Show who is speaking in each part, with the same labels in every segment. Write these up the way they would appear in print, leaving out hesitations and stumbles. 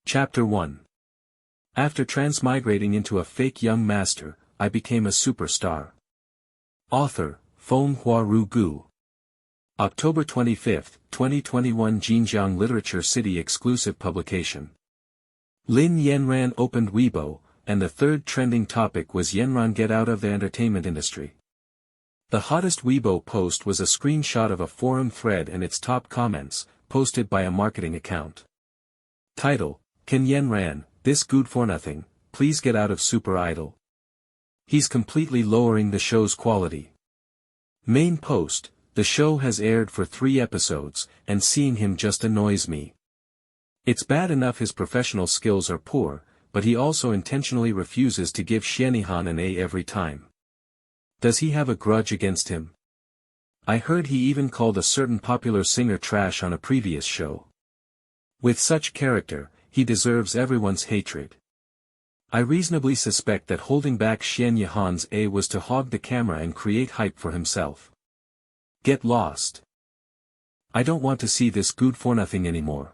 Speaker 1: Chapter 1. After transmigrating into a fake young master, I became a superstar. Author, Feng Hua Ru Gu. October 25, 2021 Xinjiang Literature City exclusive publication. Lin Yanran opened Weibo, and the third trending topic was Yanran get out of the entertainment industry. The hottest Weibo post was a screenshot of a forum thread and its top comments, posted by a marketing account. Title, Can Yanran, this good for nothing, please get out of Super Idol? He's completely lowering the show's quality. Main post, the show has aired for 3 episodes, and seeing him just annoys me. It's bad enough his professional skills are poor, but he also intentionally refuses to give Xianihan an A every time. Does he have a grudge against him? I heard he even called a certain popular singer trash on a previous show. With such character, he deserves everyone's hatred. I reasonably suspect that holding back Xianihan's A was to hog the camera and create hype for himself. Get lost. I don't want to see this good for nothing anymore.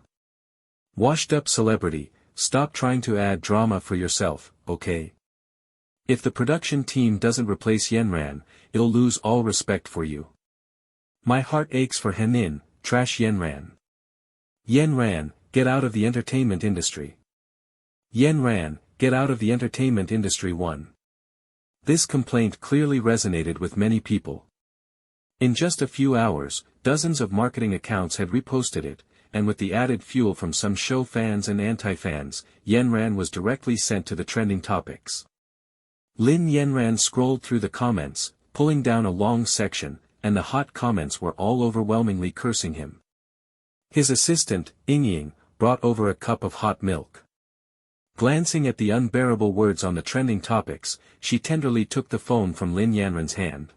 Speaker 1: Washed up celebrity, stop trying to add drama for yourself, okay? If the production team doesn't replace Yanran, it'll lose all respect for you. My heart aches for Henin, trash Yanran. Yanran, get out of the entertainment industry. Yanran, get out of the entertainment industry 1. This complaint clearly resonated with many people. In just a few hours, dozens of marketing accounts had reposted it, and with the added fuel from some show fans and anti-fans, Yanran was directly sent to the trending topics. Lin Yanran scrolled through the comments, pulling down a long section, and the hot comments were all overwhelmingly cursing him. His assistant, Ying, brought over a cup of hot milk. Glancing at the unbearable words on the trending topics, she tenderly took the phone from Lin Yanran's hand.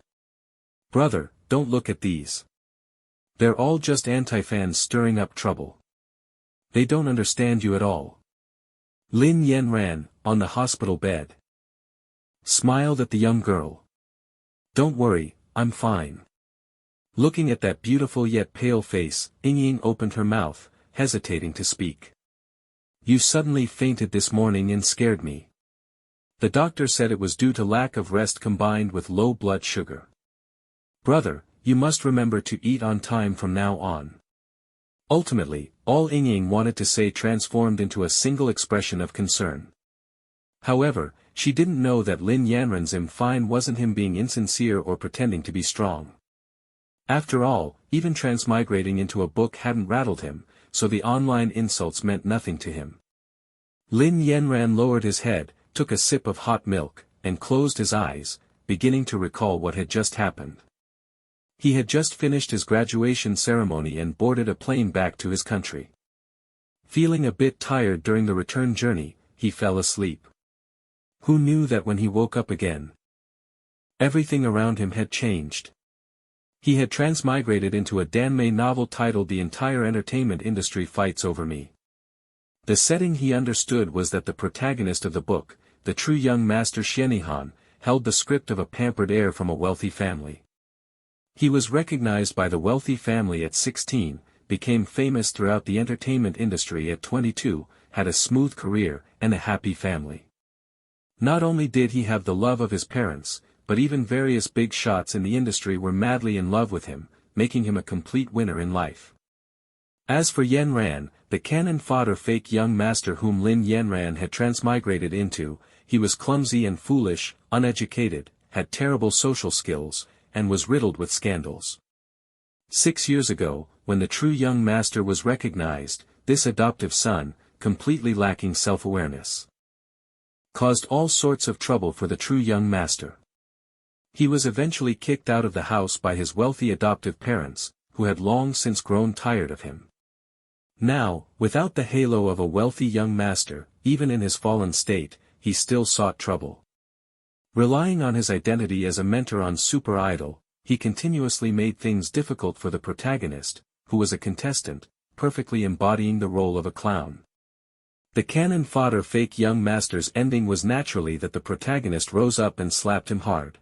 Speaker 1: Brother, don't look at these. They're all just anti-fans stirring up trouble. They don't understand you at all. Lin Yanran, on the hospital bed, smiled at the young girl. Don't worry, I'm fine. Looking at that beautiful yet pale face, Ying opened her mouth, hesitating to speak. You suddenly fainted this morning and scared me. The doctor said it was due to lack of rest combined with low blood sugar. Brother, you must remember to eat on time from now on. Ultimately, all Ying wanted to say transformed into a single expression of concern. However, she didn't know that Lin Yanran's "I'm fine" wasn't him being insincere or pretending to be strong. After all, even transmigrating into a book hadn't rattled him, so the online insults meant nothing to him. Lin Yanran lowered his head, took a sip of hot milk, and closed his eyes, beginning to recall what had just happened. He had just finished his graduation ceremony and boarded a plane back to his country. Feeling a bit tired during the return journey, he fell asleep. Who knew that when he woke up again, everything around him had changed? He had transmigrated into a Danmei novel titled The Entire Entertainment Industry Fights Over Me. The setting he understood was that the protagonist of the book, the true young master Xianihan, held the script of a pampered heir from a wealthy family. He was recognized by the wealthy family at 16, became famous throughout the entertainment industry at 22, had a smooth career, and a happy family. Not only did he have the love of his parents, but even various big shots in the industry were madly in love with him, making him a complete winner in life. As for Yanran, the cannon fodder fake young master whom Lin Yanran had transmigrated into, he was clumsy and foolish, uneducated, had terrible social skills, and was riddled with scandals. 6 years ago, when the true young master was recognized, this adoptive son, completely lacking self-awareness, caused all sorts of trouble for the true young master. He was eventually kicked out of the house by his wealthy adoptive parents, who had long since grown tired of him. Now, without the halo of a wealthy young master, even in his fallen state, he still sought trouble. Relying on his identity as a mentor on Super Idol, he continuously made things difficult for the protagonist, who was a contestant, perfectly embodying the role of a clown. The cannon fodder fake young master's ending was naturally that the protagonist rose up and slapped him hard.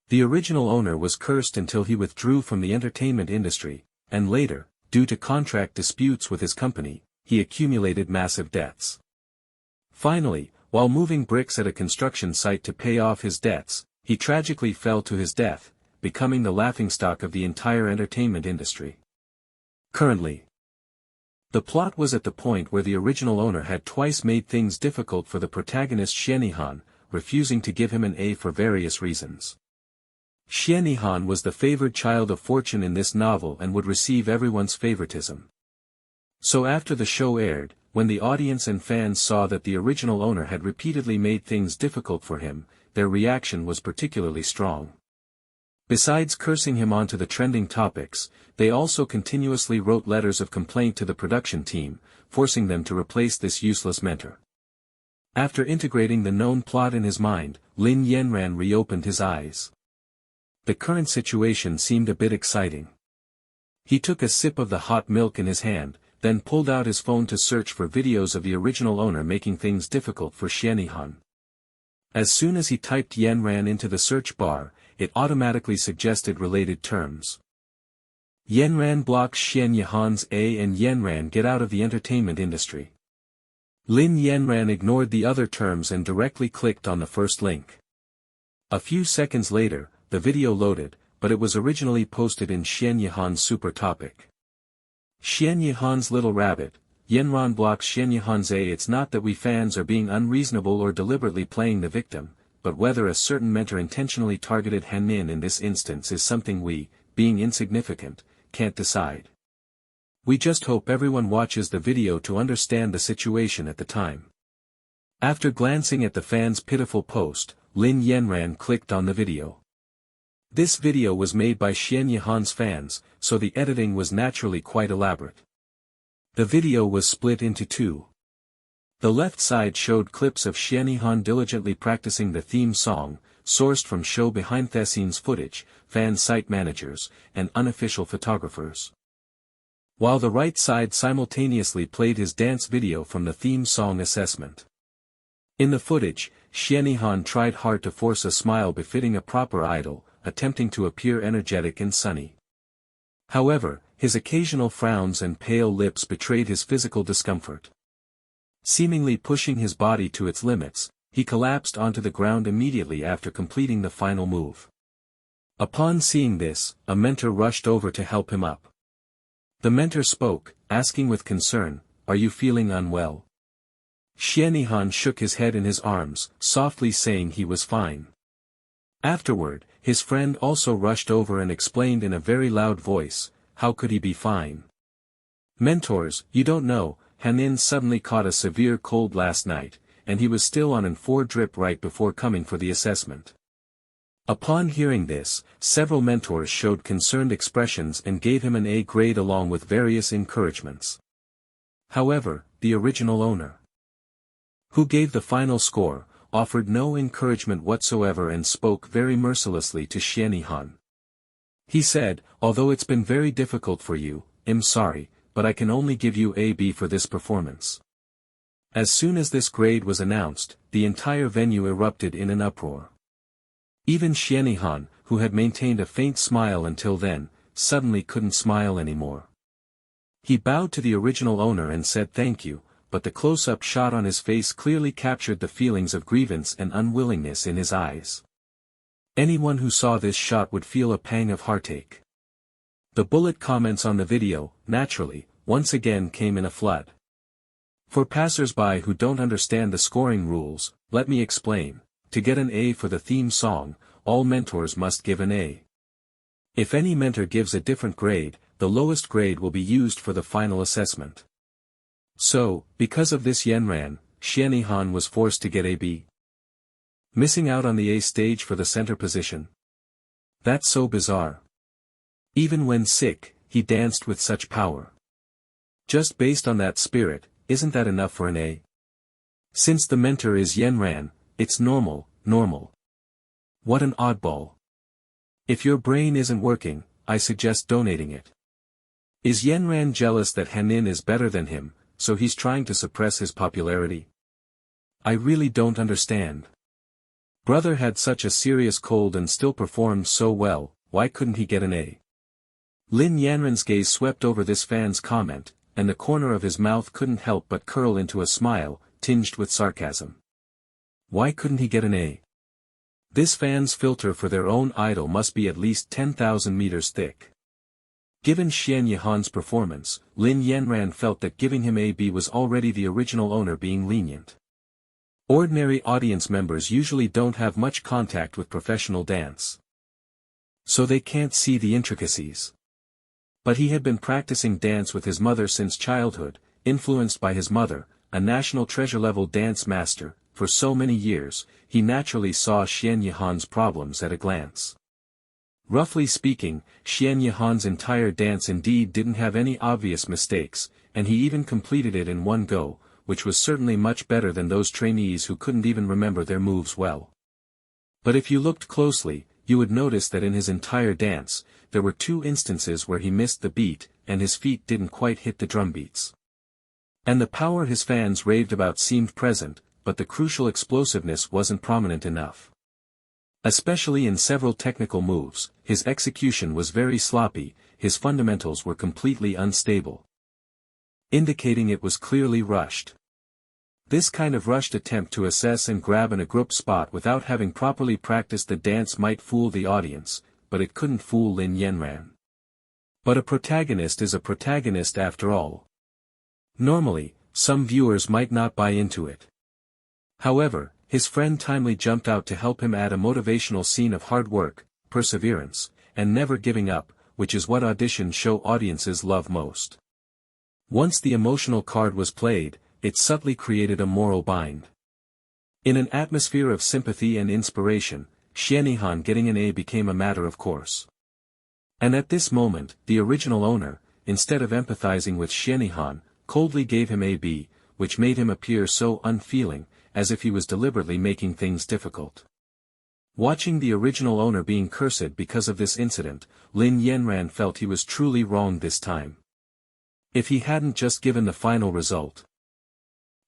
Speaker 1: The original owner was cursed until he withdrew from the entertainment industry, and later, due to contract disputes with his company, he accumulated massive debts. Finally, while moving bricks at a construction site to pay off his debts, he tragically fell to his death, becoming the laughingstock of the entire entertainment industry. Currently, the plot was at the point where the original owner had twice made things difficult for the protagonist Xianihan, refusing to give him an A for various reasons. Xianihan was the favored child of fortune in this novel and would receive everyone's favoritism. So after the show aired, when the audience and fans saw that the original owner had repeatedly made things difficult for him, their reaction was particularly strong. Besides cursing him onto the trending topics, they also continuously wrote letters of complaint to the production team, forcing them to replace this useless mentor. After integrating the known plot in his mind, Lin Yanran reopened his eyes. The current situation seemed a bit exciting. He took a sip of the hot milk in his hand, then pulled out his phone to search for videos of the original owner making things difficult for Xianihan. As soon as he typed Yanran into the search bar, it automatically suggested related terms. Yanran blocks Xianihan's A and Yanran get out of the entertainment industry. Lin Yanran ignored the other terms and directly clicked on the first link. A few seconds later, the video loaded, but it was originally posted in Xianihan's super topic. Xianihan's little rabbit, Yanran blocks Xianihan's A. It's not that we fans are being unreasonable or deliberately playing the victim, but whether a certain mentor intentionally targeted Hanin in this instance is something we, being insignificant, can't decide. We just hope everyone watches the video to understand the situation at the time. After glancing at the fans' pitiful post, Lin Yanran clicked on the video. This video was made by Xianihan's fans, so the editing was naturally quite elaborate. The video was split into two. The left side showed clips of Xianihan diligently practicing the theme song, sourced from show behind-the-scenes footage, fan site managers, and unofficial photographers. While the right side simultaneously played his dance video from the theme song assessment. In the footage, Xianihan tried hard to force a smile befitting a proper idol, attempting to appear energetic and sunny. However, his occasional frowns and pale lips betrayed his physical discomfort. Seemingly pushing his body to its limits, he collapsed onto the ground immediately after completing the final move. Upon seeing this, a mentor rushed over to help him up. The mentor spoke, asking with concern, "Are you feeling unwell?" Xianihan shook his head in his arms, softly saying he was fine. Afterward, his friend also rushed over and explained in a very loud voice, how could he be fine? Mentors, you don't know, Hanin suddenly caught a severe cold last night, and he was still on an 4 drip right before coming for the assessment. Upon hearing this, several mentors showed concerned expressions and gave him an A grade along with various encouragements. However, the original owner, who gave the final score, offered no encouragement whatsoever and spoke very mercilessly to Xianihan. He said, "Although it's been very difficult for you, I'm sorry, but I can only give you a B for this performance." As soon as this grade was announced, the entire venue erupted in an uproar. Even Xianihan, who had maintained a faint smile until then, suddenly couldn't smile anymore. He bowed to the original owner and said thank you, but the close-up shot on his face clearly captured the feelings of grievance and unwillingness in his eyes. Anyone who saw this shot would feel a pang of heartache. The bullet comments on the video, naturally, once again came in a flood. For passers-by who don't understand the scoring rules, let me explain. To get an A for the theme song, all mentors must give an A. If any mentor gives a different grade, the lowest grade will be used for the final assessment. So, because of this Yanran, Xianihan was forced to get a B. Missing out on the A stage for the center position. That's so bizarre. Even when sick, he danced with such power. Just based on that spirit, isn't that enough for an A? Since the mentor is Yanran, it's normal. What an oddball. If your brain isn't working, I suggest donating it. Is Yanran jealous that Hanin is better than him, so he's trying to suppress his popularity? I really don't understand. Brother had such a serious cold and still performed so well, why couldn't he get an A? Lin Yanran's gaze swept over this fan's comment, and the corner of his mouth couldn't help but curl into a smile, tinged with sarcasm. Why couldn't he get an A? This fan's filter for their own idol must be at least 10,000 meters thick. Given Xian Yihan's performance, Lin Yanran felt that giving him a B was already the original owner being lenient. Ordinary audience members usually don't have much contact with professional dance, so they can't see the intricacies. But he had been practicing dance with his mother since childhood, influenced by his mother, a national treasure-level dance master. For so many years, he naturally saw Xian Yihan's problems at a glance. Roughly speaking, Xian Yihan's entire dance indeed didn't have any obvious mistakes, and he even completed it in one go, which was certainly much better than those trainees who couldn't even remember their moves well. But if you looked closely, you would notice that in his entire dance, there were 2 instances where he missed the beat, and his feet didn't quite hit the drum beats. And the power his fans raved about seemed present, but the crucial explosiveness wasn't prominent enough. Especially in several technical moves, his execution was very sloppy, his fundamentals were completely unstable, indicating it was clearly rushed. This kind of rushed attempt to assess and grab in a group spot without having properly practiced the dance might fool the audience, but it couldn't fool Lin Yanran. But a protagonist is a protagonist after all. Normally, some viewers might not buy into it. However, his friend timely jumped out to help him add a motivational scene of hard work, perseverance, and never giving up, which is what audition show audiences love most. Once the emotional card was played, it subtly created a moral bind. In an atmosphere of sympathy and inspiration, Xian Yihan getting an A became a matter of course. And at this moment, the original owner, instead of empathizing with Xian Yihan, coldly gave him a B, which made him appear so unfeeling, as if he was deliberately making things difficult. Watching the original owner being cursed because of this incident, Lin Yanran felt he was truly wrong this time. If he hadn't just given the final result,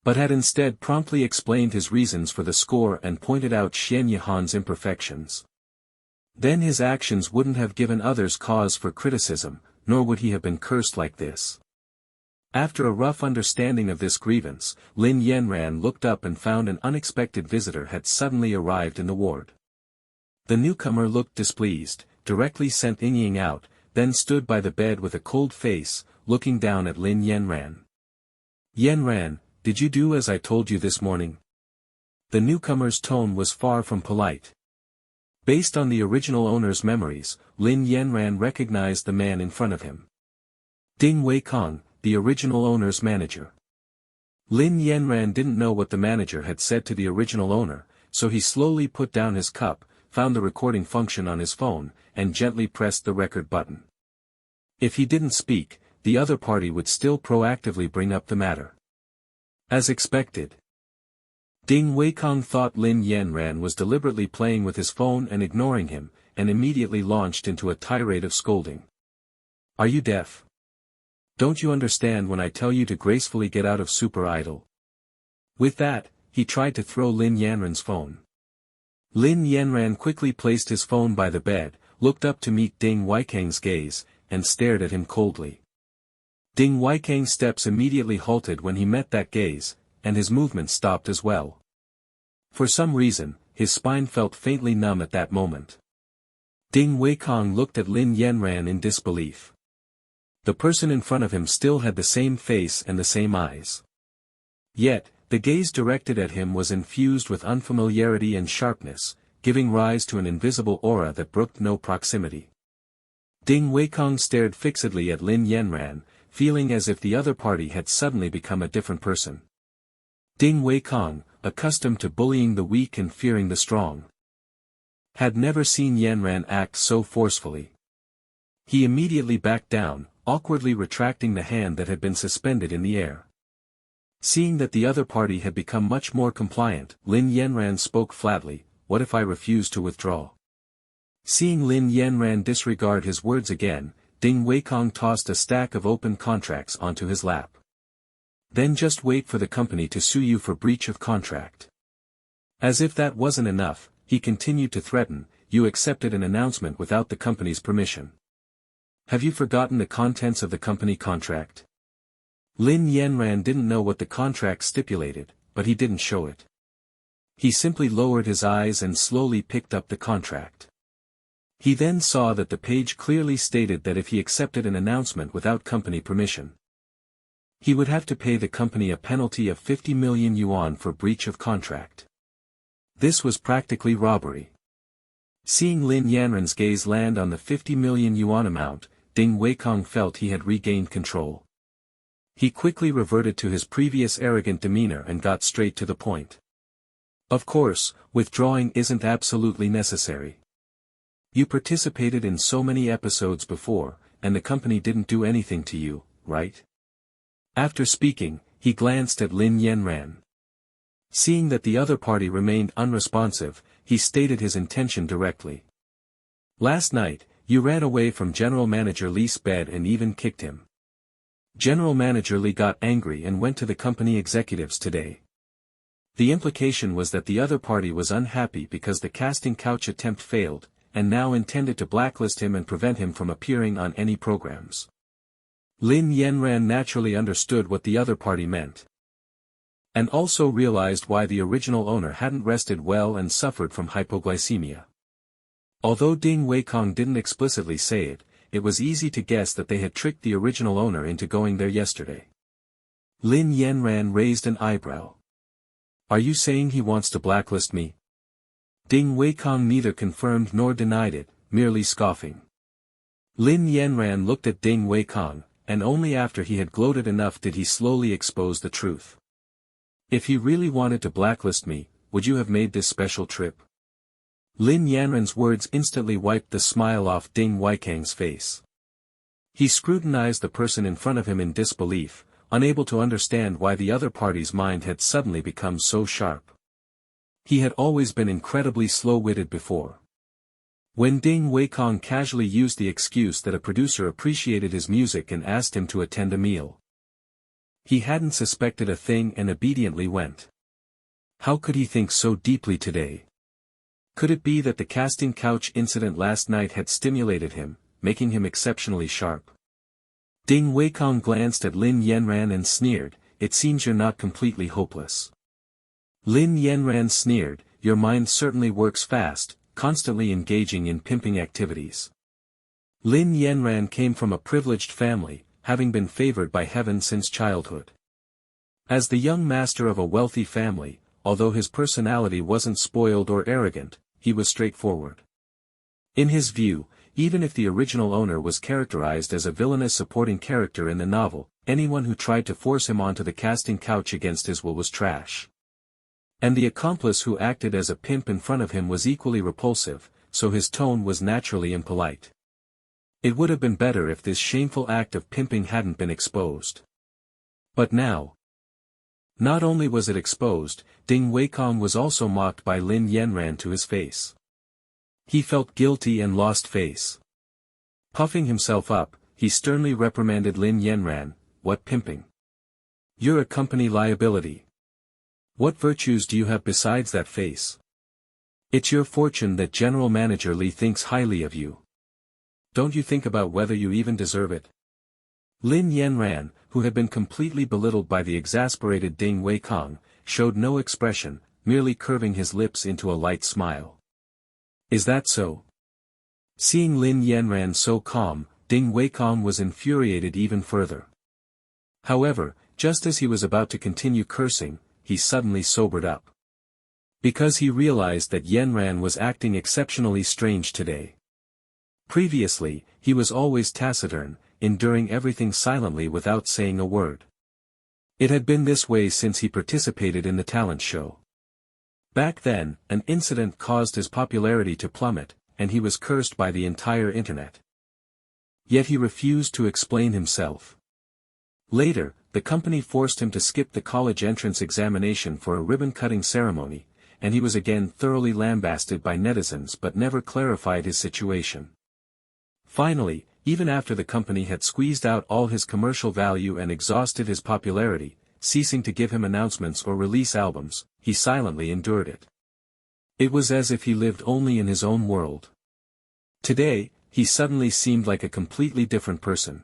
Speaker 1: but had instead promptly explained his reasons for the score and pointed out Xian Yihan's imperfections, then his actions wouldn't have given others cause for criticism, nor would he have been cursed like this. After a rough understanding of this grievance, Lin Yanran looked up and found an unexpected visitor had suddenly arrived in the ward. The newcomer looked displeased, directly sent Ying out, then stood by the bed with a cold face, looking down at Lin Yanran. "Yanran, did you do as I told you this morning?" The newcomer's tone was far from polite. Based on the original owner's memories, Lin Yanran recognized the man in front of him. Ding Weikong, the original owner's manager. Lin Yanran didn't know what the manager had said to the original owner, so he slowly put down his cup, found the recording function on his phone, and gently pressed the record button. If he didn't speak, the other party would still proactively bring up the matter. As expected, Ding Weikong thought Lin Yanran was deliberately playing with his phone and ignoring him, and immediately launched into a tirade of scolding. "Are you deaf? Don't you understand when I tell you to gracefully get out of Super Idol?" With that, he tried to throw Lin Yanran's phone. Lin Yanran quickly placed his phone by the bed, looked up to meet Ding Weikang's gaze, and stared at him coldly. Ding Weikang's steps immediately halted when he met that gaze, and his movement stopped as well. For some reason, his spine felt faintly numb at that moment. Ding Weikong looked at Lin Yanran in disbelief. The person in front of him still had the same face and the same eyes. Yet, the gaze directed at him was infused with unfamiliarity and sharpness, giving rise to an invisible aura that brooked no proximity. Ding Weikong stared fixedly at Lin Yanran, feeling as if the other party had suddenly become a different person. Ding Weikong, accustomed to bullying the weak and fearing the strong, had never seen Yanran act so forcefully. He immediately backed down, awkwardly retracting the hand that had been suspended in the air. Seeing that the other party had become much more compliant, Lin Yanran spoke flatly, "What if I refuse to withdraw?" Seeing Lin Yanran disregard his words again, Ding Weikong tossed a stack of open contracts onto his lap. "Then just wait for the company to sue you for breach of contract." As if that wasn't enough, he continued to threaten, "You accepted an announcement without the company's permission. Have you forgotten the contents of the company contract? Lin Yanran didn't know what the contract stipulated, but he didn't show it. He simply lowered his eyes and slowly picked up the contract. He then saw that the page clearly stated that if he accepted an announcement without company permission, he would have to pay the company a penalty of 50 million yuan for breach of contract. This was practically robbery. Seeing Lin Yanran's gaze land on the 50 million yuan amount, Ding Weikong felt he had regained control. He quickly reverted to his previous arrogant demeanor and got straight to the point. Of course, withdrawing isn't absolutely necessary. You participated in so many episodes before, and the company didn't do anything to you, right? After speaking, he glanced at Lin Yanran. Seeing that the other party remained unresponsive, he stated his intention directly. Last night, you ran away from General Manager Li's bed and even kicked him. General Manager Li got angry and went to the company executives today. The implication was that the other party was unhappy because the casting couch attempt failed, and now intended to blacklist him and prevent him from appearing on any programs. Lin Yanran naturally understood what the other party meant, and also realized why the original owner hadn't rested well and suffered from hypoglycemia. Although Ding Weikong didn't explicitly say it, it was easy to guess that they had tricked the original owner into going there yesterday. Lin Yanran raised an eyebrow. Are you saying he wants to blacklist me? Ding Weikong neither confirmed nor denied it, merely scoffing. Lin Yanran looked at Ding Weikong, and only after he had gloated enough did he slowly expose the truth. If he really wanted to blacklist me, would you have made this special trip? Lin Yanran's words instantly wiped the smile off Ding Weikong's face. He scrutinized the person in front of him in disbelief, unable to understand why the other party's mind had suddenly become so sharp. He had always been incredibly slow-witted before. When Ding Weikong casually used the excuse that a producer appreciated his music and asked him to attend a meal, he hadn't suspected a thing and obediently went. How could he think so deeply today? Could it be that the casting couch incident last night had stimulated him, making him exceptionally sharp? Ding Weikong glanced at Lin Yanran and sneered, it seems you're not completely hopeless. Lin Yanran sneered, your mind certainly works fast, constantly engaging in pimping activities. Lin Yanran came from a privileged family, having been favored by heaven since childhood. As the young master of a wealthy family, although his personality wasn't spoiled or arrogant, he was straightforward. In his view, even if the original owner was characterized as a villainous supporting character in the novel, anyone who tried to force him onto the casting couch against his will was trash. And the accomplice who acted as a pimp in front of him was equally repulsive, so his tone was naturally impolite. It would have been better if this shameful act of pimping hadn't been exposed. But now, not only was it exposed, Ding Weikong was also mocked by Lin Yanran to his face. He felt guilty and lost face. Puffing himself up, he sternly reprimanded Lin Yanran, what pimping? You're a company liability. What virtues do you have besides that face? It's your fortune that General Manager Li thinks highly of you. Don't you think about whether you even deserve it? Lin Yanran, who had been completely belittled by the exasperated Ding Weikong, showed no expression, merely curving his lips into a light smile. Is that so? Seeing Lin Yanran so calm, Ding Weikong was infuriated even further. However, just as he was about to continue cursing, he suddenly sobered up. Because he realized that Yanran was acting exceptionally strange today. Previously, he was always taciturn, enduring everything silently without saying a word. It had been this way since he participated in the talent show. Back then, an incident caused his popularity to plummet, and he was cursed by the entire internet. Yet he refused to explain himself. Later, the company forced him to skip the college entrance examination for a ribbon-cutting ceremony, and he was again thoroughly lambasted by netizens but never clarified his situation. Finally, even after the company had squeezed out all his commercial value and exhausted his popularity, ceasing to give him announcements or release albums, he silently endured it. It was as if he lived only in his own world. Today, he suddenly seemed like a completely different person.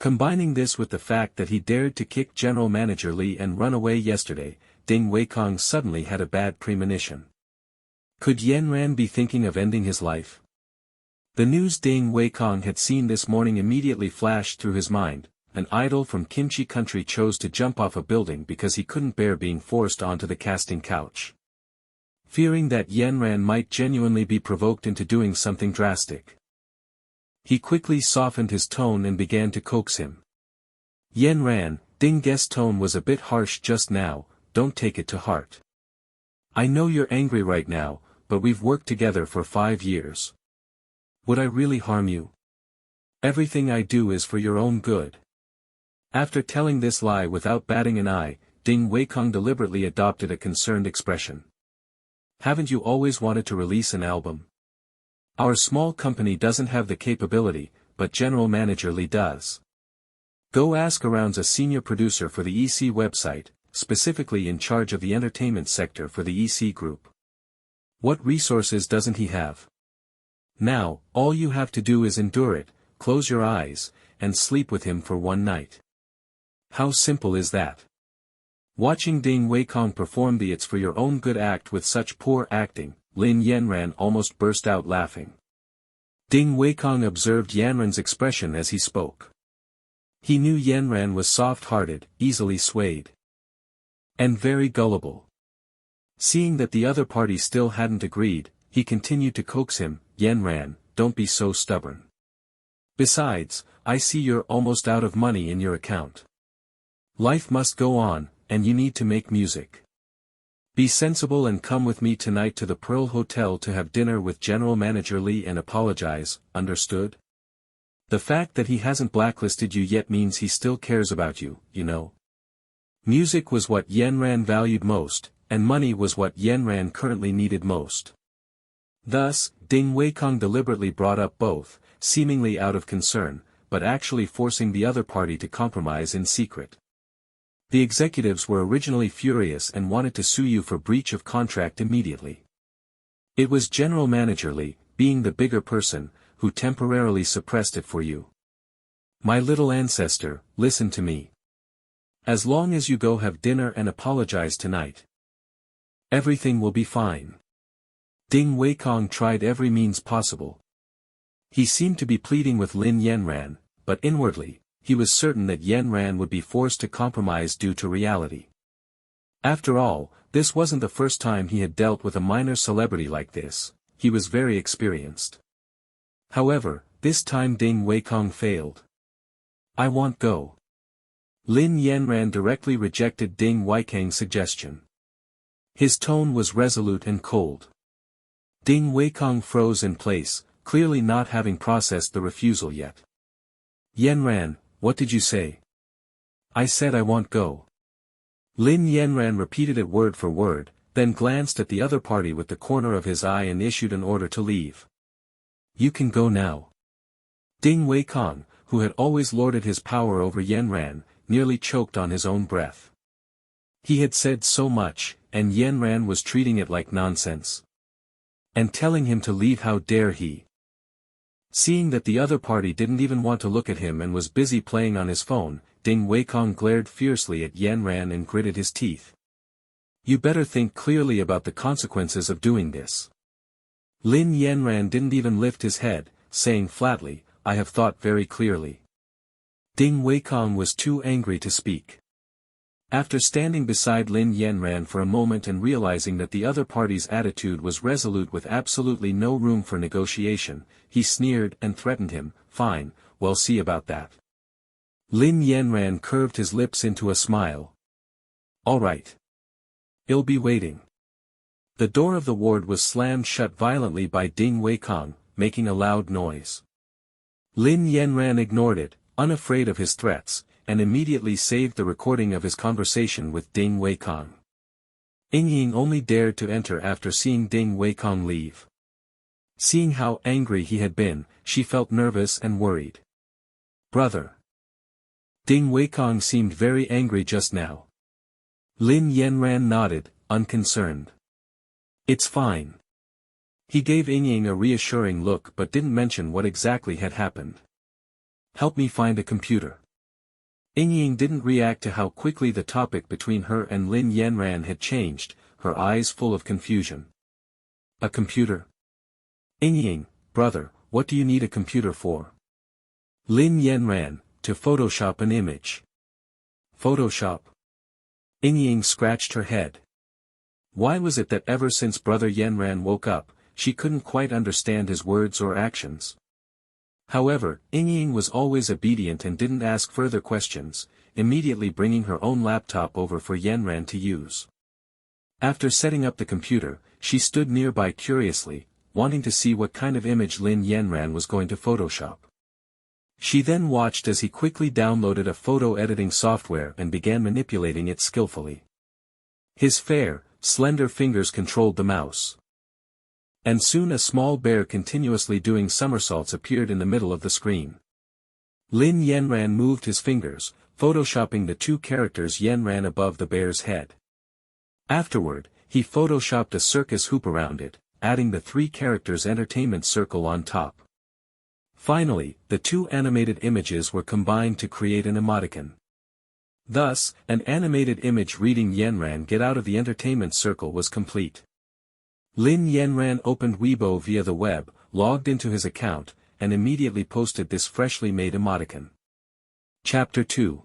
Speaker 1: Combining this with the fact that he dared to kick General Manager Li and run away yesterday, Ding Weikong suddenly had a bad premonition. Could Yanran be thinking of ending his life? The news Ding Weikong had seen this morning immediately flashed through his mind. An idol from Kimchi country chose to jump off a building because he couldn't bear being forced onto the casting couch. Fearing that Yanran might genuinely be provoked into doing something drastic, he quickly softened his tone and began to coax him. Yanran, Ding Guest's tone was a bit harsh just now, don't take it to heart. I know you're angry right now, but we've worked together for 5 years. Would I really harm you? Everything I do is for your own good. After telling this lie without batting an eye, Ding Weikong deliberately adopted a concerned expression. Haven't you always wanted to release an album? Our small company doesn't have the capability, but General Manager Li does. Go ask around's a senior producer for the EC website, specifically in charge of the entertainment sector for the EC group. What resources doesn't he have? Now, all you have to do is endure it, close your eyes, and sleep with him for one night. How simple is that? Watching Ding Weikong perform the "it's for your own good" act with such poor acting, Lin Yanran almost burst out laughing. Ding Weikong observed Yanran's expression as he spoke. He knew Yanran was soft-hearted, easily swayed, and very gullible. Seeing that the other party still hadn't agreed, he continued to coax him, Yanran, don't be so stubborn. Besides, I see you're almost out of money in your account. Life must go on, and you need to make music. Be sensible and come with me tonight to the Pearl Hotel to have dinner with General Manager Li and apologize, understood? The fact that he hasn't blacklisted you yet means he still cares about you, you know. Music was what Yanran valued most, and money was what Yanran currently needed most. Thus, Ding Weikong deliberately brought up both, seemingly out of concern, but actually forcing the other party to compromise in secret. The executives were originally furious and wanted to sue you for breach of contract immediately. It was General Manager Li, being the bigger person, who temporarily suppressed it for you. My little ancestor, listen to me. As long as you go have dinner and apologize tonight, everything will be fine. Ding Weikong tried every means possible. He seemed to be pleading with Lin Yanran, but inwardly, he was certain that Yanran would be forced to compromise due to reality. After all, this wasn't the first time he had dealt with a minor celebrity like this. He was very experienced. However, this time Ding Weikong failed. I won't go. Lin Yanran directly rejected Ding Weikong's suggestion. His tone was resolute and cold. Ding Weikong froze in place, clearly not having processed the refusal yet. Yanran, what did you say? I said I won't go. Lin Yanran repeated it word for word, then glanced at the other party with the corner of his eye and issued an order to leave. You can go now. Ding Weikong, who had always lorded his power over Yanran, nearly choked on his own breath. He had said so much, and Yanran was treating it like nonsense. And telling him to leave, how dare he? Seeing that the other party didn't even want to look at him and was busy playing on his phone, Ding Weikong glared fiercely at Yanran and gritted his teeth. You better think clearly about the consequences of doing this. Lin Yanran didn't even lift his head, saying flatly, I have thought very clearly. Ding Weikong was too angry to speak. After standing beside Lin Yanran for a moment and realizing that the other party's attitude was resolute with absolutely no room for negotiation, he sneered and threatened him, fine, we'll see about that. Lin Yanran curved his lips into a smile. All right. I'll be waiting. The door of the ward was slammed shut violently by Ding Weikong, making a loud noise. Lin Yanran ignored it, unafraid of his threats, and immediately saved the recording of his conversation with Ding Weikong. Ying only dared to enter after seeing Ding Weikong leave. Seeing how angry he had been, she felt nervous and worried. Brother. Ding Weikong seemed very angry just now. Lin Yanran nodded, unconcerned. It's fine. He gave Ying a reassuring look but didn't mention what exactly had happened. Help me find a computer. Ying didn't react to how quickly the topic between her and Lin Yanran had changed, her eyes full of confusion. A computer? Ying, brother, what do you need a computer for? Lin Yanran, to Photoshop an image. Photoshop? Ying scratched her head. Why was it that ever since Brother Yanran woke up, she couldn't quite understand his words or actions? However, Ying was always obedient and didn't ask further questions, immediately bringing her own laptop over for Yanran to use. After setting up the computer, she stood nearby curiously, wanting to see what kind of image Lin Yanran was going to Photoshop. She then watched as he quickly downloaded a photo editing software and began manipulating it skillfully. His fair, slender fingers controlled the mouse. And soon a small bear continuously doing somersaults appeared in the middle of the screen. Lin Yanran moved his fingers, photoshopping the two characters Yanran above the bear's head. Afterward, he photoshopped a circus hoop around it, adding the three characters' entertainment circle on top. Finally, the two animated images were combined to create an emoticon. Thus, an animated image reading Yanran get out of the entertainment circle was complete. Lin Yanran opened Weibo via the web, logged into his account, and immediately posted this freshly made emoticon. Chapter 2.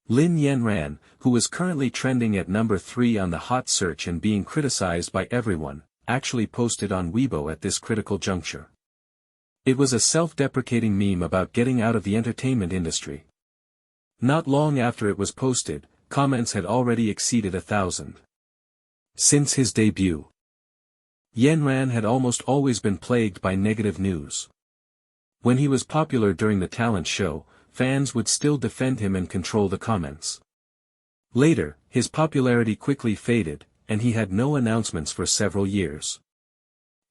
Speaker 1: Lin Yanran, who was currently trending at number 3 on the hot search and being criticized by everyone, actually posted on Weibo at this critical juncture. It was a self-deprecating meme about getting out of the entertainment industry. Not long after it was posted, comments had already exceeded 1,000. Since his debut, Yanran had almost always been plagued by negative news. When he was popular during the talent show, fans would still defend him and control the comments. Later, his popularity quickly faded, and he had no announcements for several years.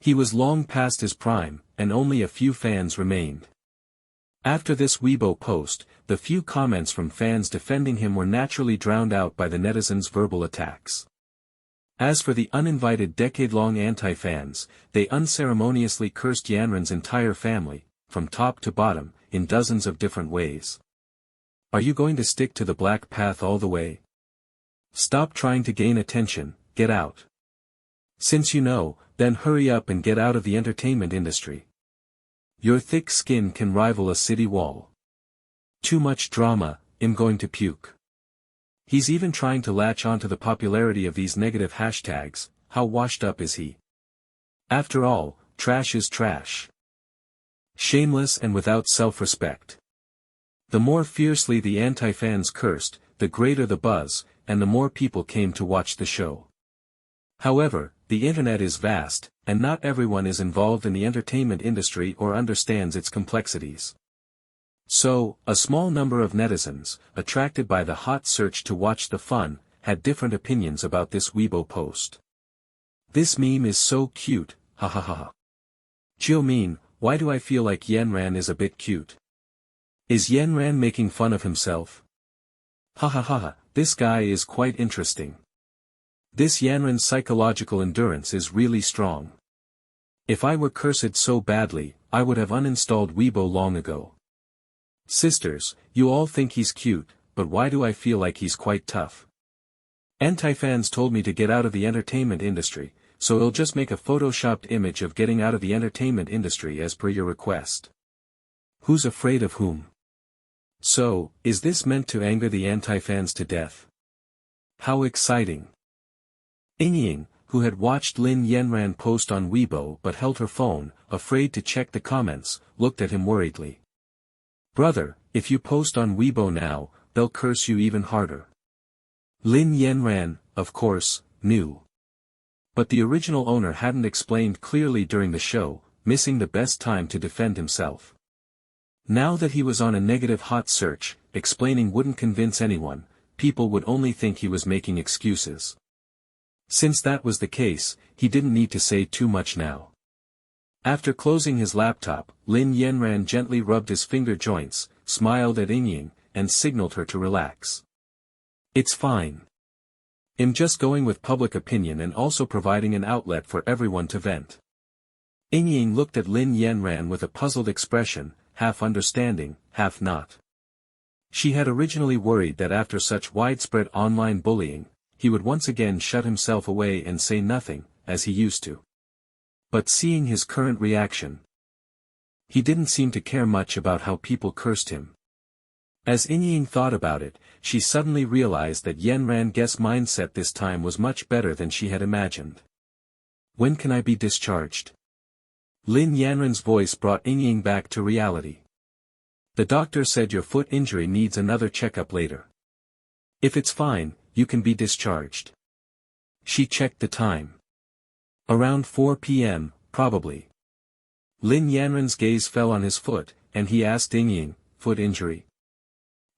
Speaker 1: He was long past his prime, and only a few fans remained. After this Weibo post, the few comments from fans defending him were naturally drowned out by the netizens' verbal attacks. As for the uninvited decade-long anti-fans, they unceremoniously cursed Yanran's entire family, from top to bottom, in dozens of different ways. Are you going to stick to the black path all the way? Stop trying to gain attention, get out. Since you know, then hurry up and get out of the entertainment industry. Your thick skin can rival a city wall. Too much drama, I'm going to puke. He's even trying to latch onto the popularity of these negative hashtags. How washed up is he? After all, trash is trash. Shameless and without self-respect. The more fiercely the anti-fans cursed, the greater the buzz, and the more people came to watch the show. However, the internet is vast, and not everyone is involved in the entertainment industry or understands its complexities. So, a small number of netizens, attracted by the hot search to watch the fun, had different opinions about this Weibo post. This meme is so cute, ha ha ha. Jiumin, why do I feel like Yanran is a bit cute? Is Yanran making fun of himself? Ha ha ha ha, this guy is quite interesting. This Yanran's psychological endurance is really strong. If I were cursed so badly, I would have uninstalled Weibo long ago. Sisters, you all think he's cute, but why do I feel like he's quite tough? Anti-fans told me to get out of the entertainment industry, so I'll just make a photoshopped image of getting out of the entertainment industry as per your request. Who's afraid of whom? So, is this meant to anger the anti-fans to death? How exciting! Ying, who had watched Lin Yanran post on Weibo but held her phone, afraid to check the comments, looked at him worriedly. Brother, if you post on Weibo now, they'll curse you even harder. Lin Yanran, of course, knew. But the original owner hadn't explained clearly during the show, missing the best time to defend himself. Now that he was on a negative hot search, explaining wouldn't convince anyone, people would only think he was making excuses. Since that was the case, he didn't need to say too much now. After closing his laptop, Lin Yanran gently rubbed his finger joints, smiled at Ying, and signaled her to relax. It's fine. I'm just going with public opinion and also providing an outlet for everyone to vent. Ying looked at Lin Yanran with a puzzled expression, half understanding, half not. She had originally worried that after such widespread online bullying, he would once again shut himself away and say nothing, as he used to. But seeing his current reaction, he didn't seem to care much about how people cursed him. As Inying thought about it, she suddenly realized that Yanran's mindset this time was much better than she had imagined. When can I be discharged? Lin Yanran's voice brought Inying back to reality. The doctor said your foot injury needs another checkup later. If it's fine, you can be discharged. She checked the time. Around 4 p.m., probably. Lin Yanran's gaze fell on his foot, and he asked Inying, foot injury?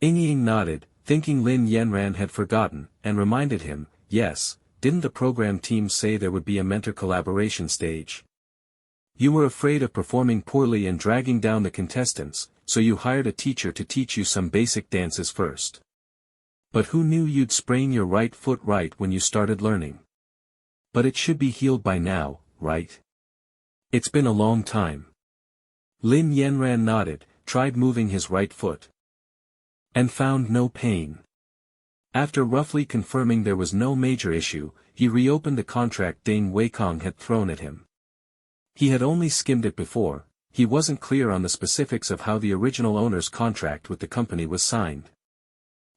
Speaker 1: Inying nodded, thinking Lin Yanran had forgotten, and reminded him, yes, didn't the program team say there would be a mentor collaboration stage? You were afraid of performing poorly and dragging down the contestants, so you hired a teacher to teach you some basic dances first. But who knew you'd sprain your right foot right when you started learning? But it should be healed by now, right? It's been a long time. Lin Yanran nodded, tried moving his right foot. And found no pain. After roughly confirming there was no major issue, he reopened the contract Ding Weikong had thrown at him. He had only skimmed it before, he wasn't clear on the specifics of how the original owner's contract with the company was signed.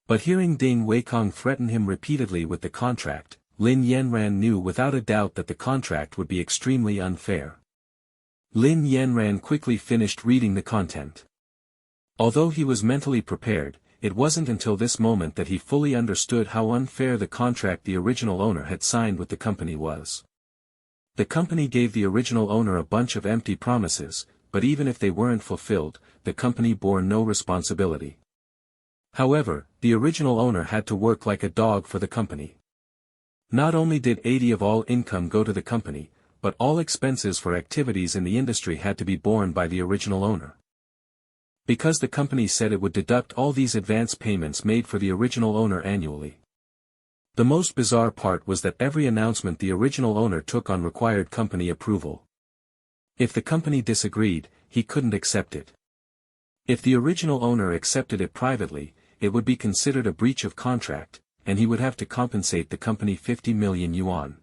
Speaker 1: But hearing Ding Weikong threaten him repeatedly with the contract, Lin Yanran knew without a doubt that the contract would be extremely unfair. Lin Yanran quickly finished reading the content. Although he was mentally prepared, it wasn't until this moment that he fully understood how unfair the contract the original owner had signed with the company was. The company gave the original owner a bunch of empty promises, but even if they weren't fulfilled, the company bore no responsibility. However, the original owner had to work like a dog for the company. Not only did 80% of all income go to the company, but all expenses for activities in the industry had to be borne by the original owner. Because the company said it would deduct all these advance payments made for the original owner annually. The most bizarre part was that every announcement the original owner took on required company approval. If the company disagreed, he couldn't accept it. If the original owner accepted it privately, it would be considered a breach of contract, and he would have to compensate the company 50 million yuan.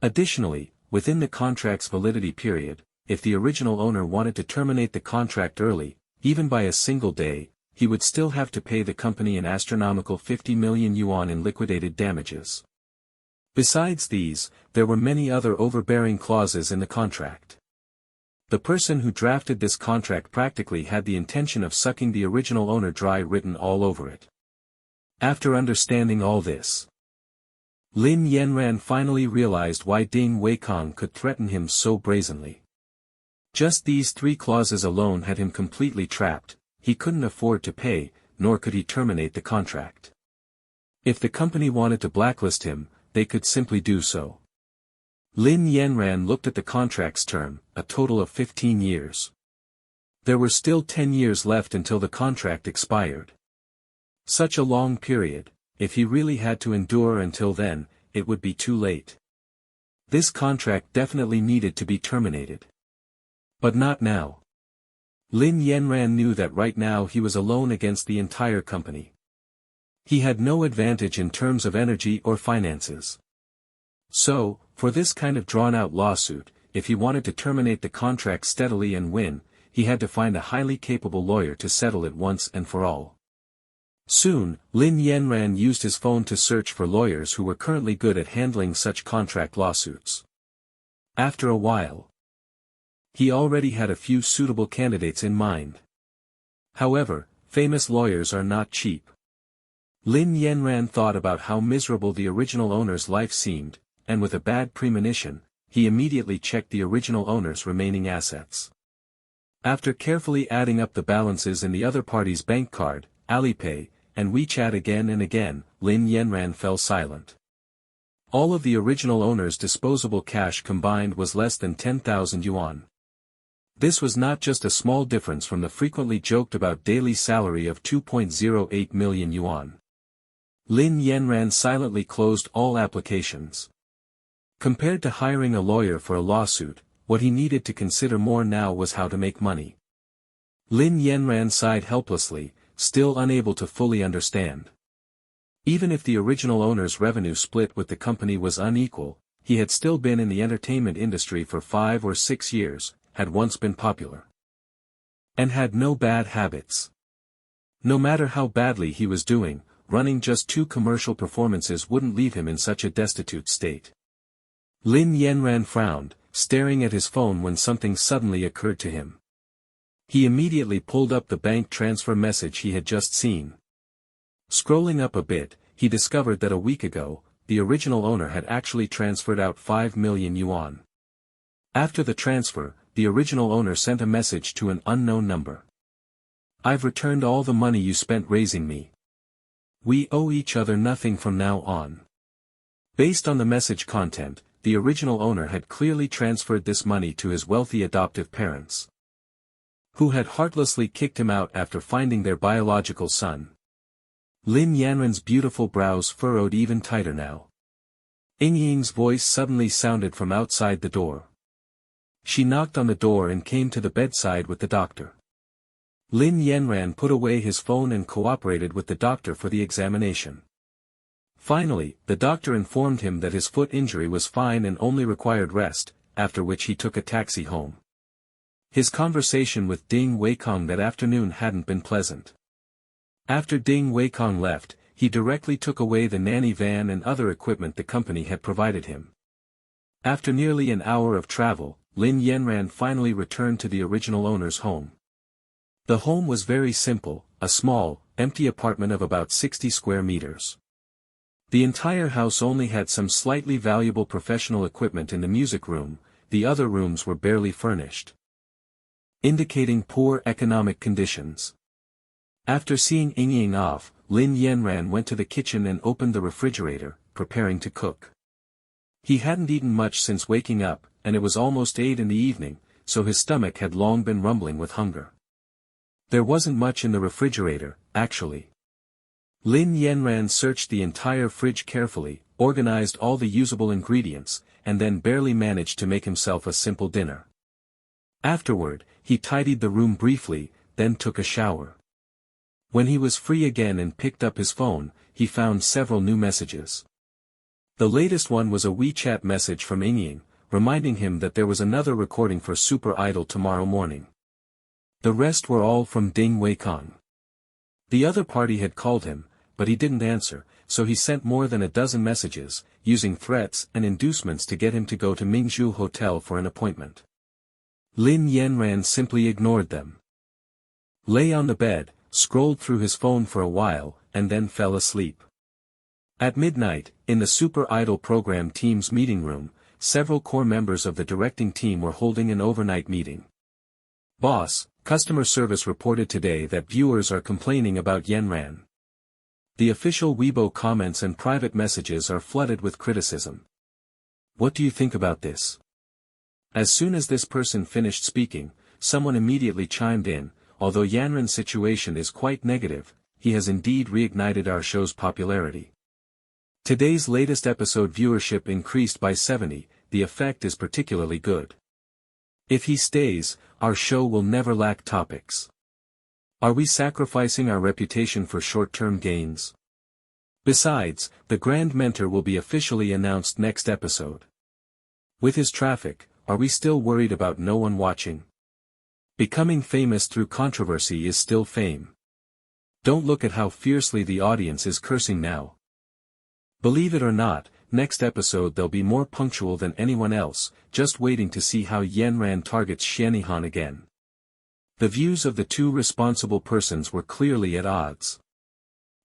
Speaker 1: Additionally, within the contract's validity period, if the original owner wanted to terminate the contract early, even by a single day, he would still have to pay the company an astronomical 50 million yuan in liquidated damages. Besides these, there were many other overbearing clauses in the contract. The person who drafted this contract practically had the intention of sucking the original owner dry written all over it. After understanding all this, Lin Yanran finally realized why Ding Weikong could threaten him so brazenly. Just these 3 clauses alone had him completely trapped. He couldn't afford to pay, nor could he terminate the contract. If the company wanted to blacklist him, they could simply do so. Lin Yanran looked at the contract's term, a total of 15 years. There were still 10 years left until the contract expired. Such a long period, if he really had to endure until then, it would be too late. This contract definitely needed to be terminated. But not now. Lin Yanran knew that right now he was alone against the entire company. He had no advantage in terms of energy or finances. So, for this kind of drawn-out lawsuit, if he wanted to terminate the contract steadily and win, he had to find a highly capable lawyer to settle it once and for all. Soon, Lin Yanran used his phone to search for lawyers who were currently good at handling such contract lawsuits. After a while, he already had a few suitable candidates in mind. However, famous lawyers are not cheap. Lin Yanran thought about how miserable the original owner's life seemed, and with a bad premonition, he immediately checked the original owner's remaining assets. After carefully adding up the balances in the other party's bank card, Alipay, and WeChat again and again, Lin Yanran fell silent. All of the original owner's disposable cash combined was less than 10,000 yuan. This was not just a small difference from the frequently joked about daily salary of 2.08 million yuan. Lin Yanran silently closed all applications. Compared to hiring a lawyer for a lawsuit, what he needed to consider more now was how to make money. Lin Yanran sighed helplessly, still unable to fully understand. Even if the original owner's revenue split with the company was unequal, he had still been in the entertainment industry for 5 or 6 years, had once been popular, and had no bad habits. No matter how badly he was doing, running just 2 commercial performances wouldn't leave him in such a destitute state. Lin Yanran frowned, staring at his phone when something suddenly occurred to him. He immediately pulled up the bank transfer message he had just seen. Scrolling up a bit, he discovered that a week ago, the original owner had actually transferred out 5 million yuan. After the transfer, the original owner sent a message to an unknown number. "I've returned all the money you spent raising me. We owe each other nothing from now on." Based on the message content, the original owner had clearly transferred this money to his wealthy adoptive parents, who had heartlessly kicked him out after finding their biological son. Lin Yanran's beautiful brows furrowed even tighter now. Ying's voice suddenly sounded from outside the door. She knocked on the door and came to the bedside with the doctor. Lin Yanran put away his phone and cooperated with the doctor for the examination. Finally, the doctor informed him that his foot injury was fine and only required rest, after which he took a taxi home. His conversation with Ding Weikong that afternoon hadn't been pleasant. After Ding Weikong left, he directly took away the nanny van and other equipment the company had provided him. After nearly an hour of travel, Lin Yanran finally returned to the original owner's home. The home was very simple, a small, empty apartment of about 60 square meters. The entire house only had some slightly valuable professional equipment in the music room, the other rooms were barely furnished, indicating poor economic conditions. After seeing Ying off, Lin Yanran went to the kitchen and opened the refrigerator, preparing to cook. He hadn't eaten much since waking up, and it was almost 8 in the evening, so his stomach had long been rumbling with hunger. There wasn't much in the refrigerator, actually. Lin Yanran searched the entire fridge carefully, organized all the usable ingredients, and then barely managed to make himself a simple dinner. Afterward, he tidied the room briefly, then took a shower. When he was free again and picked up his phone, he found several new messages. The latest one was a WeChat message from Ying, reminding him that there was another recording for Super Idol tomorrow morning. The rest were all from Ding Weikong. The other party had called him, but he didn't answer, so he sent more than a dozen messages, using threats and inducements to get him to go to Mingzhu Hotel for an appointment. Lin Yanran simply ignored them. Lay on the bed, scrolled through his phone for a while, and then fell asleep. At midnight, in the Super Idol program team's meeting room, several core members of the directing team were holding an overnight meeting. "Boss, customer service reported today that viewers are complaining about Yanran. The official Weibo comments and private messages are flooded with criticism. What do you think about this?" As soon as this person finished speaking, someone immediately chimed in, "Although Yanran's situation is quite negative, he has indeed reignited our show's popularity. Today's latest episode viewership increased by 70, the effect is particularly good. If he stays, our show will never lack topics. Are we sacrificing our reputation for short-term gains? Besides, the Grand Mentor will be officially announced next episode. With his traffic, are we still worried about no one watching? Becoming famous through controversy is still fame. Don't look at how fiercely the audience is cursing now. Believe it or not, next episode they'll be more punctual than anyone else, just waiting to see how Yanran targets Xianihan again." The views of the two responsible persons were clearly at odds.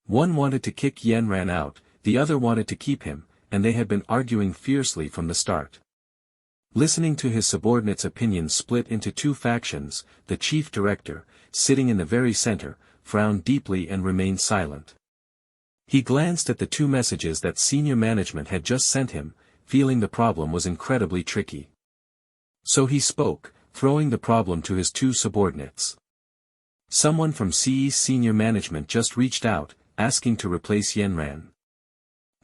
Speaker 1: One wanted to kick Yanran out, the other wanted to keep him, and they had been arguing fiercely from the start. Listening to his subordinates' opinions split into two factions, the chief director, sitting in the very center, frowned deeply and remained silent. He glanced at the two messages that senior management had just sent him, feeling the problem was incredibly tricky. So he spoke, throwing the problem to his two subordinates. Someone from CE's senior management just reached out, asking to replace Yanran.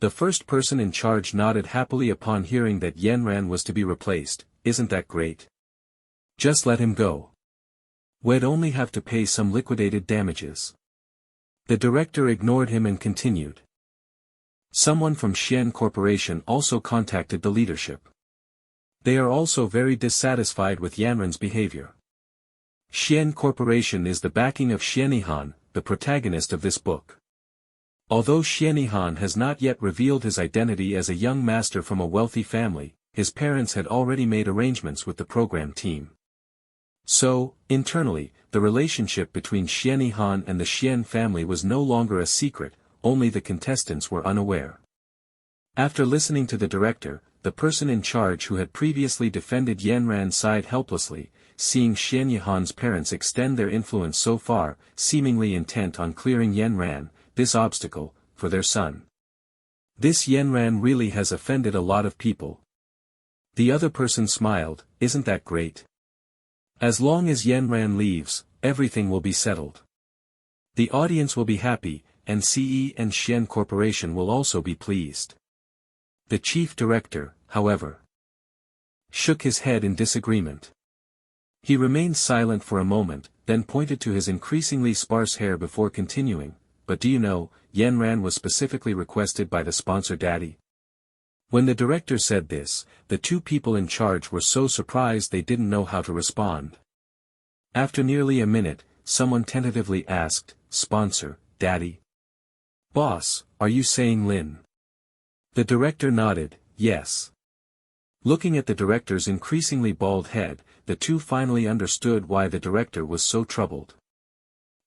Speaker 1: The first person in charge nodded happily upon hearing that Yanran was to be replaced. "Isn't that great? Just let him go. We'd only have to pay some liquidated damages." The director ignored him and continued. Someone from Xian Corporation also contacted the leadership. They are also very dissatisfied with Yanran's behavior. Xian Corporation is the backing of Xianihan, the protagonist of this book. Although Xianihan has not yet revealed his identity as a young master from a wealthy family, his parents had already made arrangements with the program team. So, internally, the relationship between Xianihan and the Xian family was no longer a secret, only the contestants were unaware. After listening to the director, the person in charge who had previously defended Yanran's side helplessly, seeing Xianihan's parents extend their influence so far, seemingly intent on clearing Yanran, this obstacle, for their son. This Yanran really has offended a lot of people. The other person smiled, isn't that great? As long as Yanran leaves, everything will be settled. The audience will be happy, and CE and Xian Corporation will also be pleased. The chief director, however, shook his head in disagreement. He remained silent for a moment, then pointed to his increasingly sparse hair before continuing, but do you know, Yanran was specifically requested by the sponsor daddy? When the director said this, the two people in charge were so surprised they didn't know how to respond. After nearly a minute, someone tentatively asked, "Sponsor, daddy?" "Boss, are you saying Lin?" The director nodded, yes. Looking at the director's increasingly bald head, the two finally understood why the director was so troubled.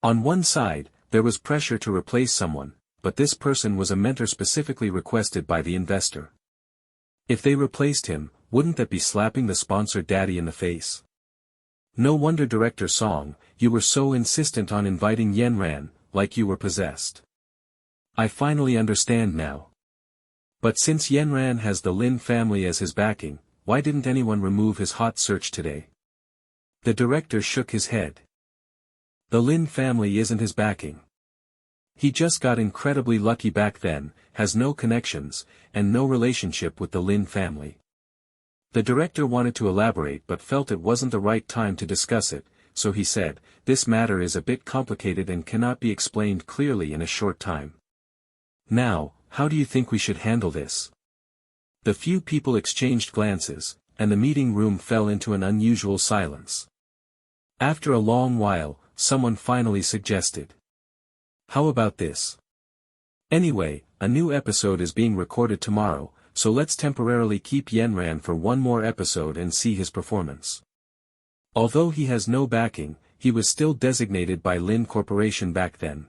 Speaker 1: On one side, there was pressure to replace someone, but this person was a mentor specifically requested by the investor. If they replaced him, wouldn't that be slapping the sponsor daddy in the face? No wonder Director Song, you were so insistent on inviting Yanran, like you were possessed. I finally understand now. But since Yanran has the Lin family as his backing, why didn't anyone remove his hot search today? The director shook his head. The Lin family isn't his backing. He just got incredibly lucky back then, has no connections, and no relationship with the Lin family. The director wanted to elaborate but felt it wasn't the right time to discuss it, so he said, "This matter is a bit complicated and cannot be explained clearly in a short time. Now, how do you think we should handle this?" The few people exchanged glances, and the meeting room fell into an unusual silence. After a long while, someone finally suggested, "How about this? Anyway, a new episode is being recorded tomorrow, so let's temporarily keep Yanran for one more episode and see his performance." Although he has no backing, he was still designated by Lin Corporation back then.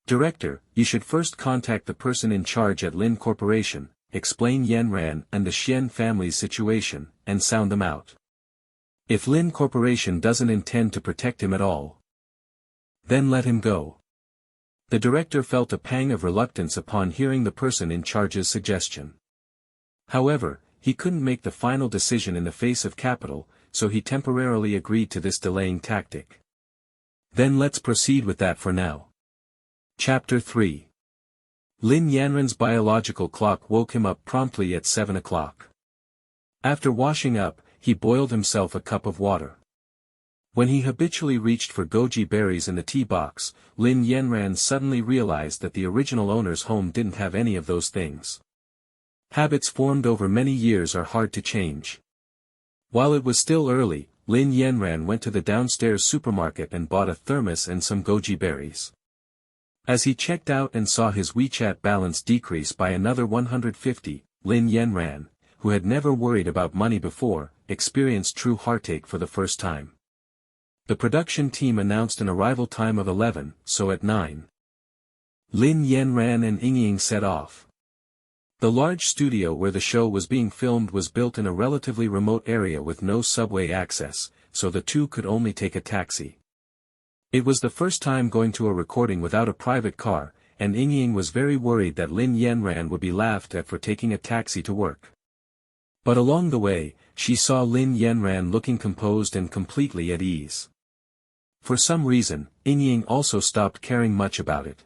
Speaker 1: "Director, you should first contact the person in charge at Lin Corporation, explain Yanran and the Xian family's situation, and sound them out. If Lin Corporation doesn't intend to protect him at all, then let him go." The director felt a pang of reluctance upon hearing the person in charge's suggestion. However, he couldn't make the final decision in the face of capital, so he temporarily agreed to this delaying tactic. Then let's proceed with that for now. Chapter 3. Lin Yanran's biological clock woke him up promptly at 7 o'clock. After washing up, he boiled himself a cup of water. When he habitually reached for goji berries in the tea box, Lin Yanran suddenly realized that the original owner's home didn't have any of those things. Habits formed over many years are hard to change. While it was still early, Lin Yanran went to the downstairs supermarket and bought a thermos and some goji berries. As he checked out and saw his WeChat balance decrease by another 150, Lin Yanran, who had never worried about money before, experienced true heartache for the first time. The production team announced an arrival time of 11, so at 9, Lin Yanran and Yingying set off. The large studio where the show was being filmed was built in a relatively remote area with no subway access, so the two could only take a taxi. It was the first time going to a recording without a private car, and Yingying was very worried that Lin Yanran would be laughed at for taking a taxi to work. But along the way, she saw Lin Yanran looking composed and completely at ease. For some reason, Yingying also stopped caring much about it.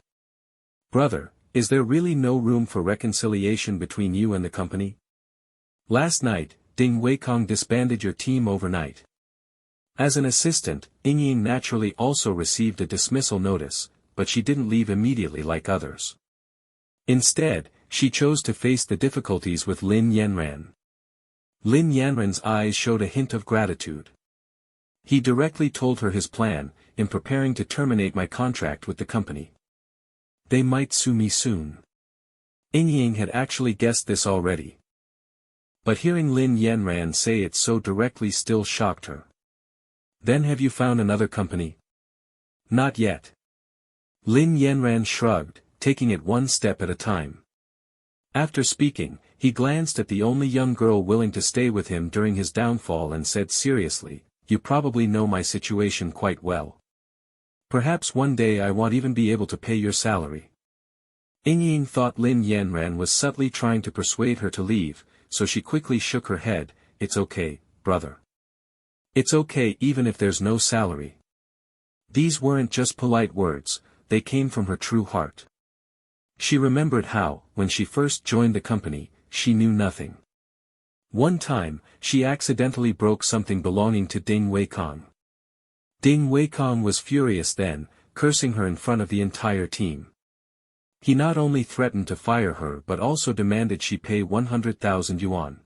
Speaker 1: "Brother, is there really no room for reconciliation between you and the company? Last night, Ding Weikong disbanded your team overnight." As an assistant, Yingying naturally also received a dismissal notice, but she didn't leave immediately like others. Instead, she chose to face the difficulties with Lin Yanran. Lin Yanran's eyes showed a hint of gratitude. He directly told her his plan, in preparing to terminate my contract with the company. They might sue me soon. Ying had actually guessed this already. But hearing Lin Yanran say it so directly still shocked her. Then have you found another company? Not yet. Lin Yanran shrugged, taking it one step at a time. After speaking, he glanced at the only young girl willing to stay with him during his downfall and said seriously, "You probably know my situation quite well. Perhaps one day I won't even be able to pay your salary." Ying thought Lin Yanran was subtly trying to persuade her to leave, so she quickly shook her head. "It's okay, brother. It's okay even if there's no salary." These weren't just polite words, they came from her true heart. She remembered how, when she first joined the company, she knew nothing. One time, she accidentally broke something belonging to Ding Weikong. Ding Weikong was furious then, cursing her in front of the entire team. He not only threatened to fire her but also demanded she pay 100,000 yuan.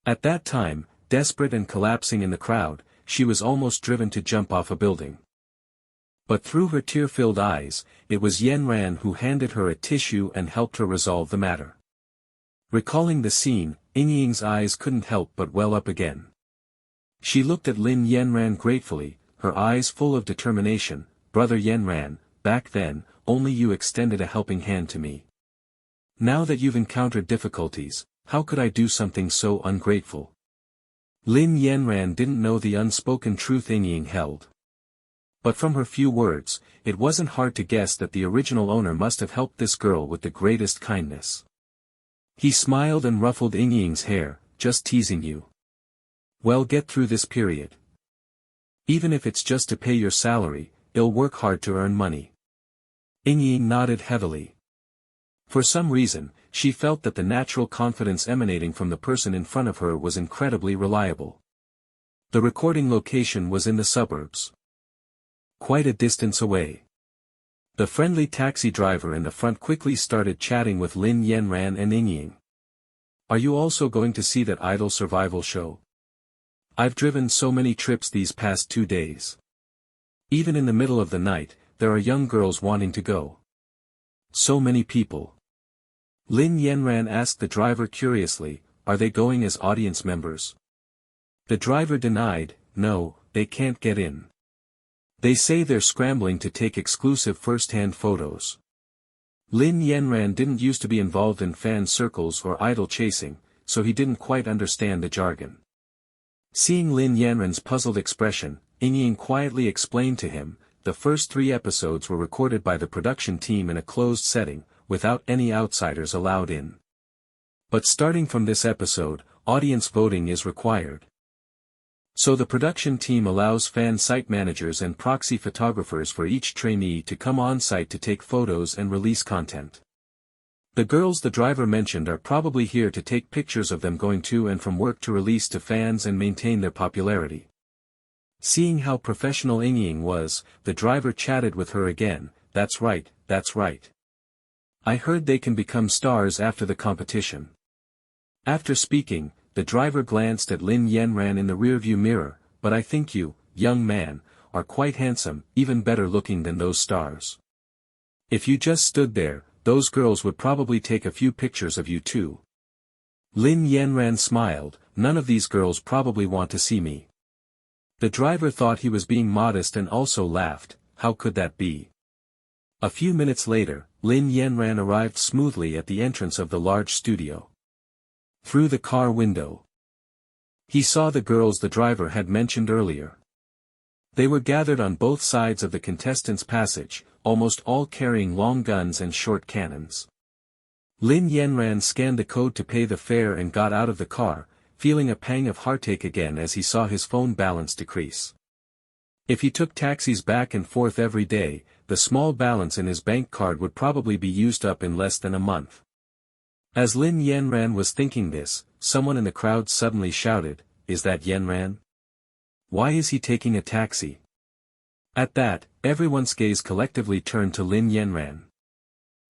Speaker 1: At that time, desperate and collapsing in the crowd, she was almost driven to jump off a building. But through her tear-filled eyes, it was Yanran who handed her a tissue and helped her resolve the matter. Recalling the scene, Ying's eyes couldn't help but well up again. She looked at Lin Yanran gratefully, her eyes full of determination. "Brother Yanran, back then, only you extended a helping hand to me. Now that you've encountered difficulties, how could I do something so ungrateful?" Lin Yanran didn't know the unspoken truth Ying held. But from her few words, it wasn't hard to guess that the original owner must have helped this girl with the greatest kindness. He smiled and ruffled Ying's hair. "Just teasing you. Well, get through this period. Even if it's just to pay your salary, you'll work hard to earn money." Ying nodded heavily. For some reason, she felt that the natural confidence emanating from the person in front of her was incredibly reliable. The recording location was in the suburbs. Quite a distance away. The friendly taxi driver in the front quickly started chatting with Lin Yanran and Ying. "Are you also going to see that idol survival show? I've driven so many trips these past 2 days. Even in the middle of the night, there are young girls wanting to go. So many people." Lin Yanran asked the driver curiously, "Are they going as audience members?" The driver denied, "No, they can't get in. They say they're scrambling to take exclusive first-hand photos." Lin Yanran didn't used to be involved in fan circles or idol chasing, so he didn't quite understand the jargon. Seeing Lin Yanran's puzzled expression, Ying quietly explained to him, the first 3 episodes were recorded by the production team in a closed setting, without any outsiders allowed in. But starting from this episode, audience voting is required. So the production team allows fan site managers and proxy photographers for each trainee to come on site to take photos and release content. The girls the driver mentioned are probably here to take pictures of them going to and from work to release to fans and maintain their popularity. Seeing how professional Ying was, the driver chatted with her again. That's right. I heard they can become stars after the competition." After speaking, the driver glanced at Lin Yanran in the rearview mirror. "But I think you, young man, are quite handsome, even better looking than those stars. If you just stood there, those girls would probably take a few pictures of you too." Lin Yanran smiled. "None of these girls probably want to see me." The driver thought he was being modest and also laughed. How could that be? A few minutes later, Lin Yanran arrived smoothly at the entrance of the large studio. Through the car window, he saw the girls the driver had mentioned earlier. They were gathered on both sides of the contestants' passage, almost all carrying long guns and short cannons. Lin Yanran scanned the code to pay the fare and got out of the car, feeling a pang of heartache again as he saw his phone balance decrease. If he took taxis back and forth every day, the small balance in his bank card would probably be used up in less than a month. As Lin Yanran was thinking this, someone in the crowd suddenly shouted, "Is that Yanran? Why is he taking a taxi?" At that, everyone's gaze collectively turned to Lin Yanran.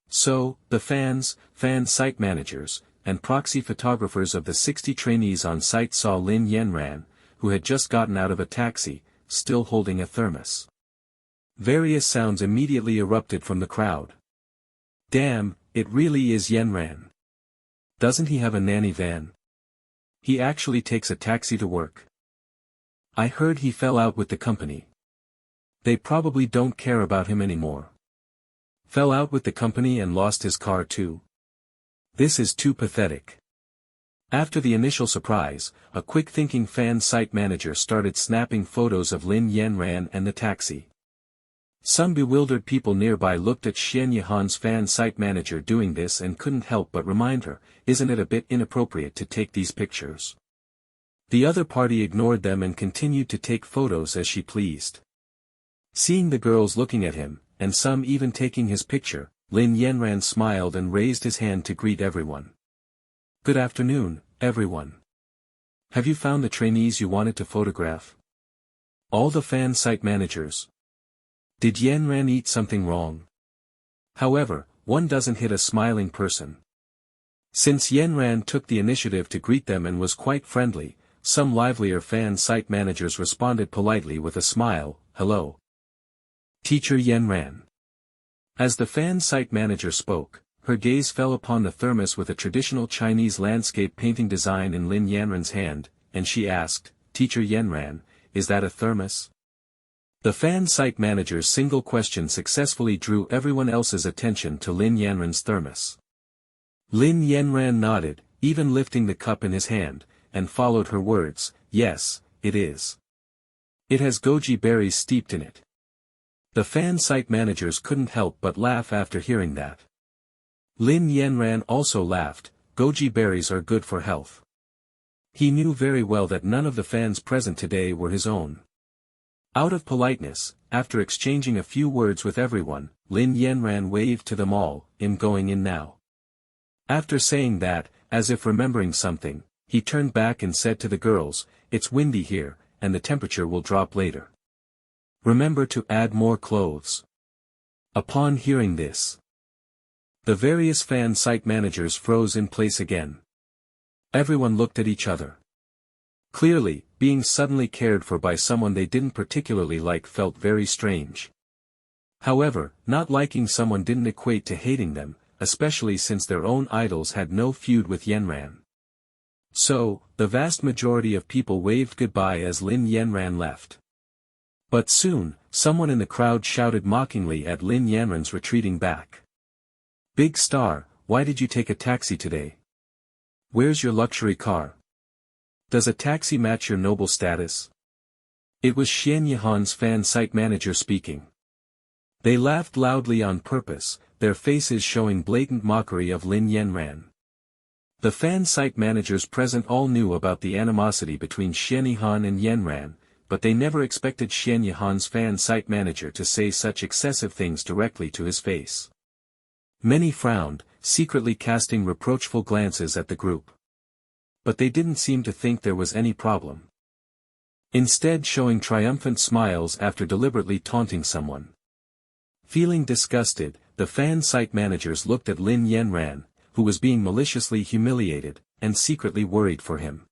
Speaker 1: So, the fan site managers, and proxy photographers of the 60 trainees on site saw Lin Yanran, who had just gotten out of a taxi, still holding a thermos. Various sounds immediately erupted from the crowd. Damn, it really is Yanran. Doesn't he have a nanny van? He actually takes a taxi to work. I heard he fell out with the company. They probably don't care about him anymore. Fell out with the company and lost his car too. This is too pathetic. After the initial surprise, a quick-thinking fan site manager started snapping photos of Lin Yanran and the taxi. Some bewildered people nearby looked at Xian Yihan's fan site manager doing this and couldn't help but remind her, isn't it a bit inappropriate to take these pictures? The other party ignored them and continued to take photos as she pleased. Seeing the girls looking at him, and some even taking his picture, Lin Yanran smiled and raised his hand to greet everyone. Good afternoon, everyone. Have you found the trainees you wanted to photograph? All the fan site managers. Did Yanran eat something wrong? However, one doesn't hit a smiling person. Since Yanran took the initiative to greet them and was quite friendly, some livelier fan site managers responded politely with a smile, hello. Teacher Yanran. As the fan site manager spoke, her gaze fell upon the thermos with a traditional Chinese landscape painting design in Lin Yanran's hand, and she asked, Teacher Yanran, is that a thermos? The fan site manager's single question successfully drew everyone else's attention to Lin Yanran's thermos. Lin Yanran nodded, even lifting the cup in his hand, and followed her words, yes, it is. It has goji berries steeped in it. The fan site managers couldn't help but laugh after hearing that. Lin Yanran also laughed, goji berries are good for health. He knew very well that none of the fans present today were his own. Out of politeness, after exchanging a few words with everyone, Lin Yanran waved to them all, I'm going in now. After saying that, as if remembering something, he turned back and said to the girls, it's windy here, and the temperature will drop later. Remember to add more clothes. Upon hearing this, the various fan site managers froze in place again. Everyone looked at each other. Clearly, being suddenly cared for by someone they didn't particularly like felt very strange. However, not liking someone didn't equate to hating them, especially since their own idols had no feud with Yanran. So, the vast majority of people waved goodbye as Lin Yanran left. But soon, someone in the crowd shouted mockingly at Lin Yanran's retreating back. Big star, why did you take a taxi today? Where's your luxury car? Does a taxi match your noble status? It was Xian Yihan's fan site manager speaking. They laughed loudly on purpose, their faces showing blatant mockery of Lin Yanran. The fan site managers present all knew about the animosity between Xian Yihan and Yanran, but they never expected Xian Yihan's fan site manager to say such excessive things directly to his face. Many frowned, secretly casting reproachful glances at the group. But they didn't seem to think there was any problem. Instead showing triumphant smiles after deliberately taunting someone. Feeling disgusted, the fan site managers looked at Lin Yanran, who was being maliciously humiliated, and secretly worried for him.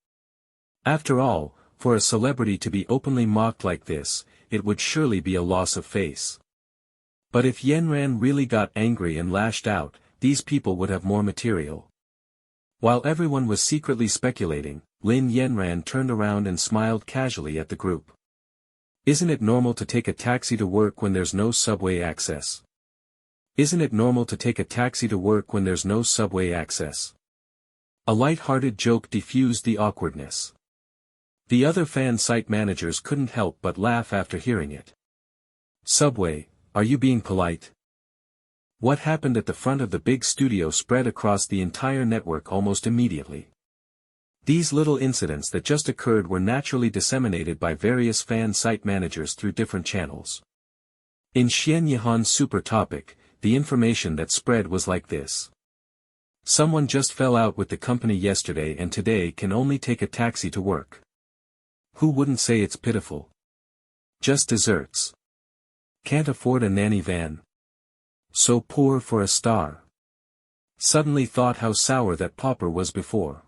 Speaker 1: After all, for a celebrity to be openly mocked like this, it would surely be a loss of face. But if Yanran really got angry and lashed out, these people would have more material. While everyone was secretly speculating, Lin Yanran turned around and smiled casually at the group. Isn't it normal to take a taxi to work when there's no subway access? Isn't it normal to take a taxi to work when there's no subway access? A light-hearted joke diffused the awkwardness. The other fan site managers couldn't help but laugh after hearing it. Subway, are you being polite? What happened at the front of the big studio spread across the entire network almost immediately. These little incidents that just occurred were naturally disseminated by various fan site managers through different channels. In Xian Yihan's super topic, the information that spread was like this. Someone just fell out with the company yesterday and today can only take a taxi to work. Who wouldn't say it's pitiful? Just desserts. Can't afford a nanny van. So poor for a star. Suddenly thought how sour that pauper was before.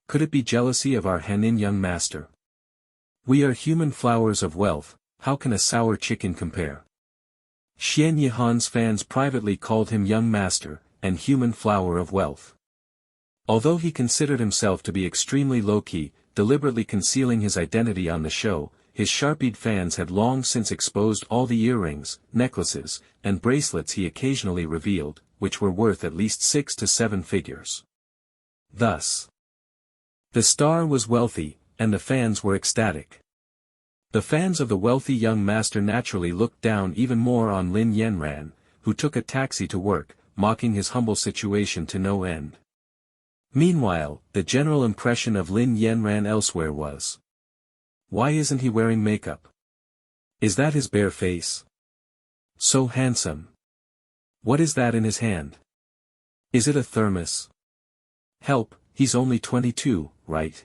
Speaker 1: Could it be jealousy of our Hanin young master? We are human flowers of wealth, how can a sour chicken compare? Xian Yihan's fans privately called him young master, and human flower of wealth. Although he considered himself to be extremely low-key, deliberately concealing his identity on the show, his sharp-eyed fans had long since exposed all the earrings, necklaces, and bracelets he occasionally revealed, which were worth at least 6 to 7 figures. Thus, the star was wealthy, and the fans were ecstatic. The fans of the wealthy young master naturally looked down even more on Lin Yanran, who took a taxi to work, mocking his humble situation to no end. Meanwhile, the general impression of Lin Yanran elsewhere was, why isn't he wearing makeup? Is that his bare face? So handsome. What is that in his hand? Is it a thermos? Help, he's only 22, right?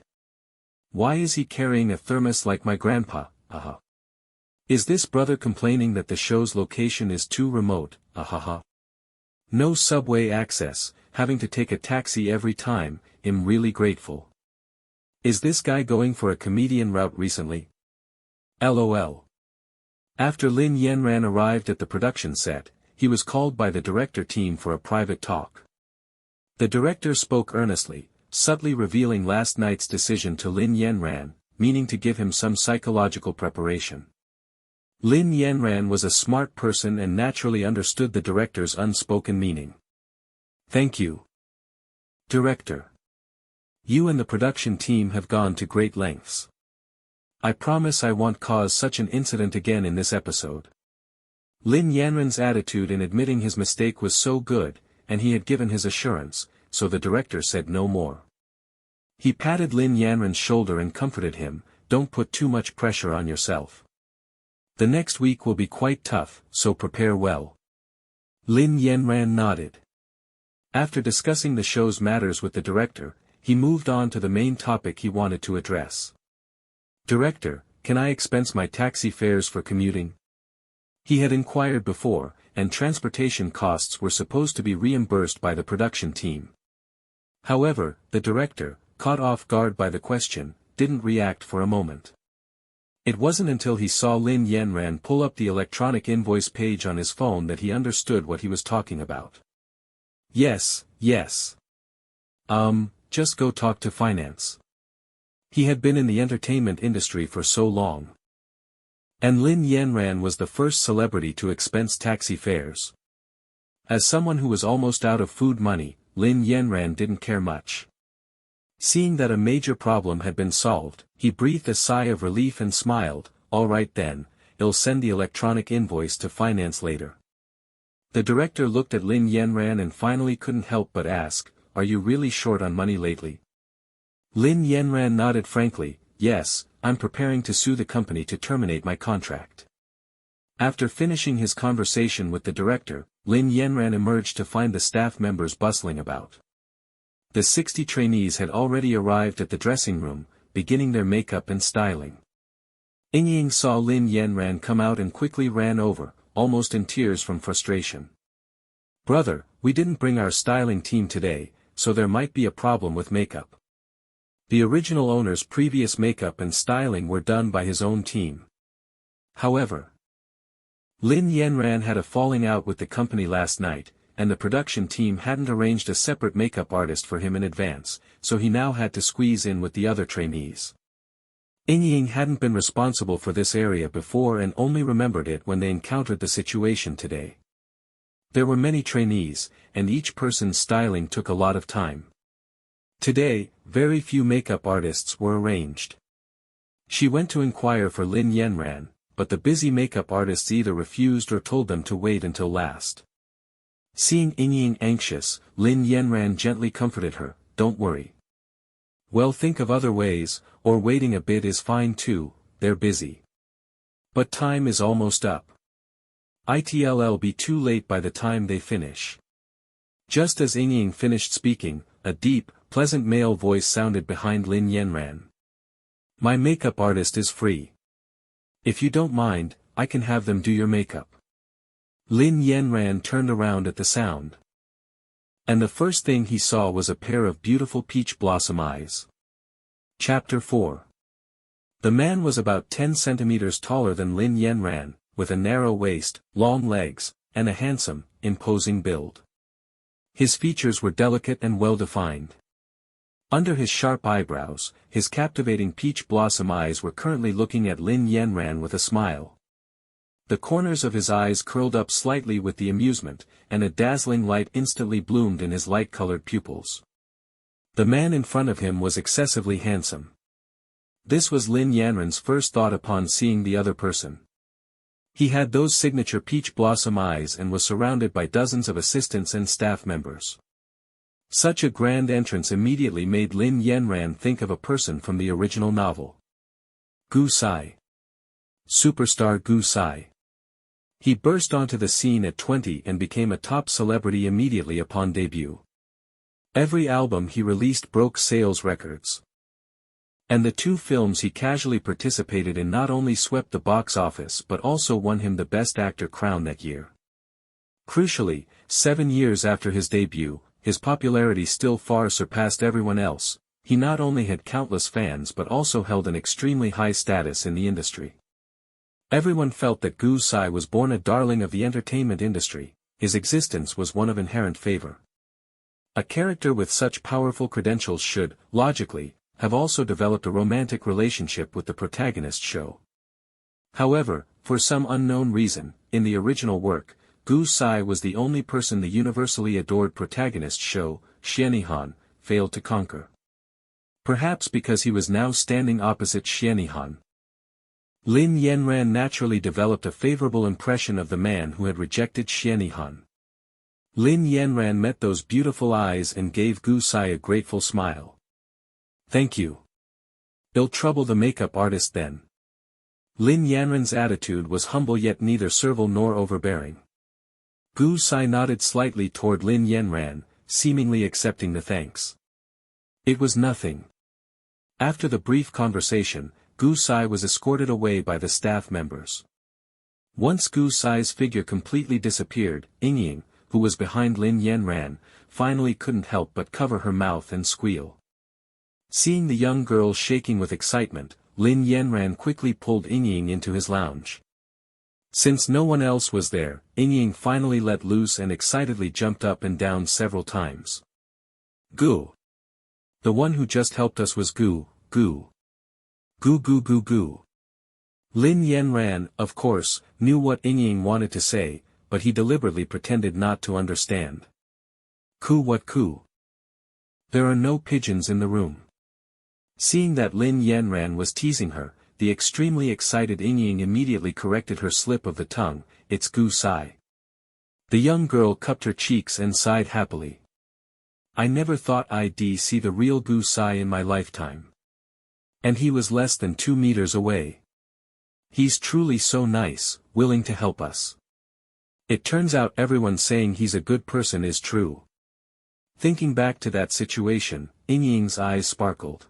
Speaker 1: Why is he carrying a thermos like my grandpa? Is this brother complaining that the show's location is too remote? No subway access, having to take a taxi every time, I'm really grateful. Is this guy going for a comedian route recently? LOL. After Lin Yanran arrived at the production set, he was called by the director team for a private talk. The director spoke earnestly, subtly revealing last night's decision to Lin Yanran, meaning to give him some psychological preparation. Lin Yanran was a smart person and naturally understood the director's unspoken meaning. Thank you, director. You and the production team have gone to great lengths. I promise I won't cause such an incident again in this episode. Lin Yanran's attitude in admitting his mistake was so good, and he had given his assurance, so the director said no more. He patted Lin Yanran's shoulder and comforted him, don't put too much pressure on yourself. The next week will be quite tough, so prepare well. Lin Yanran nodded. After discussing the show's matters with the director, he moved on to the main topic he wanted to address. Director, can I expense my taxi fares for commuting? He had inquired before, and transportation costs were supposed to be reimbursed by the production team. However, the director, caught off guard by the question, didn't react for a moment. It wasn't until he saw Lin Yanran pull up the electronic invoice page on his phone that he understood what he was talking about. Yes. Just go talk to finance. He had been in the entertainment industry for so long. And Lin Yanran was the first celebrity to expense taxi fares. As someone who was almost out of food money, Lin Yanran didn't care much. Seeing that a major problem had been solved, he breathed a sigh of relief and smiled, all right then, I'll send the electronic invoice to finance later. The director looked at Lin Yanran and finally couldn't help but ask, are you really short on money lately? Lin Yanran nodded frankly, yes, I'm preparing to sue the company to terminate my contract. After finishing his conversation with the director, Lin Yanran emerged to find the staff members bustling about. The 60 trainees had already arrived at the dressing room, beginning their makeup and styling. Ying saw Lin Yanran come out and quickly ran over, almost in tears from frustration. Brother, we didn't bring our styling team today, so there might be a problem with makeup. The original owner's previous makeup and styling were done by his own team. However, Lin Yanran had a falling out with the company last night, and the production team hadn't arranged a separate makeup artist for him in advance, so he now had to squeeze in with the other trainees. Ying hadn't been responsible for this area before and only remembered it when they encountered the situation today. There were many trainees, and each person's styling took a lot of time. Today, very few makeup artists were arranged. She went to inquire for Lin Yanran, but the busy makeup artists either refused or told them to wait until last. Seeing Ying anxious, Lin Yanran gently comforted her, don't worry. Well, think of other ways, or waiting a bit is fine too, they're busy. But time is almost up. It'll be too late by the time they finish. Just as Ying finished speaking, a deep, pleasant male voice sounded behind Lin Yanran. My makeup artist is free. If you don't mind, I can have them do your makeup. Lin Yanran turned around at the sound. And the first thing he saw was a pair of beautiful peach blossom eyes. Chapter 4. The man was about 10 centimeters taller than Lin Yanran, with a narrow waist, long legs, and a handsome, imposing build. His features were delicate and well-defined. Under his sharp eyebrows, his captivating peach blossom eyes were currently looking at Lin Yanran with a smile. The corners of his eyes curled up slightly with the amusement, and a dazzling light instantly bloomed in his light-colored pupils. The man in front of him was excessively handsome. This was Lin Yanran's first thought upon seeing the other person. He had those signature peach blossom eyes and was surrounded by dozens of assistants and staff members. Such a grand entrance immediately made Lin Yanran think of a person from the original novel. Gu Sai. Superstar Gu Sai. He burst onto the scene at 20 and became a top celebrity immediately upon debut. Every album he released broke sales records. And the 2 films he casually participated in not only swept the box office but also won him the Best Actor crown that year. Crucially, 7 years after his debut, his popularity still far surpassed everyone else. He not only had countless fans but also held an extremely high status in the industry. Everyone felt that Gu Sai was born a darling of the entertainment industry. His existence was one of inherent favor. A character with such powerful credentials should, logically, have also developed a romantic relationship with the protagonist show. However, for some unknown reason, in the original work, Gu Sai was the only person the universally adored protagonist show, Xianihan, failed to conquer. Perhaps because he was now standing opposite Xianihan. Lin Yanran naturally developed a favorable impression of the man who had rejected Xianihan. Lin Yanran met those beautiful eyes and gave Gu Sai a grateful smile. Thank you. I'll trouble the makeup artist then. Lin Yanran's attitude was humble yet neither servile nor overbearing. Gu Sai nodded slightly toward Lin Yanran, seemingly accepting the thanks. It was nothing. After the brief conversation, Gu Sai was escorted away by the staff members. Once Gu Sai's figure completely disappeared, Ying, who was behind Lin Yanran, finally couldn't help but cover her mouth and squeal. Seeing the young girl shaking with excitement, Lin Yanran quickly pulled Ying into his lounge. Since no one else was there, Ying finally let loose and excitedly jumped up and down several times. Gu. The one who just helped us was Gu. Gu. Lin Yanran, of course, knew what Ying wanted to say, but he deliberately pretended not to understand. What ku? There are no pigeons in the room. Seeing that Lin Yanran was teasing her, the extremely excited Ying immediately corrected her slip of the tongue. It's Gu Sai. The young girl cupped her cheeks and sighed happily. I never thought I'd see the real Gu Sai in my lifetime. And he was less than 2 meters away. He's truly so nice, willing to help us. It turns out everyone saying he's a good person is true. Thinking back to that situation, Ying's eyes sparkled.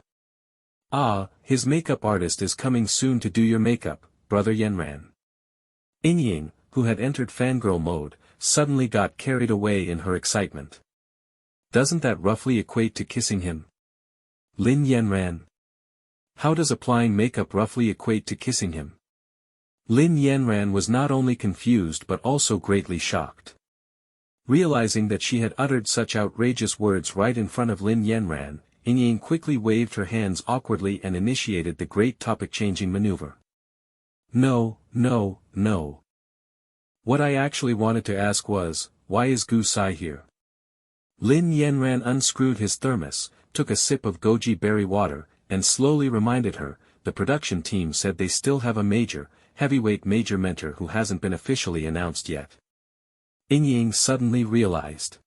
Speaker 1: Ah, his makeup artist is coming soon to do your makeup, brother Yanran. Ying, who had entered fangirl mode, suddenly got carried away in her excitement. Doesn't that roughly equate to kissing him? Lin Yanran. How does applying makeup roughly equate to kissing him? Lin Yanran was not only confused but also greatly shocked. Realizing that she had uttered such outrageous words right in front of Lin Yanran, Ying quickly waved her hands awkwardly and initiated the great topic-changing maneuver. No. What I actually wanted to ask was, why is Gu Sai here? Lin Yanran unscrewed his thermos, took a sip of goji berry water, and slowly reminded her, the production team said they still have a heavyweight major mentor who hasn't been officially announced yet. Ying suddenly realized.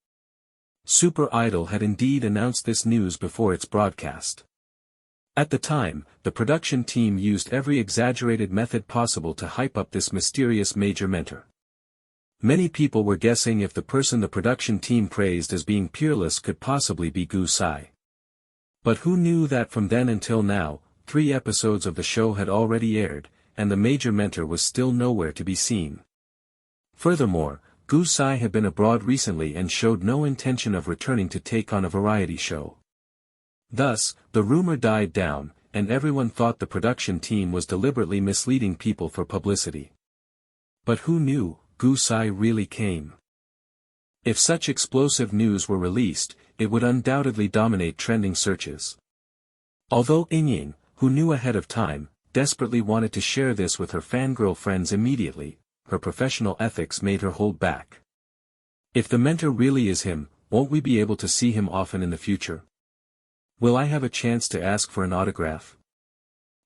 Speaker 1: Super Idol had indeed announced this news before its broadcast. At the time, the production team used every exaggerated method possible to hype up this mysterious major mentor. Many people were guessing if the person the production team praised as being peerless could possibly be Gu Sai. But who knew that from then until now, 3 episodes of the show had already aired, and the major mentor was still nowhere to be seen. Furthermore, Gu Sai had been abroad recently and showed no intention of returning to take on a variety show. Thus, the rumor died down, and everyone thought the production team was deliberately misleading people for publicity. But who knew, Gu Sai really came. If such explosive news were released, it would undoubtedly dominate trending searches. Although Ying, who knew ahead of time, desperately wanted to share this with her fangirl friends immediately, her professional ethics made her hold back. If the mentor really is him, won't we be able to see him often in the future? Will I have a chance to ask for an autograph?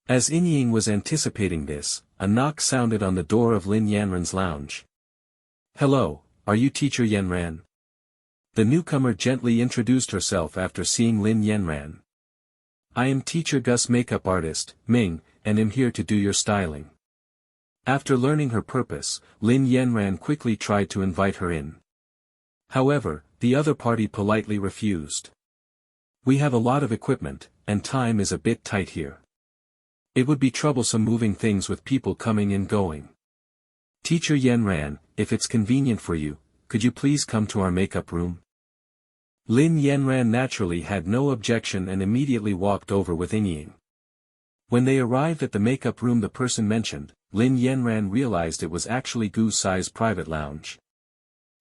Speaker 1: As Ying was anticipating this, a knock sounded on the door of Lin Yanran's lounge. "Hello, are you Teacher Yanran?" The newcomer gently introduced herself after seeing Lin Yanran. "I am Teacher Gus, makeup artist, Ming, and am here to do your styling." After learning her purpose, Lin Yanran quickly tried to invite her in. However, the other party politely refused. "We have a lot of equipment, and time is a bit tight here. It would be troublesome moving things with people coming and going. Teacher Yanran, if it's convenient for you, could you please come to our makeup room?" Lin Yanran naturally had no objection and immediately walked over with Ying. When they arrived at the makeup room the person mentioned, Lin Yanran realized it was actually Gu Sai's private lounge.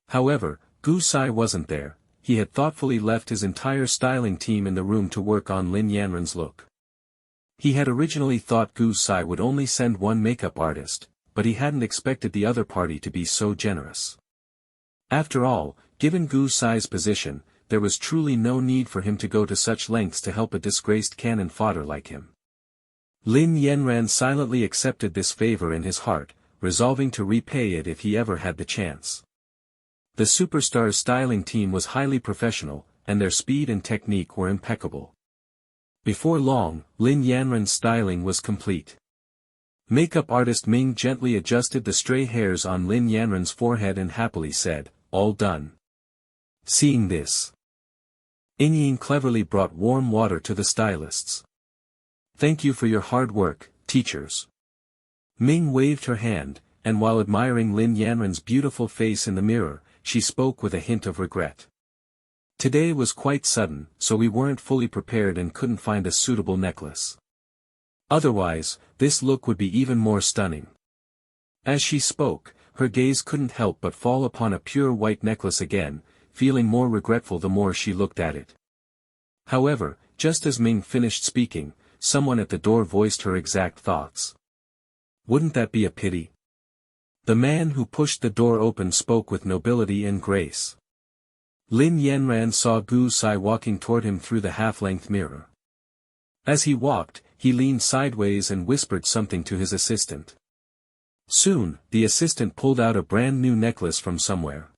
Speaker 1: However, Gu Sai wasn't there. He had thoughtfully left his entire styling team in the room to work on Lin Yanran's look. He had originally thought Gu Sai would only send one makeup artist, but he hadn't expected the other party to be so generous. After all, given Gu Sai's position, there was truly no need for him to go to such lengths to help a disgraced cannon fodder like him. Lin Yanran silently accepted this favor in his heart, resolving to repay it if he ever had the chance. The superstar's styling team was highly professional, and their speed and technique were impeccable. Before long, Lin Yanran's styling was complete. Makeup artist Ming gently adjusted the stray hairs on Lin Yanran's forehead and happily said, "All done." Seeing this, Ying cleverly brought warm water to the stylists. "Thank you for your hard work, teachers." Ming waved her hand, and while admiring Lin Yanran's beautiful face in the mirror, she spoke with a hint of regret. "Today was quite sudden, so we weren't fully prepared and couldn't find a suitable necklace. Otherwise, this look would be even more stunning." As she spoke, her gaze couldn't help but fall upon a pure white necklace again, feeling more regretful the more she looked at it. However, just as Ming finished speaking, someone at the door voiced her exact thoughts. "Wouldn't that be a pity?" The man who pushed the door open spoke with nobility and grace. Lin Yanran saw Gu Sai walking toward him through the half-length mirror. As he walked, he leaned sideways and whispered something to his assistant. Soon, the assistant pulled out a brand new necklace from somewhere.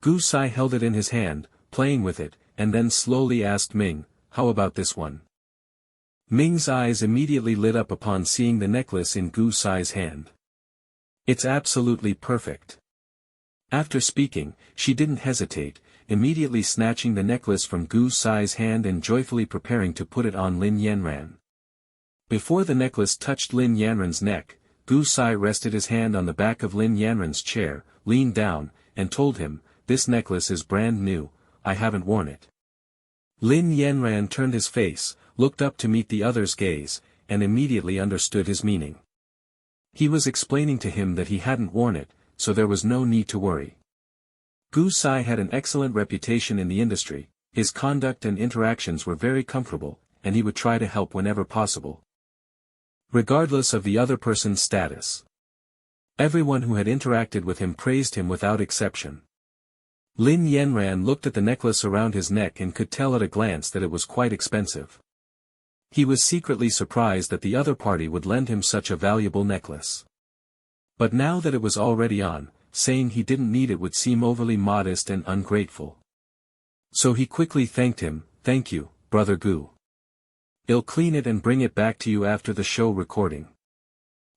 Speaker 1: Gu Sai held it in his hand, playing with it, and then slowly asked Ming, "How about this one?" Ming's eyes immediately lit up upon seeing the necklace in Gu Sai's hand. "It's absolutely perfect." After speaking, she didn't hesitate, immediately snatching the necklace from Gu Sai's hand and joyfully preparing to put it on Lin Yanran. Before the necklace touched Lin Yanran's neck, Gu Sai rested his hand on the back of Lin Yanran's chair, leaned down, and told him, "This necklace is brand new, I haven't worn it." Lin Yanran turned his face, looked up to meet the other's gaze, and immediately understood his meaning. He was explaining to him that he hadn't worn it, so there was no need to worry. Gu Sai had an excellent reputation in the industry, his conduct and interactions were very comfortable, and he would try to help whenever possible, regardless of the other person's status. Everyone who had interacted with him praised him without exception. Lin Yanran looked at the necklace around his neck and could tell at a glance that it was quite expensive. He was secretly surprised that the other party would lend him such a valuable necklace. But now that it was already on, saying he didn't need it would seem overly modest and ungrateful. So he quickly thanked him, "Thank you, Brother Gu. I'll clean it and bring it back to you after the show recording.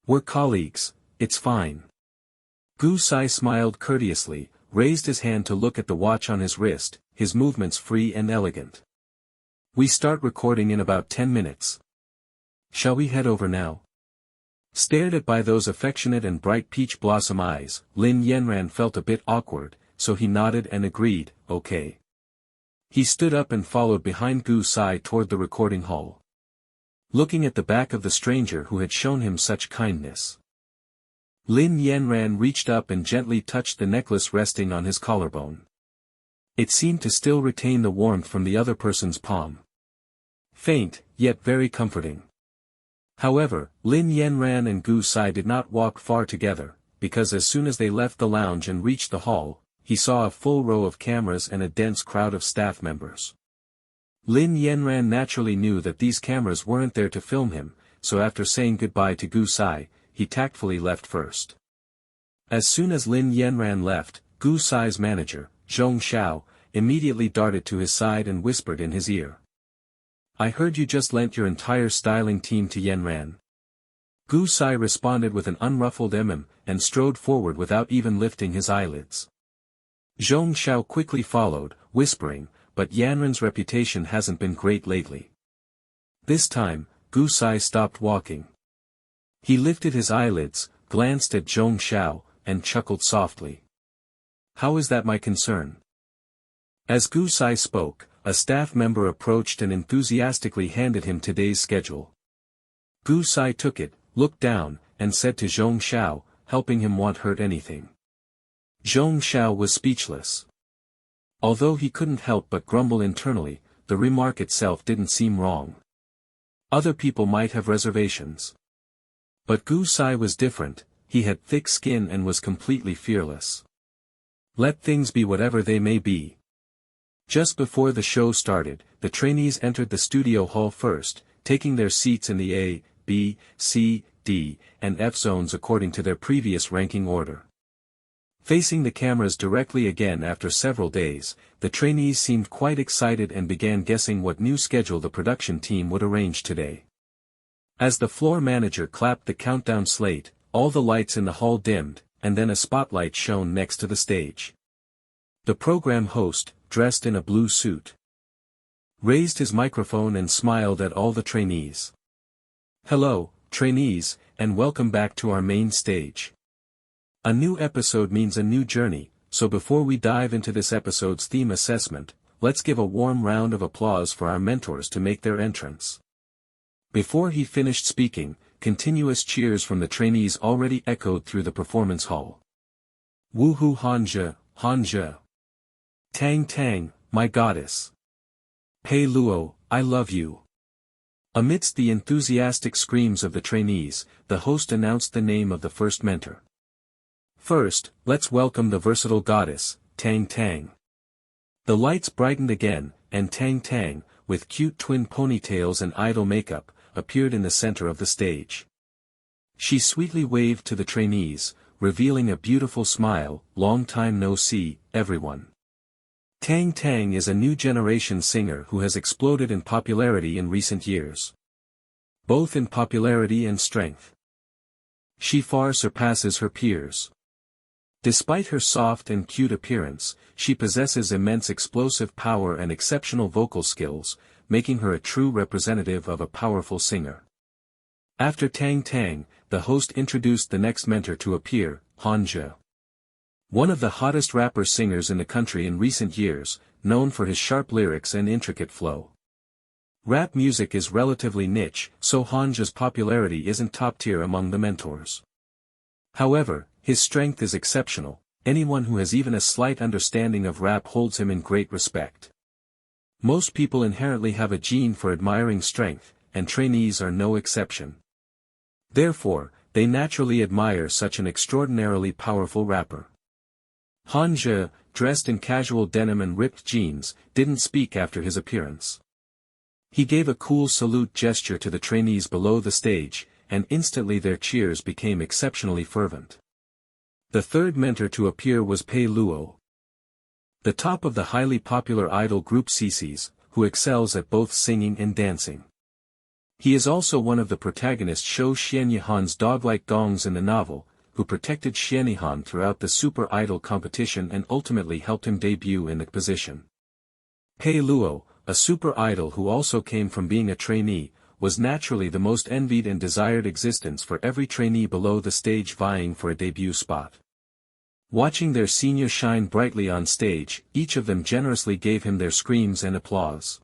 Speaker 1: We're colleagues, it's fine." Gu Sai smiled courteously, raised his hand to look at the watch on his wrist, his movements free and elegant. "We start recording in about 10 minutes. Shall we head over now?" Stared at by those affectionate and bright peach blossom eyes, Lin Yanran felt a bit awkward, so he nodded and agreed, okay. He stood up and followed behind Gu Sai toward the recording hall. Looking at the back of the stranger who had shown him such kindness. Lin Yanran reached up and gently touched the necklace resting on his collarbone. It seemed to still retain the warmth from the other person's palm. Faint, yet very comforting. However, Lin Yanran and Gu Sai did not walk far together, because as soon as they left the lounge and reached the hall, he saw a full row of cameras and a dense crowd of staff members. Lin Yanran naturally knew that these cameras weren't there to film him, so after saying goodbye to Gu Sai, he tactfully left first. As soon as Lin Yanran left, Gu Sai's manager, Zhong Xiao, immediately darted to his side and whispered in his ear. I heard you just lent your entire styling team to Yanran. Gu Sai responded with an unruffled and strode forward without even lifting his eyelids. Zhong Xiao quickly followed, whispering, but Yanran's reputation hasn't been great lately. This time, Gu Sai stopped walking. He lifted his eyelids, glanced at Zhong Xiao, and chuckled softly. How is that my concern? As Gu Sai spoke, a staff member approached and enthusiastically handed him today's schedule. Gu Sai took it, looked down, and said to Zhong Xiao, helping him won't hurt anything. Zhong Xiao was speechless. Although he couldn't help but grumble internally, the remark itself didn't seem wrong. Other people might have reservations. But Gu Sai was different, he had thick skin and was completely fearless. Let things be whatever they may be. Just before the show started, the trainees entered the studio hall first, taking their seats in the A, B, C, D, and F zones according to their previous ranking order. Facing the cameras directly again after several days, the trainees seemed quite excited and began guessing what new schedule the production team would arrange today. As the floor manager clapped the countdown slate, all the lights in the hall dimmed, and then a spotlight shone next to the stage. The program host, dressed in a blue suit, raised his microphone and smiled at all the trainees. Hello, trainees, and welcome back to our main stage. A new episode means a new journey, so before we dive into this episode's theme assessment, let's give a warm round of applause for our mentors to make their entrance. Before he finished speaking, continuous cheers from the trainees already echoed through the performance hall. Woohoo Hanja, Hanja. Tang Tang, my goddess. Pei Luo, I love you. Amidst the enthusiastic screams of the trainees, the host announced the name of the first mentor. First, let's welcome the versatile goddess, Tang Tang. The lights brightened again, and Tang Tang, with cute twin ponytails and idol makeup, appeared in the center of the stage. She sweetly waved to the trainees, revealing a beautiful smile. Long time no see, everyone. Tang Tang is a new generation singer who has exploded in popularity in recent years. Both in popularity and strength. She far surpasses her peers. Despite her soft and cute appearance, she possesses immense explosive power and exceptional vocal skills, making her a true representative of a powerful singer. After Tang Tang, the host introduced the next mentor to appear, Hanja. One of the hottest rapper-singers in the country in recent years, known for his sharp lyrics and intricate flow. Rap music is relatively niche, so Hanja's popularity isn't top-tier among the mentors. However, his strength is exceptional. Anyone who has even a slight understanding of rap holds him in great respect. Most people inherently have a gene for admiring strength, and trainees are no exception. Therefore, they naturally admire such an extraordinarily powerful rapper. Hanja, dressed in casual denim and ripped jeans, didn't speak after his appearance. He gave a cool salute gesture to the trainees below the stage, and instantly their cheers became exceptionally fervent. The third mentor to appear was Pei Luo, the top of the highly popular idol group CC's, who excels at both singing and dancing. He is also one of the protagonists Shou Xianyihan's dog-like gongs in the novel, who protected Xianyihan throughout the Super Idol competition and ultimately helped him debut in the position. Pei Luo, a Super Idol who also came from being a trainee, was naturally the most envied and desired existence for every trainee below the stage vying for a debut spot. Watching their senior shine brightly on stage, each of them generously gave him their screams and applause.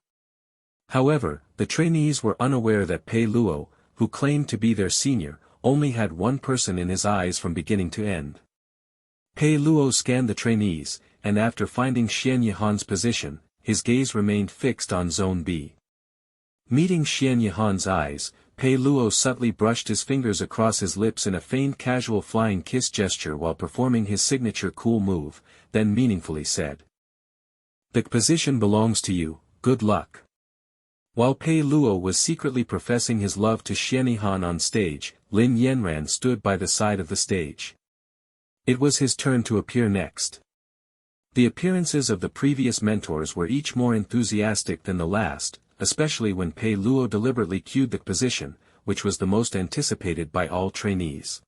Speaker 1: However, the trainees were unaware that Pei Luo, who claimed to be their senior, only had one person in his eyes from beginning to end. Pei Luo scanned the trainees, and after finding Xian Yihan's position, his gaze remained fixed on Zone B. Meeting Xian Yihan's eyes, Pei Luo subtly brushed his fingers across his lips in a feigned casual flying kiss gesture while performing his signature cool move, then meaningfully said, "The position belongs to you, good luck." While Pei Luo was secretly professing his love to Xian Yihan on stage, Lin Yanran stood by the side of the stage. It was his turn to appear next. The appearances of the previous mentors were each more enthusiastic than the last, especially when Pei Luo deliberately cued the position, which was the most anticipated by all trainees.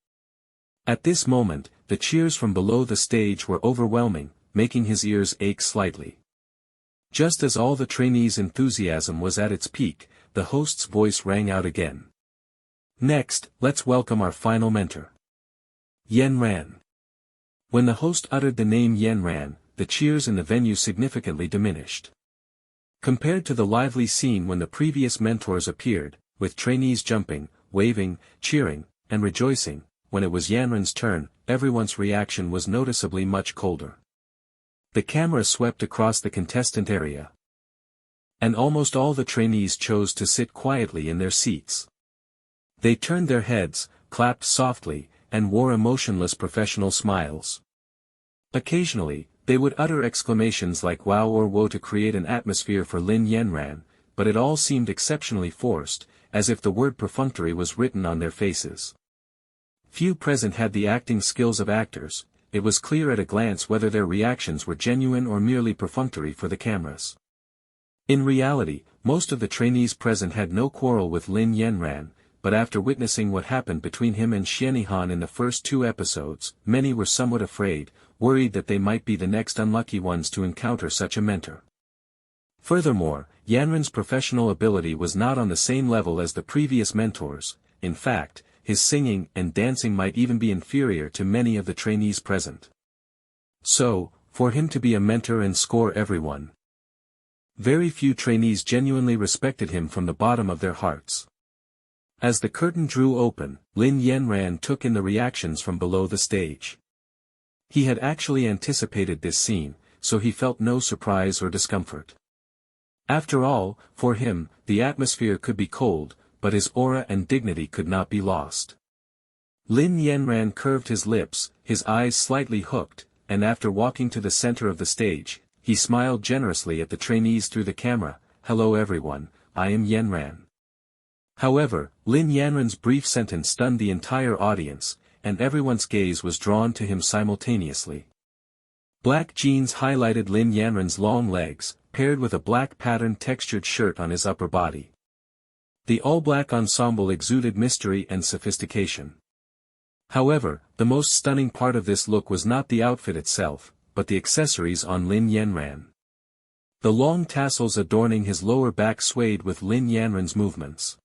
Speaker 1: At this moment, the cheers from below the stage were overwhelming, making his ears ache slightly. Just as all the trainees' enthusiasm was at its peak, the host's voice rang out again. "Next, let's welcome our final mentor. Yanran." When the host uttered the name Yanran, the cheers in the venue significantly diminished. Compared to the lively scene when the previous mentors appeared, with trainees jumping, waving, cheering, and rejoicing, when it was Yanran's turn, everyone's reaction was noticeably much colder. The camera swept across the contestant area. And almost all the trainees chose to sit quietly in their seats. They turned their heads, clapped softly, and wore emotionless professional smiles. Occasionally, they would utter exclamations like wow or whoa to create an atmosphere for Lin Yanran, but it all seemed exceptionally forced, as if the word perfunctory was written on their faces. Few present had the acting skills of actors. It was clear at a glance whether their reactions were genuine or merely perfunctory for the cameras. In reality, most of the trainees present had no quarrel with Lin Yanran, but after witnessing what happened between him and Xian Yihan in the first 2 episodes, many were somewhat afraid, worried that they might be the next unlucky ones to encounter such a mentor. Furthermore, Yanran's professional ability was not on the same level as the previous mentors. In fact, his singing and dancing might even be inferior to many of the trainees present. So, for him to be a mentor and score everyone, very few trainees genuinely respected him from the bottom of their hearts. As the curtain drew open, Lin Yanran took in the reactions from below the stage. He had actually anticipated this scene, so he felt no surprise or discomfort. After all, for him, the atmosphere could be cold, but his aura and dignity could not be lost. Lin Yanran curved his lips, his eyes slightly hooked, and after walking to the center of the stage, he smiled generously at the trainees through the camera. "Hello everyone, I am Yanran." However, Lin Yanran's brief sentence stunned the entire audience, and everyone's gaze was drawn to him simultaneously. Black jeans highlighted Lin Yanran's long legs, paired with a black patterned textured shirt on his upper body. The all-black ensemble exuded mystery and sophistication. However, the most stunning part of this look was not the outfit itself, but the accessories on Lin Yanran. The long tassels adorning his lower back swayed with Lin Yanran's movements,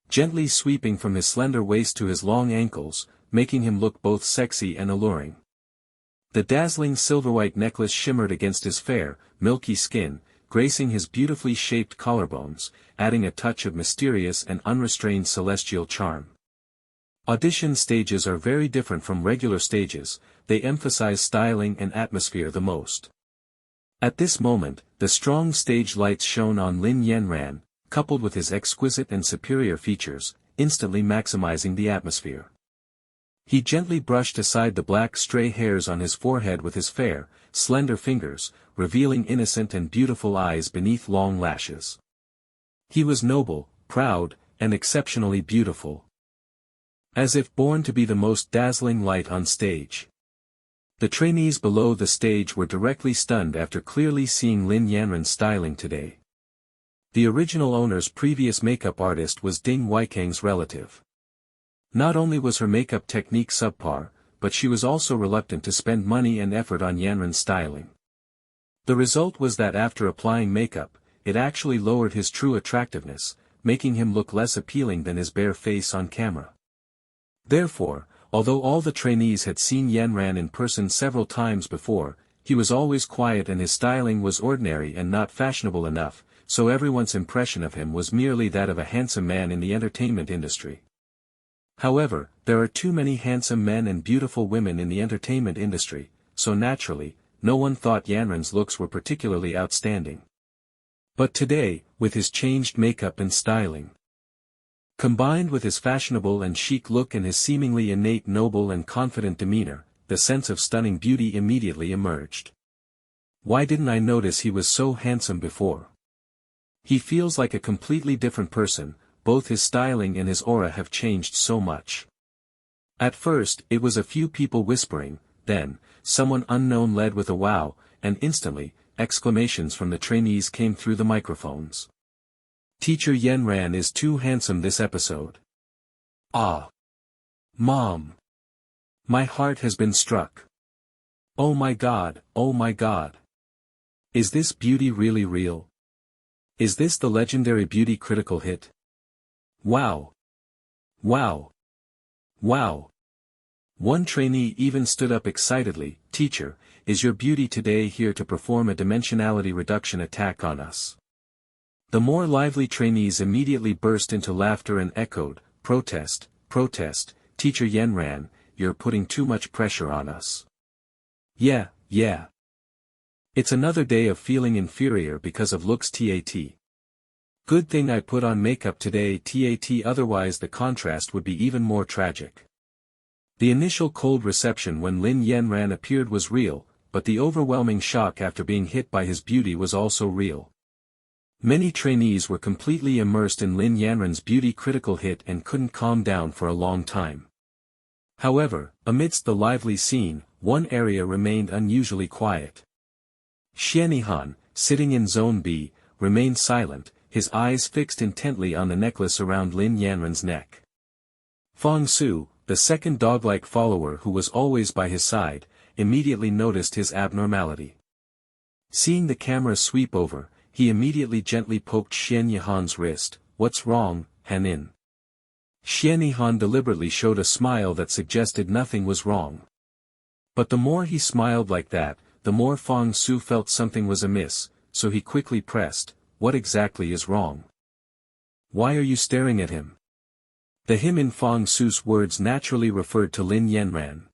Speaker 1: gently sweeping from his slender waist to his long ankles, making him look both sexy and alluring. The dazzling silver-white necklace shimmered against his fair, milky skin, gracing his beautifully shaped collarbones, adding a touch of mysterious and unrestrained celestial charm. Audition stages are very different from regular stages, they emphasize styling and atmosphere the most. At this moment, the strong stage lights shone on Lin Yanran, coupled with his exquisite and superior features, instantly maximizing the atmosphere. He gently brushed aside the black stray hairs on his forehead with his fair, slender fingers, revealing innocent and beautiful eyes beneath long lashes. He was noble, proud, and exceptionally beautiful, as if born to be the most dazzling light on stage. The trainees below the stage were directly stunned after clearly seeing Lin Yanran's styling today. The original owner's previous makeup artist was Ding Weikang's relative. Not only was her makeup technique subpar, but she was also reluctant to spend money and effort on Yanran's styling. The result was that after applying makeup, it actually lowered his true attractiveness, making him look less appealing than his bare face on camera. Therefore, although all the trainees had seen Yanran in person several times before, he was always quiet and his styling was ordinary and not fashionable enough, so everyone's impression of him was merely that of a handsome man in the entertainment industry. However, there are too many handsome men and beautiful women in the entertainment industry, so naturally, no one thought Yanran's looks were particularly outstanding. But today, with his changed makeup and styling, combined with his fashionable and chic look and his seemingly innate noble and confident demeanor, the sense of stunning beauty immediately emerged. Why didn't I notice he was so handsome before? He feels like a completely different person, both his styling and his aura have changed so much. At first, it was a few people whispering, then, someone unknown led with a wow, and instantly, exclamations from the trainees came through the microphones. Teacher Yanran is too handsome this episode. Ah! Mom! My heart has been struck. Oh my God, oh my God! Is this beauty really real? Is this the legendary beauty critical hit? Wow! Wow! Wow! One trainee even stood up excitedly, "Teacher, is your beauty today here to perform a dimensionality reduction attack on us?" The more lively trainees immediately burst into laughter and echoed, "Protest, protest, Teacher Yanran, you're putting too much pressure on us." Yeah. It's another day of feeling inferior because of looks tat. Good thing I put on makeup today tat, otherwise the contrast would be even more tragic. The initial cold reception when Lin Yanran appeared was real, but the overwhelming shock after being hit by his beauty was also real. Many trainees were completely immersed in Lin Yanran's beauty critical hit and couldn't calm down for a long time. However, amidst the lively scene, one area remained unusually quiet. Xianihan, sitting in Zone B, remained silent, his eyes fixed intently on the necklace around Lin Yanran's neck. Fong Su, the second dog-like follower who was always by his side, immediately noticed his abnormality. Seeing the camera sweep over, he immediately gently poked Xianihan's wrist. "What's wrong, Hanin?" Xianihan deliberately showed a smile that suggested nothing was wrong. But the more he smiled like that, the more Fong Su felt something was amiss, so he quickly pressed, "What exactly is wrong? Why are you staring at him?" The him in Fong Su's words naturally referred to Lin Yanran.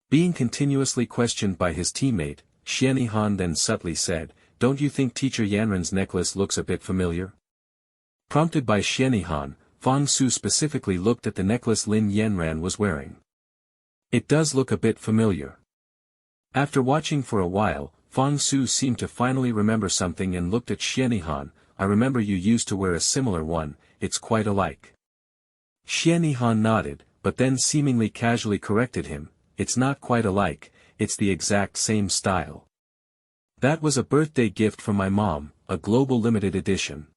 Speaker 1: Being continuously questioned by his teammate, Xianihan then subtly said, "Don't you think Teacher Yanran's necklace looks a bit familiar?" Prompted by Xianihan, Fong Su specifically looked at the necklace Lin Yanran was wearing. "It does look a bit familiar." After watching for a while, Fong Su seemed to finally remember something and looked at Xianihan. "I remember you used to wear a similar one, it's quite alike." Xianihan nodded, but then seemingly casually corrected him, "It's not quite alike, it's the exact same style. That was a birthday gift from my mom, a global limited edition."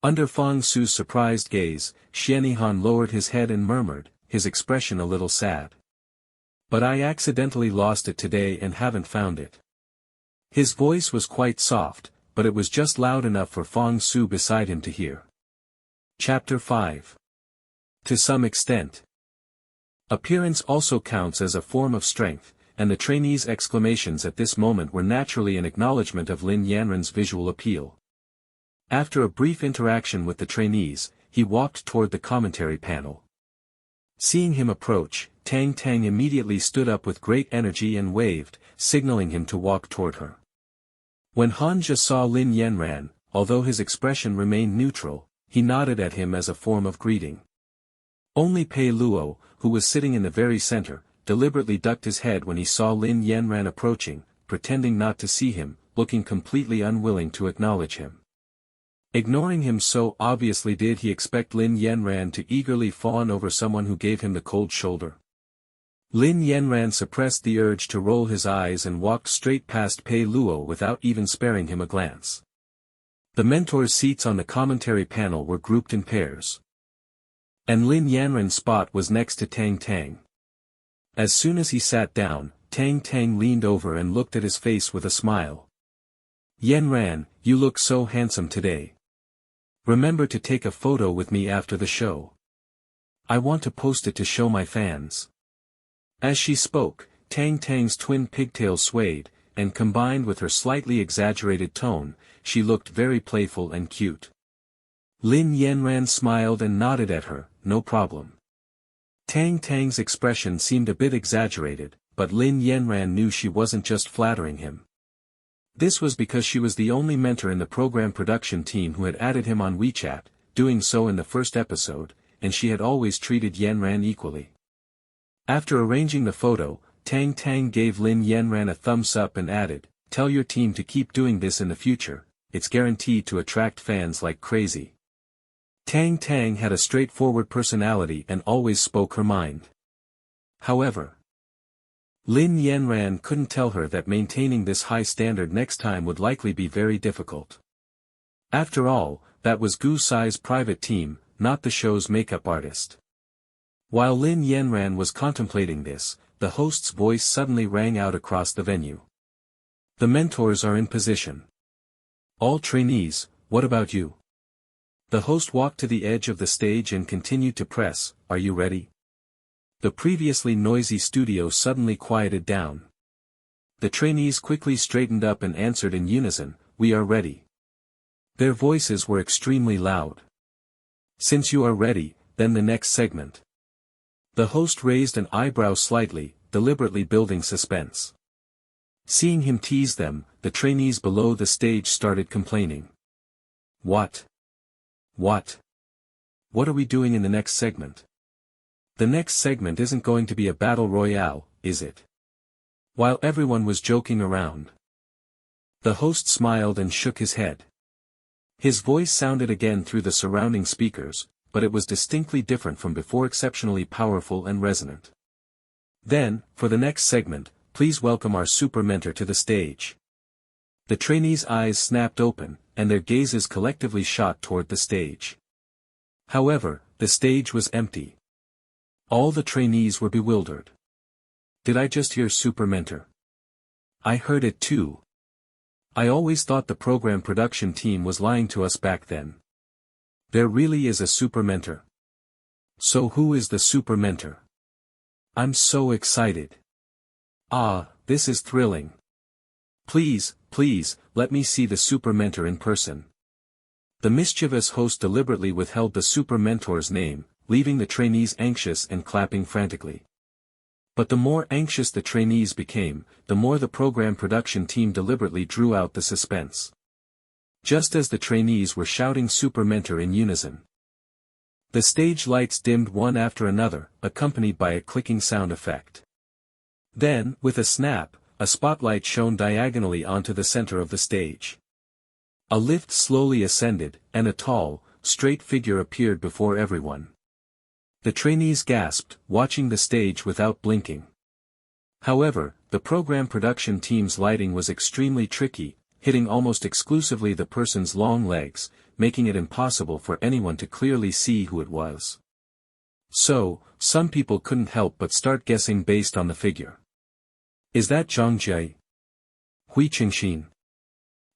Speaker 1: Under Fong Su's surprised gaze, Xianihan lowered his head and murmured, his expression a little sad. "But I accidentally lost it today and haven't found it." His voice was quite soft, but it was just loud enough for Fong Su beside him to hear. Chapter 5. To some extent. Appearance also counts as a form of strength, and the trainees' exclamations at this moment were naturally an acknowledgement of Lin Yanran's visual appeal. After a brief interaction with the trainees, he walked toward the commentary panel. Seeing him approach, Tang Tang immediately stood up with great energy and waved, signaling him to walk toward her. When Hanja saw Lin Yanran, although his expression remained neutral, he nodded at him as a form of greeting. Only Pei Luo, who was sitting in the very center, deliberately ducked his head when he saw Lin Yanran approaching, pretending not to see him, looking completely unwilling to acknowledge him. Ignoring him so obviously did he expect Lin Yanran to eagerly fawn over someone who gave him the cold shoulder. Lin Yanran suppressed the urge to roll his eyes and walked straight past Pei Luo without even sparing him a glance. The mentors' seats on the commentary panel were grouped in pairs. And Lin Yanran's spot was next to Tang Tang. As soon as he sat down, Tang Tang leaned over and looked at his face with a smile. "Yanran, you look so handsome today. Remember to take a photo with me after the show. I want to post it to show my fans. As she spoke, Tang Tang's twin pigtails swayed, and combined with her slightly exaggerated tone, she looked very playful and cute. Lin Yanran smiled and nodded at her, no problem. Tang Tang's expression seemed a bit exaggerated, but Lin Yanran knew she wasn't just flattering him. This was because she was the only mentor in the program production team who had added him on WeChat, doing so in the first episode, and she had always treated Yanran equally. After arranging the photo, Tang Tang gave Lin Yanran a thumbs up and added, "Tell your team to keep doing this in the future, it's guaranteed to attract fans like crazy." Tang Tang had a straightforward personality and always spoke her mind. However, Lin Yanran couldn't tell her that maintaining this high standard next time would likely be very difficult. After all, that was Gu Sai's private team, not the show's makeup artist. While Lin Yanran was contemplating this, the host's voice suddenly rang out across the venue. "The mentors are in position. All trainees, what about you?" The host walked to the edge of the stage and continued to press, "Are you ready?" The previously noisy studio suddenly quieted down. The trainees quickly straightened up and answered in unison, "We are ready." Their voices were extremely loud. "Since you are ready, then the next segment." The host raised an eyebrow slightly, deliberately building suspense. Seeing him tease them, the trainees below the stage started complaining. What are we doing in the next segment? The next segment isn't going to be a battle royale, is it?" While everyone was joking around, the host smiled and shook his head. His voice sounded again through the surrounding speakers, but it was distinctly different from before, exceptionally powerful and resonant. "Then, for the next segment, please welcome our super mentor to the stage." The trainees' eyes snapped open, and their gazes collectively shot toward the stage. However, the stage was empty. All the trainees were bewildered. "Did I just hear super mentor? I heard it too. I always thought the program production team was lying to us back then. There really is a super mentor. So who is the super mentor? I'm so excited. Ah, this is thrilling. Please, let me see the super mentor in person." The mischievous host deliberately withheld the super mentor's name, leaving the trainees anxious and clapping frantically. But the more anxious the trainees became, the more the program production team deliberately drew out the suspense. Just as the trainees were shouting super mentor in unison, the stage lights dimmed one after another, accompanied by a clicking sound effect. Then, with a snap, a spotlight shone diagonally onto the center of the stage. A lift slowly ascended, and a tall, straight figure appeared before everyone. The trainees gasped, watching the stage without blinking. However, the program production team's lighting was extremely tricky, hitting almost exclusively the person's long legs, making it impossible for anyone to clearly see who it was. So, some people couldn't help but start guessing based on the figure. Is that Zhang Jie? Hui Qingxin?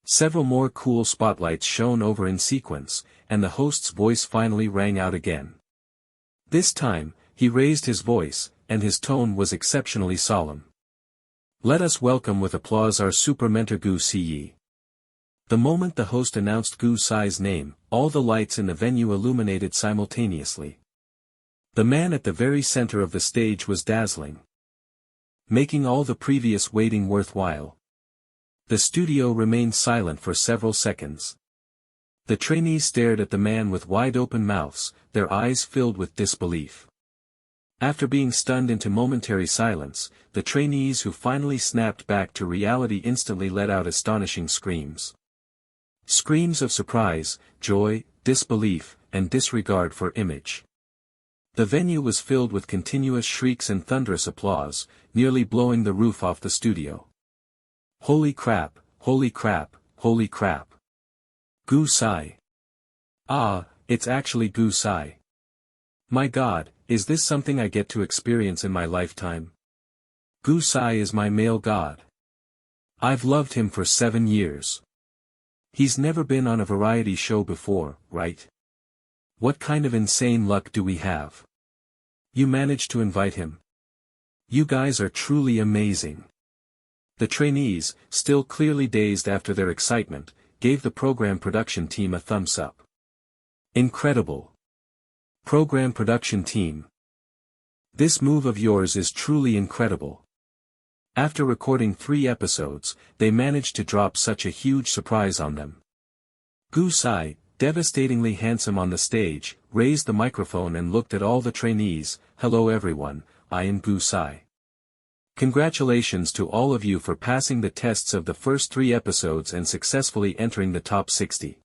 Speaker 1: Several more cool spotlights shone over in sequence, and the host's voice finally rang out again. This time, he raised his voice, and his tone was exceptionally solemn. "Let us welcome with applause our super mentor Gu Siyi." The moment the host announced Gu Sai's name, all the lights in the venue illuminated simultaneously. The man at the very center of the stage was dazzling, making all the previous waiting worthwhile. The studio remained silent for several seconds. The trainees stared at the man with wide-open mouths, their eyes filled with disbelief. After being stunned into momentary silence, the trainees who finally snapped back to reality instantly let out astonishing screams. Screams of surprise, joy, disbelief, and disregard for image. The venue was filled with continuous shrieks and thunderous applause, nearly blowing the roof off the studio. Holy crap, holy crap, holy crap. Gu Sai. Ah, it's actually Gu Sai. My God, is this something I get to experience in my lifetime? Gu Sai is my male god. I've loved him for 7 years. He's never been on a variety show before, right? What kind of insane luck do we have? You managed to invite him. You guys are truly amazing. The trainees, still clearly dazed after their excitement, gave the program production team a thumbs up. Incredible. Program production team. This move of yours is truly incredible. After recording 3 episodes, they managed to drop such a huge surprise on them. Gu-sai, devastatingly handsome on the stage, raised the microphone and looked at all the trainees. Hello everyone, I am Gu-sai. Congratulations to all of you for passing the tests of the first 3 episodes and successfully entering the top 60.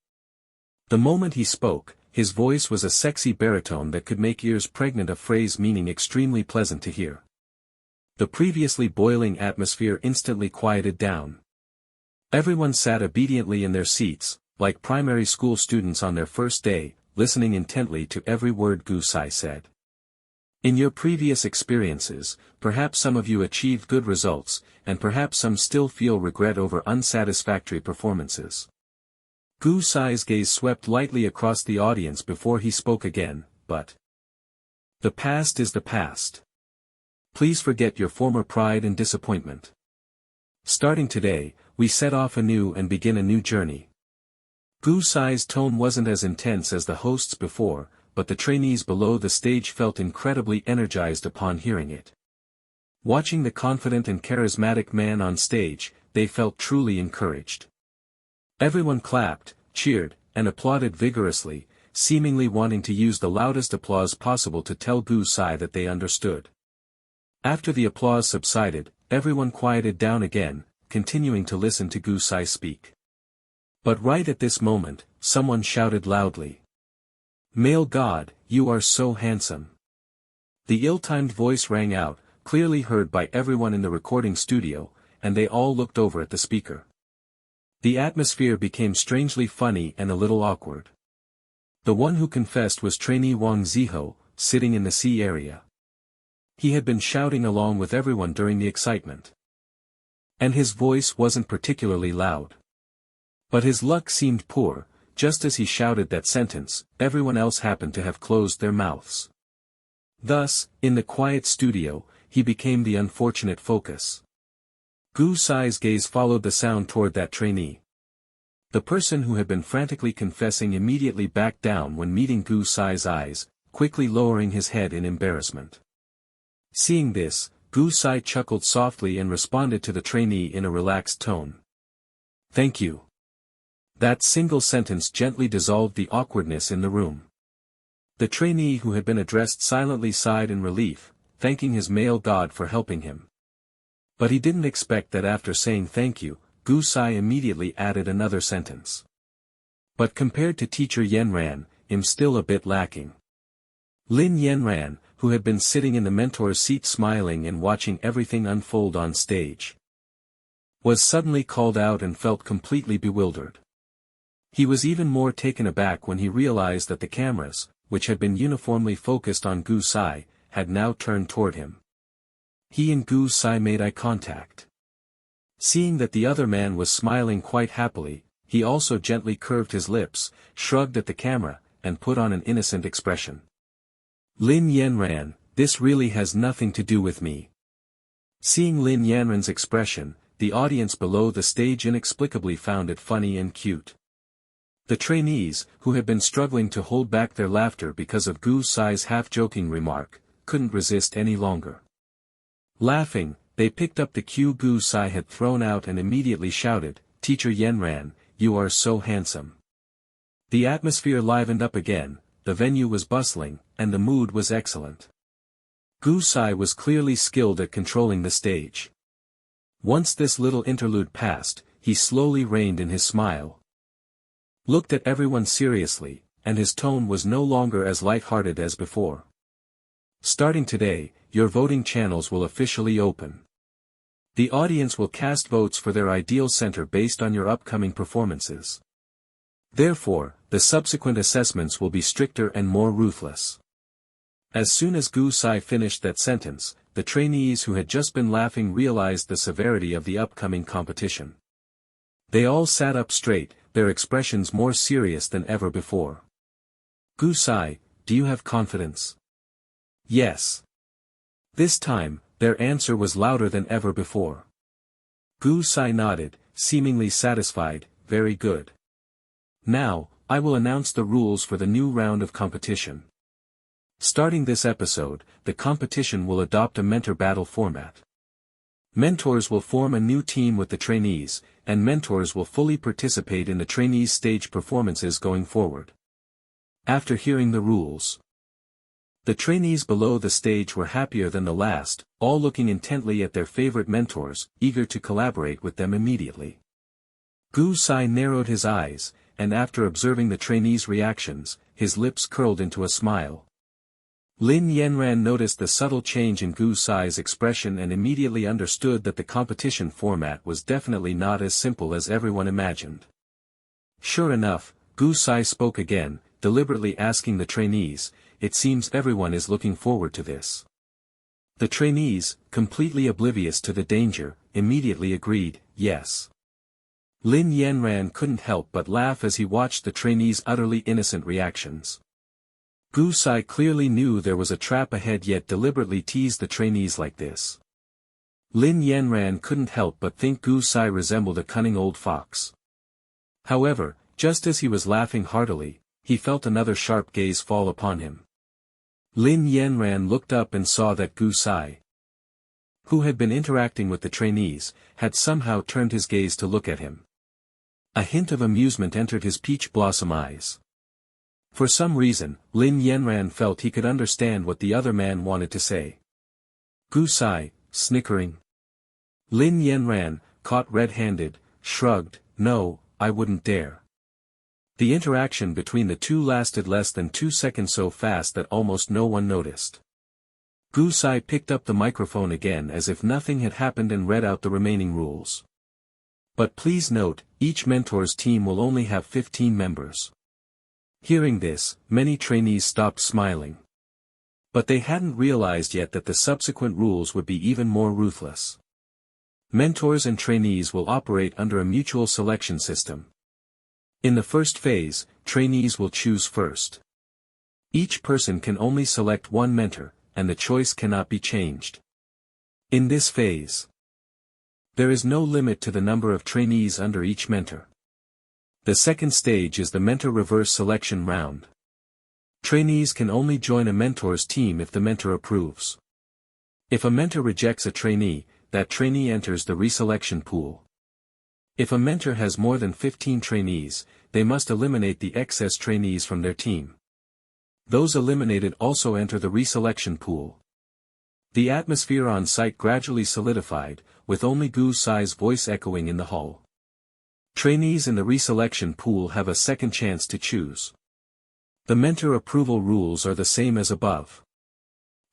Speaker 1: The moment he spoke, his voice was a sexy baritone that could make ears pregnant, a phrase meaning extremely pleasant to hear. The previously boiling atmosphere instantly quieted down. Everyone sat obediently in their seats, like primary school students on their first day, listening intently to every word Gu-sai said. In your previous experiences, perhaps some of you achieved good results, and perhaps some still feel regret over unsatisfactory performances. Gu-sai's gaze swept lightly across the audience before he spoke again, but the past is the past. Please forget your former pride and disappointment. Starting today, we set off anew and begin a new journey. Gu-sai's tone wasn't as intense as the hosts before, but the trainees below the stage felt incredibly energized upon hearing it. Watching the confident and charismatic man on stage, they felt truly encouraged. Everyone clapped, cheered, and applauded vigorously, seemingly wanting to use the loudest applause possible to tell Gu-sai that they understood. After the applause subsided, everyone quieted down again, continuing to listen to Gu-sai speak. But right at this moment, someone shouted loudly. Male God, you are so handsome. The ill-timed voice rang out, clearly heard by everyone in the recording studio, and they all looked over at the speaker. The atmosphere became strangely funny and a little awkward. The one who confessed was trainee Wang Ziho, sitting in the C area. He had been shouting along with everyone during the excitement. And his voice wasn't particularly loud. But his luck seemed poor. Just as he shouted that sentence, everyone else happened to have closed their mouths. Thus, in the quiet studio, he became the unfortunate focus. Gu-sai's gaze followed the sound toward that trainee. The person who had been frantically confessing immediately backed down when meeting Gu-sai's eyes, quickly lowering his head in embarrassment. Seeing this, Gu-sai chuckled softly and responded to the trainee in a relaxed tone. Thank you. That single sentence gently dissolved the awkwardness in the room. The trainee who had been addressed silently sighed in relief, thanking his male god for helping him. But he didn't expect that after saying thank you, Gu-sai immediately added another sentence. But compared to teacher Yenran, I'm still a bit lacking. Lin Yenran, who had been sitting in the mentor's seat smiling and watching everything unfold on stage, was suddenly called out and felt completely bewildered. He was even more taken aback when he realized that the cameras, which had been uniformly focused on Gu-sai, had now turned toward him. He and Gu-sai made eye contact. Seeing that the other man was smiling quite happily, he also gently curved his lips, shrugged at the camera, and put on an innocent expression. Lin Yenran, this really has nothing to do with me. Seeing Lin Yanran's expression, the audience below the stage inexplicably found it funny and cute. The trainees, who had been struggling to hold back their laughter because of Gu-sai's half-joking remark, couldn't resist any longer. Laughing, they picked up the cue Gu-sai had thrown out and immediately shouted, Teacher Yenran, you are so handsome. The atmosphere livened up again, the venue was bustling, and the mood was excellent. Gu-sai was clearly skilled at controlling the stage. Once this little interlude passed, he slowly reined in his smile, looked at everyone seriously, and his tone was no longer as light-hearted as before. Starting today, your voting channels will officially open. The audience will cast votes for their ideal center based on your upcoming performances. Therefore, the subsequent assessments will be stricter and more ruthless. As soon as Gu-sai finished that sentence, the trainees who had just been laughing realized the severity of the upcoming competition. They all sat up straight, their expressions more serious than ever before. "Gu-sai, do you have confidence?" "Yes." This time, their answer was louder than ever before. Gu-sai nodded, seemingly satisfied. "Very good. Now, I will announce the rules for the new round of competition. Starting this episode, the competition will adopt a mentor battle format. Mentors will form a new team with the trainees, and mentors will fully participate in the trainees' stage performances going forward." After hearing the rules, the trainees below the stage were happier than the last, all looking intently at their favorite mentors, eager to collaborate with them immediately. Gu-sai narrowed his eyes, and after observing the trainees' reactions, his lips curled into a smile. Lin Yanran noticed the subtle change in Gu-sai's expression and immediately understood that the competition format was definitely not as simple as everyone imagined. Sure enough, Gu-sai spoke again, deliberately asking the trainees, "It seems everyone is looking forward to this." The trainees, completely oblivious to the danger, immediately agreed, "Yes." Lin Yanran couldn't help but laugh as he watched the trainees' utterly innocent reactions. Gu-sai clearly knew there was a trap ahead yet deliberately teased the trainees like this. Lin Yanran couldn't help but think Gu-sai resembled a cunning old fox. However, just as he was laughing heartily, he felt another sharp gaze fall upon him. Lin Yanran looked up and saw that Gu-sai, who had been interacting with the trainees, had somehow turned his gaze to look at him. A hint of amusement entered his peach blossom eyes. For some reason, Lin Yanran felt he could understand what the other man wanted to say. Gu-sai, snickering. Lin Yanran, caught red-handed, shrugged, "No, I wouldn't dare." The interaction between the two lasted less than 2 seconds, so fast that almost no one noticed. Gu-sai picked up the microphone again as if nothing had happened and read out the remaining rules. "But please note, each mentor's team will only have 15 members. Hearing this, many trainees stopped smiling. But they hadn't realized yet that the subsequent rules would be even more ruthless. Mentors and trainees will operate under a mutual selection system. In the first phase, trainees will choose first. Each person can only select one mentor, and the choice cannot be changed. In this phase, there is no limit to the number of trainees under each mentor. The second stage is the mentor reverse selection round. Trainees can only join a mentor's team if the mentor approves. If a mentor rejects a trainee, that trainee enters the reselection pool. If a mentor has more than 15 trainees, they must eliminate the excess trainees from their team. Those eliminated also enter the reselection pool. The atmosphere on site gradually solidified, with only Gu-sai's voice echoing in the hall. Trainees in the reselection pool have a second chance to choose. The mentor approval rules are the same as above.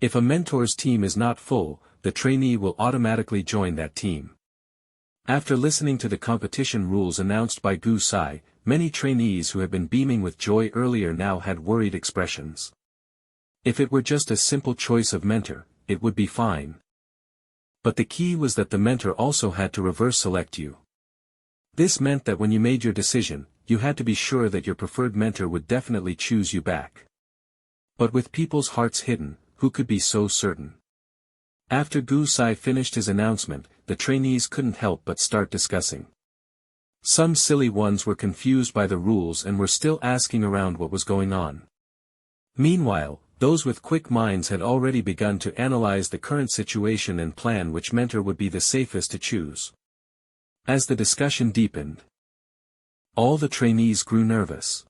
Speaker 1: If a mentor's team is not full, the trainee will automatically join that team. After listening to the competition rules announced by Gu-sai, many trainees who had been beaming with joy earlier now had worried expressions. If it were just a simple choice of mentor, it would be fine. But the key was that the mentor also had to reverse select you. This meant that when you made your decision, you had to be sure that your preferred mentor would definitely choose you back. But with people's hearts hidden, who could be so certain? After Gu-sai finished his announcement, the trainees couldn't help but start discussing. Some silly ones were confused by the rules and were still asking around what was going on. Meanwhile, those with quick minds had already begun to analyze the current situation and plan which mentor would be the safest to choose. As the discussion deepened, all the trainees grew nervous.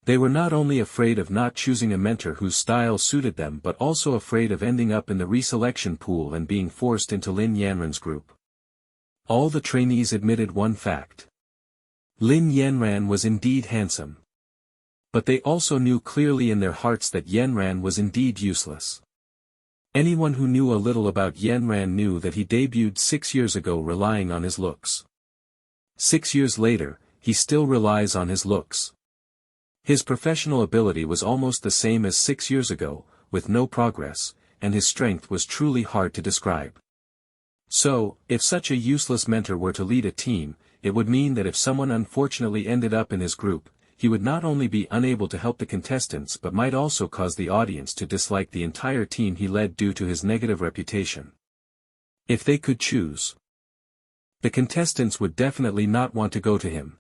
Speaker 1: They were not only afraid of not choosing a mentor whose style suited them but also afraid of ending up in the reselection pool and being forced into Lin Yanran's group. All the trainees admitted one fact. Lin Yanran was indeed handsome. But they also knew clearly in their hearts that Yanran was indeed useless. Anyone who knew a little about Yanran knew that he debuted 6 years ago relying on his looks. 6 years later, he still relies on his looks. His professional ability was almost the same as 6 years ago, with no progress, and his strength was truly hard to describe. So, if such a useless mentor were to lead a team, it would mean that if someone unfortunately ended up in his group, he would not only be unable to help the contestants but might also cause the audience to dislike the entire team he led due to his negative reputation. If they could choose, the contestants would definitely not want to go to him.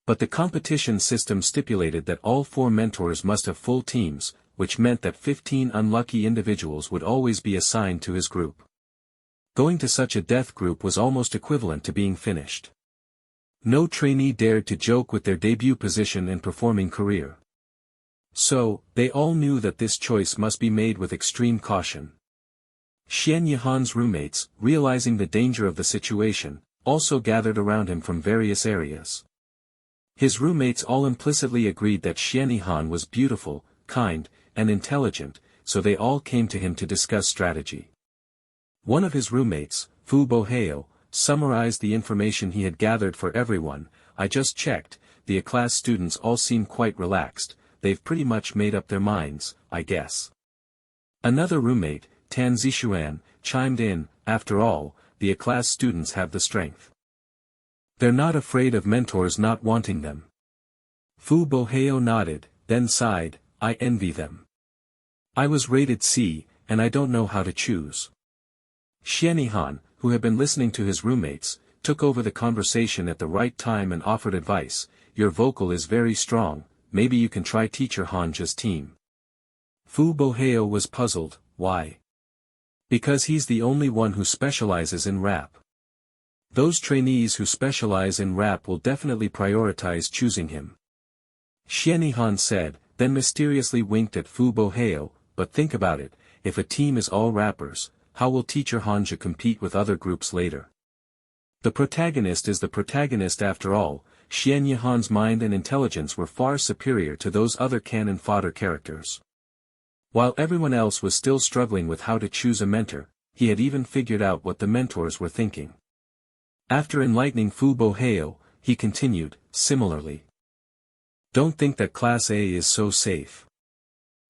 Speaker 1: But the competition system stipulated that all 4 mentors must have full teams, which meant that 15 unlucky individuals would always be assigned to his group. Going to such a death group was almost equivalent to being finished. No trainee dared to joke with their debut position and performing career. So, they all knew that this choice must be made with extreme caution. Xian Yihan's roommates, realizing the danger of the situation, also gathered around him from various areas. His roommates all implicitly agreed that Xian Yihan was beautiful, kind, and intelligent, so they all came to him to discuss strategy. One of his roommates, Fu Boheo, summarized the information he had gathered for everyone. I just checked, the A-class students all seem quite relaxed, they've pretty much made up their minds, I guess. Another roommate, Tan Zishuan, chimed in, after all, the A-class students have the strength. They're not afraid of mentors not wanting them. Fu Boheo nodded, then sighed, I envy them. I was rated C, and I don't know how to choose. Xian Yihan, who had been listening to his roommates, took over the conversation at the right time and offered advice. Your vocal is very strong, maybe you can try teacher Hanja's team. Fu Boheo was puzzled, why? Because he's the only one who specializes in rap. Those trainees who specialize in rap will definitely prioritize choosing him. Xian Yihan said, then mysteriously winked at Fu Boheo, but think about it, if a team is all rappers, how will teacher Hanja compete with other groups later? The protagonist is the protagonist after all. Xian Yihan's mind and intelligence were far superior to those other canon fodder characters. While everyone else was still struggling with how to choose a mentor, he had even figured out what the mentors were thinking. After enlightening Fu Boheo, he continued, similarly. Don't think that Class A is so safe.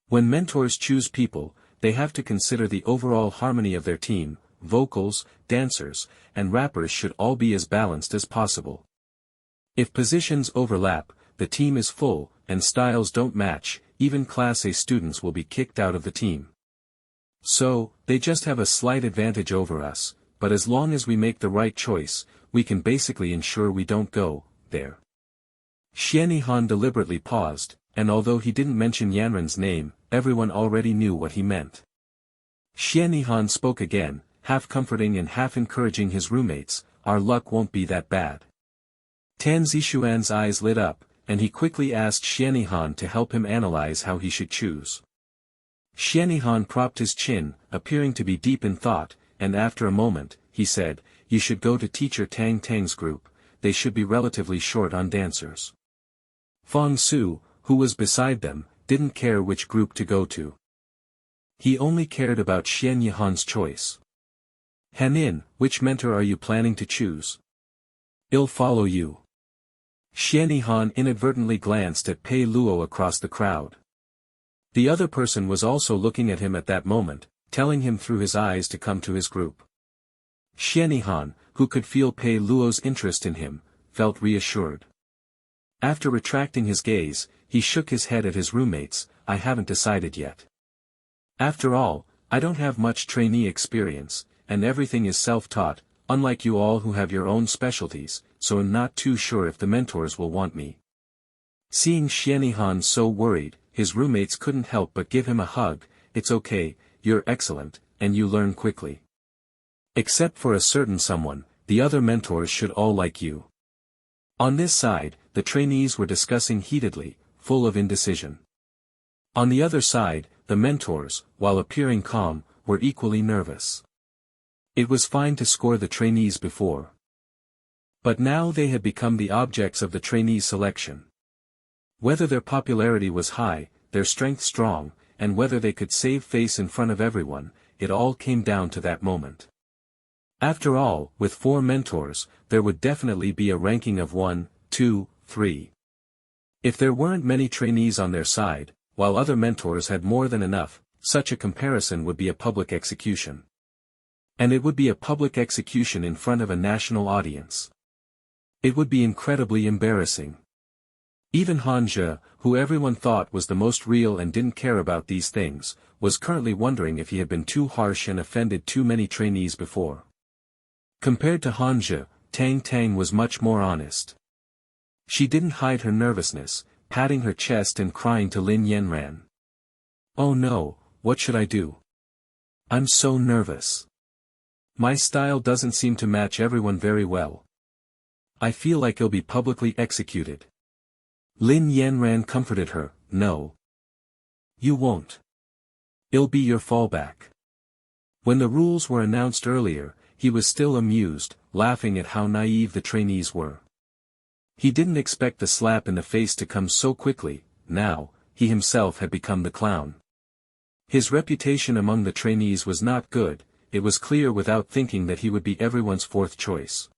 Speaker 1: When mentors choose people, they have to consider the overall harmony of their team. Vocals, dancers, and rappers should all be as balanced as possible. If positions overlap, the team is full, and styles don't match, even Class A students will be kicked out of the team. So, they just have a slight advantage over us, but as long as we make the right choice, we can basically ensure we don't go there. Xian Yihan deliberately paused, and although he didn't mention Yanren's name, everyone already knew what he meant. Xian Yihan spoke again, half comforting and half encouraging his roommates, our luck won't be that bad. Tan Zishuan's eyes lit up, and he quickly asked Xian Yihan to help him analyze how he should choose. Xian Yihan propped his chin, appearing to be deep in thought, and after a moment, he said, you should go to teacher Tang Tang's group, they should be relatively short on dancers. Fang Su, who was beside them, didn't care which group to go to. He only cared about Xian Yihan's choice. Hanin, which mentor are you planning to choose? I'll follow you. Xian Yihan inadvertently glanced at Pei Luo across the crowd. The other person was also looking at him at that moment, telling him through his eyes to come to his group. Xian Yihan, who could feel Pei Luo's interest in him, felt reassured. After retracting his gaze, he shook his head at his roommates, I haven't decided yet. After all, I don't have much trainee experience, and everything is self-taught, unlike you all who have your own specialties, so I'm not too sure if the mentors will want me. Seeing Xian Yihan so worried, his roommates couldn't help but give him a hug, it's okay, you're excellent, and you learn quickly. Except for a certain someone, the other mentors should all like you. On this side, the trainees were discussing heatedly, full of indecision. On the other side, the mentors, while appearing calm, were equally nervous. It was fine to score the trainees before. But now they had become the objects of the trainee selection. Whether their popularity was high, their strength strong, and whether they could save face in front of everyone, it all came down to that moment. After all, with 4 mentors, there would definitely be a ranking of 1, 2, 3. If there weren't many trainees on their side, while other mentors had more than enough, such a comparison would be a public execution. And it would be a public execution in front of a national audience. It would be incredibly embarrassing. Even Hanja, who everyone thought was the most real and didn't care about these things, was currently wondering if he had been too harsh and offended too many trainees before. Compared to Hanja, Tang Tang was much more honest. She didn't hide her nervousness, patting her chest and crying to Lin Yanran. "Oh no, what should I do? I'm so nervous. My style doesn't seem to match everyone very well. I feel like I'll be publicly executed." Lin Yanran comforted her, "No. You won't. It'll be your fallback." When the rules were announced earlier, he was still amused, laughing at how naive the trainees were. He didn't expect the slap in the face to come so quickly. Now, he himself had become the clown. His reputation among the trainees was not good. It was clear without thinking that he would be everyone's fourth choice.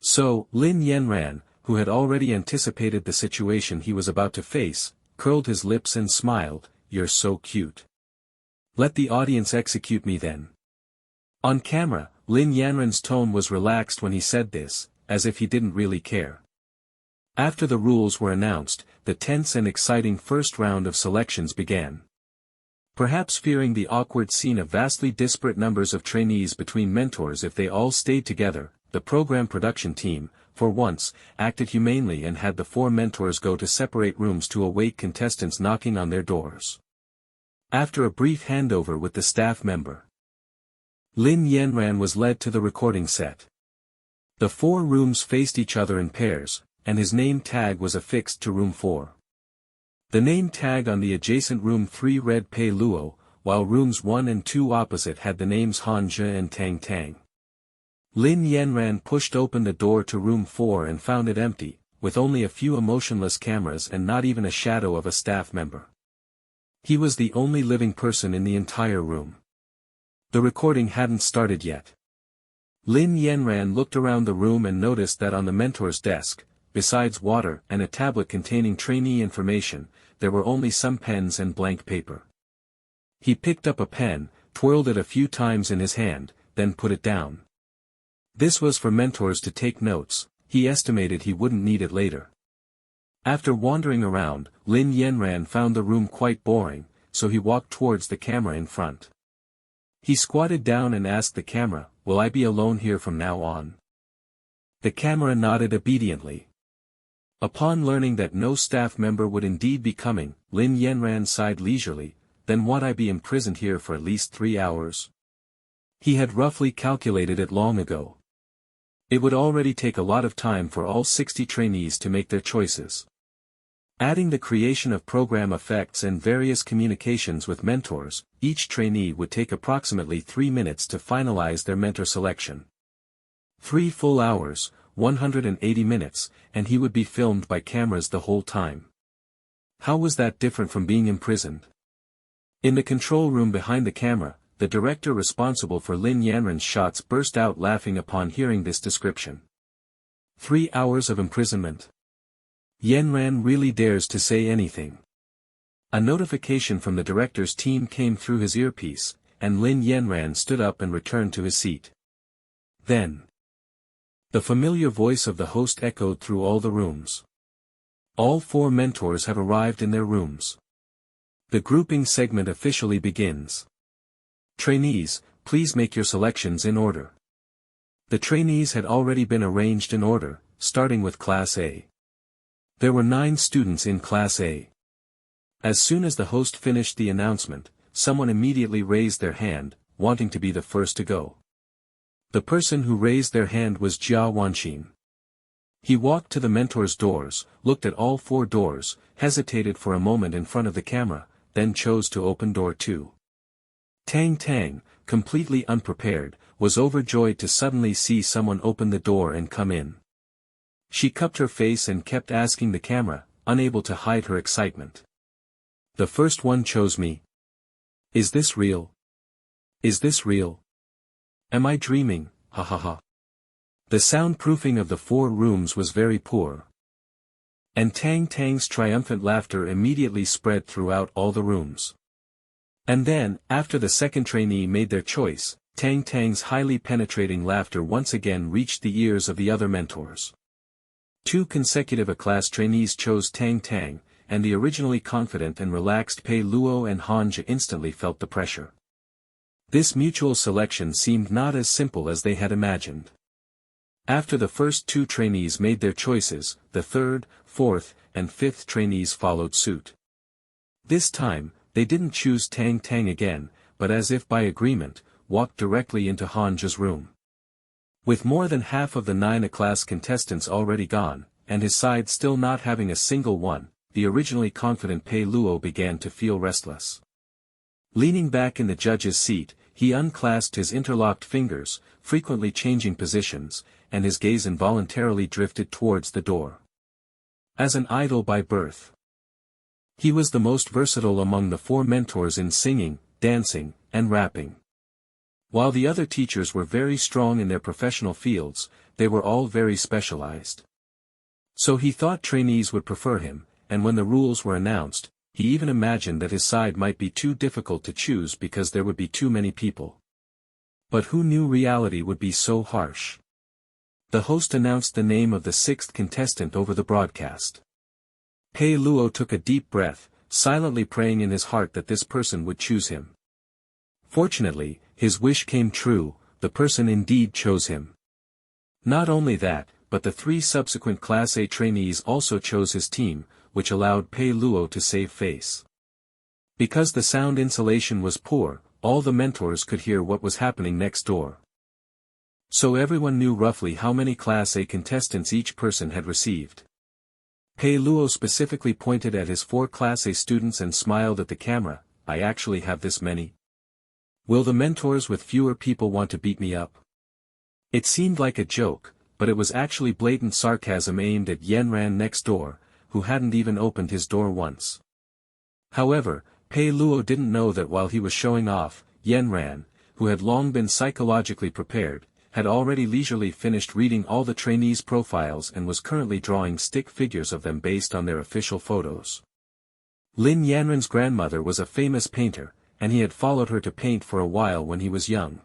Speaker 1: So, Lin Yanran, who had already anticipated the situation he was about to face, curled his lips and smiled, "You're so cute. Let the audience execute me then." On camera, Lin Yanran's tone was relaxed when he said this, as if he didn't really care. After the rules were announced, the tense and exciting first round of selections began. Perhaps fearing the awkward scene of vastly disparate numbers of trainees between mentors if they all stayed together, the program production team, for once, acted humanely and had the four mentors go to separate rooms to await contestants knocking on their doors. After a brief handover with the staff member, Lin Yanran was led to the recording set. The four rooms faced each other in pairs, and his name tag was affixed to room 4. The name tag on the adjacent room 3 read Pei Luo, while rooms 1 and 2 opposite had the names Hanja and Tang Tang. Lin Yanran pushed open the door to room 4 and found it empty, with only a few emotionless cameras and not even a shadow of a staff member. He was the only living person in the entire room. The recording hadn't started yet. Lin Yanran looked around the room and noticed that on the mentor's desk, besides water and a tablet containing trainee information, there were only some pens and blank paper. He picked up a pen, twirled it a few times in his hand, then put it down. This was for mentors to take notes. He estimated he wouldn't need it later. After wandering around, Lin Yanran found the room quite boring, so he walked towards the camera in front. He squatted down and asked the camera, "Will I be alone here from now on?" The camera nodded obediently. Upon learning that no staff member would indeed be coming, Lin Yanran sighed leisurely, "Then won't I be imprisoned here for at least 3 hours?" He had roughly calculated it long ago. It would already take a lot of time for all 60 trainees to make their choices. Adding the creation of program effects and various communications with mentors, each trainee would take approximately 3 minutes to finalize their mentor selection. 3 full hours, 180 minutes, and he would be filmed by cameras the whole time. How was that different from being imprisoned? In the control room behind the camera, the director responsible for Lin Yanran's shots burst out laughing upon hearing this description. 3 hours of imprisonment. Yanran really dares to say anything. A notification from the director's team came through his earpiece, and Lin Yanran stood up and returned to his seat. Then, the familiar voice of the host echoed through all the rooms. All 4 mentors have arrived in their rooms. The grouping segment officially begins. Trainees, please make your selections in order. The trainees had already been arranged in order, starting with Class A. There were 9 students in Class A. As soon as the host finished the announcement, someone immediately raised their hand, wanting to be the first to go. The person who raised their hand was Jia Wanqin. He walked to the mentor's doors, looked at all 4 doors, hesitated for a moment in front of the camera, then chose to open door 2. Tang Tang, completely unprepared, was overjoyed to suddenly see someone open the door and come in. She cupped her face and kept asking the camera, unable to hide her excitement. The first one chose me. Is this real? Is this real? Am I dreaming? Ha ha ha. The soundproofing of the 4 rooms was very poor. And Tang Tang's triumphant laughter immediately spread throughout all the rooms. And then, after the second trainee made their choice, Tang Tang's highly penetrating laughter once again reached the ears of the other mentors. 2 consecutive A-class trainees chose Tang Tang, and the originally confident and relaxed Pei Luo and Hanja instantly felt the pressure. This mutual selection seemed not as simple as they had imagined. After the first 2 trainees made their choices, the third, fourth, and fifth trainees followed suit. This time, they didn't choose Tang Tang again, but as if by agreement, walked directly into Hanja's room. With more than half of the 9 A-class contestants already gone, and his side still not having a single one, the originally confident Pei Luo began to feel restless. Leaning back in the judge's seat, he unclasped his interlocked fingers, frequently changing positions, and his gaze involuntarily drifted towards the door. As an idol by birth, he was the most versatile among the 4 mentors in singing, dancing, and rapping. While the other teachers were very strong in their professional fields, they were all very specialized. So he thought trainees would prefer him, and when the rules were announced, he even imagined that his side might be too difficult to choose because there would be too many people. But who knew reality would be so harsh? The host announced the name of the 6th contestant over the broadcast. Pei Luo took a deep breath, silently praying in his heart that this person would choose him. Fortunately, his wish came true, the person indeed chose him. Not only that, but the 3 subsequent Class A trainees also chose his team, which allowed Pei Luo to save face. Because the sound insulation was poor, all the mentors could hear what was happening next door. So everyone knew roughly how many Class A contestants each person had received. Pei Luo specifically pointed at his 4 Class A students and smiled at the camera. I actually have this many. Will the mentors with fewer people want to beat me up? It seemed like a joke, but it was actually blatant sarcasm aimed at Yanran next door, who hadn't even opened his door once. However, Pei Luo didn't know that while he was showing off, Yanran, who had long been psychologically prepared, had already leisurely finished reading all the trainees' profiles and was currently drawing stick figures of them based on their official photos. Lin Yanran's grandmother was a famous painter, and he had followed her to paint for a while when he was young.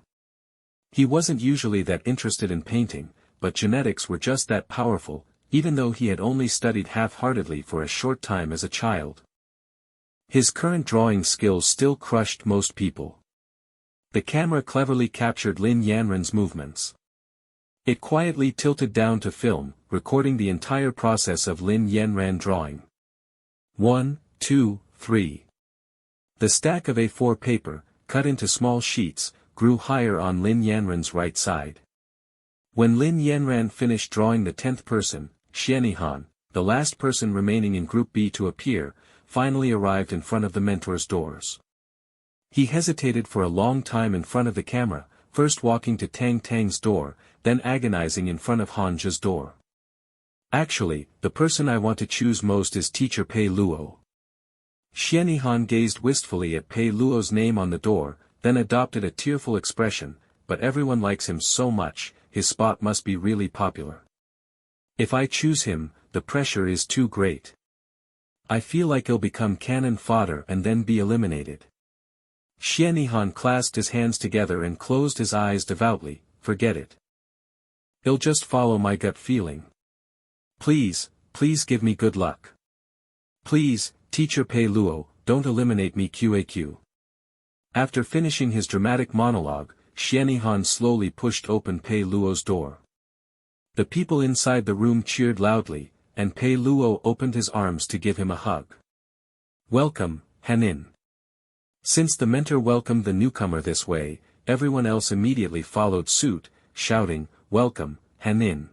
Speaker 1: He wasn't usually that interested in painting, but genetics were just that powerful, even though he had only studied half-heartedly for a short time as a child. His current drawing skills still crushed most people. The camera cleverly captured Lin Yanran's movements. It quietly tilted down to film, recording the entire process of Lin Yanran drawing. 1, 2, 3. The stack of A4 paper, cut into small sheets, grew higher on Lin Yanran's right side. When Lin Yanran finished drawing the 10th person, Xianihan, the last person remaining in Group B to appear, finally arrived in front of the mentor's doors. He hesitated for a long time in front of the camera, first walking to Tang Tang's door, then agonizing in front of Hanja's door. Actually, the person I want to choose most is Teacher Pei Luo. Xianihan gazed wistfully at Pei Luo's name on the door, then adopted a tearful expression, but everyone likes him so much, his spot must be really popular. If I choose him, the pressure is too great. I feel like he'll become cannon fodder and then be eliminated. Xianihan clasped his hands together and closed his eyes devoutly. Forget it. He'll just follow my gut feeling. Please, please give me good luck. Please, Teacher Pei Luo, don't eliminate me QAQ. After finishing his dramatic monologue, Xianihan slowly pushed open Pei Luo's door. The people inside the room cheered loudly, and Pei Luo opened his arms to give him a hug. Welcome, Hanin. Since the mentor welcomed the newcomer this way, everyone else immediately followed suit, shouting, Welcome, Hanin.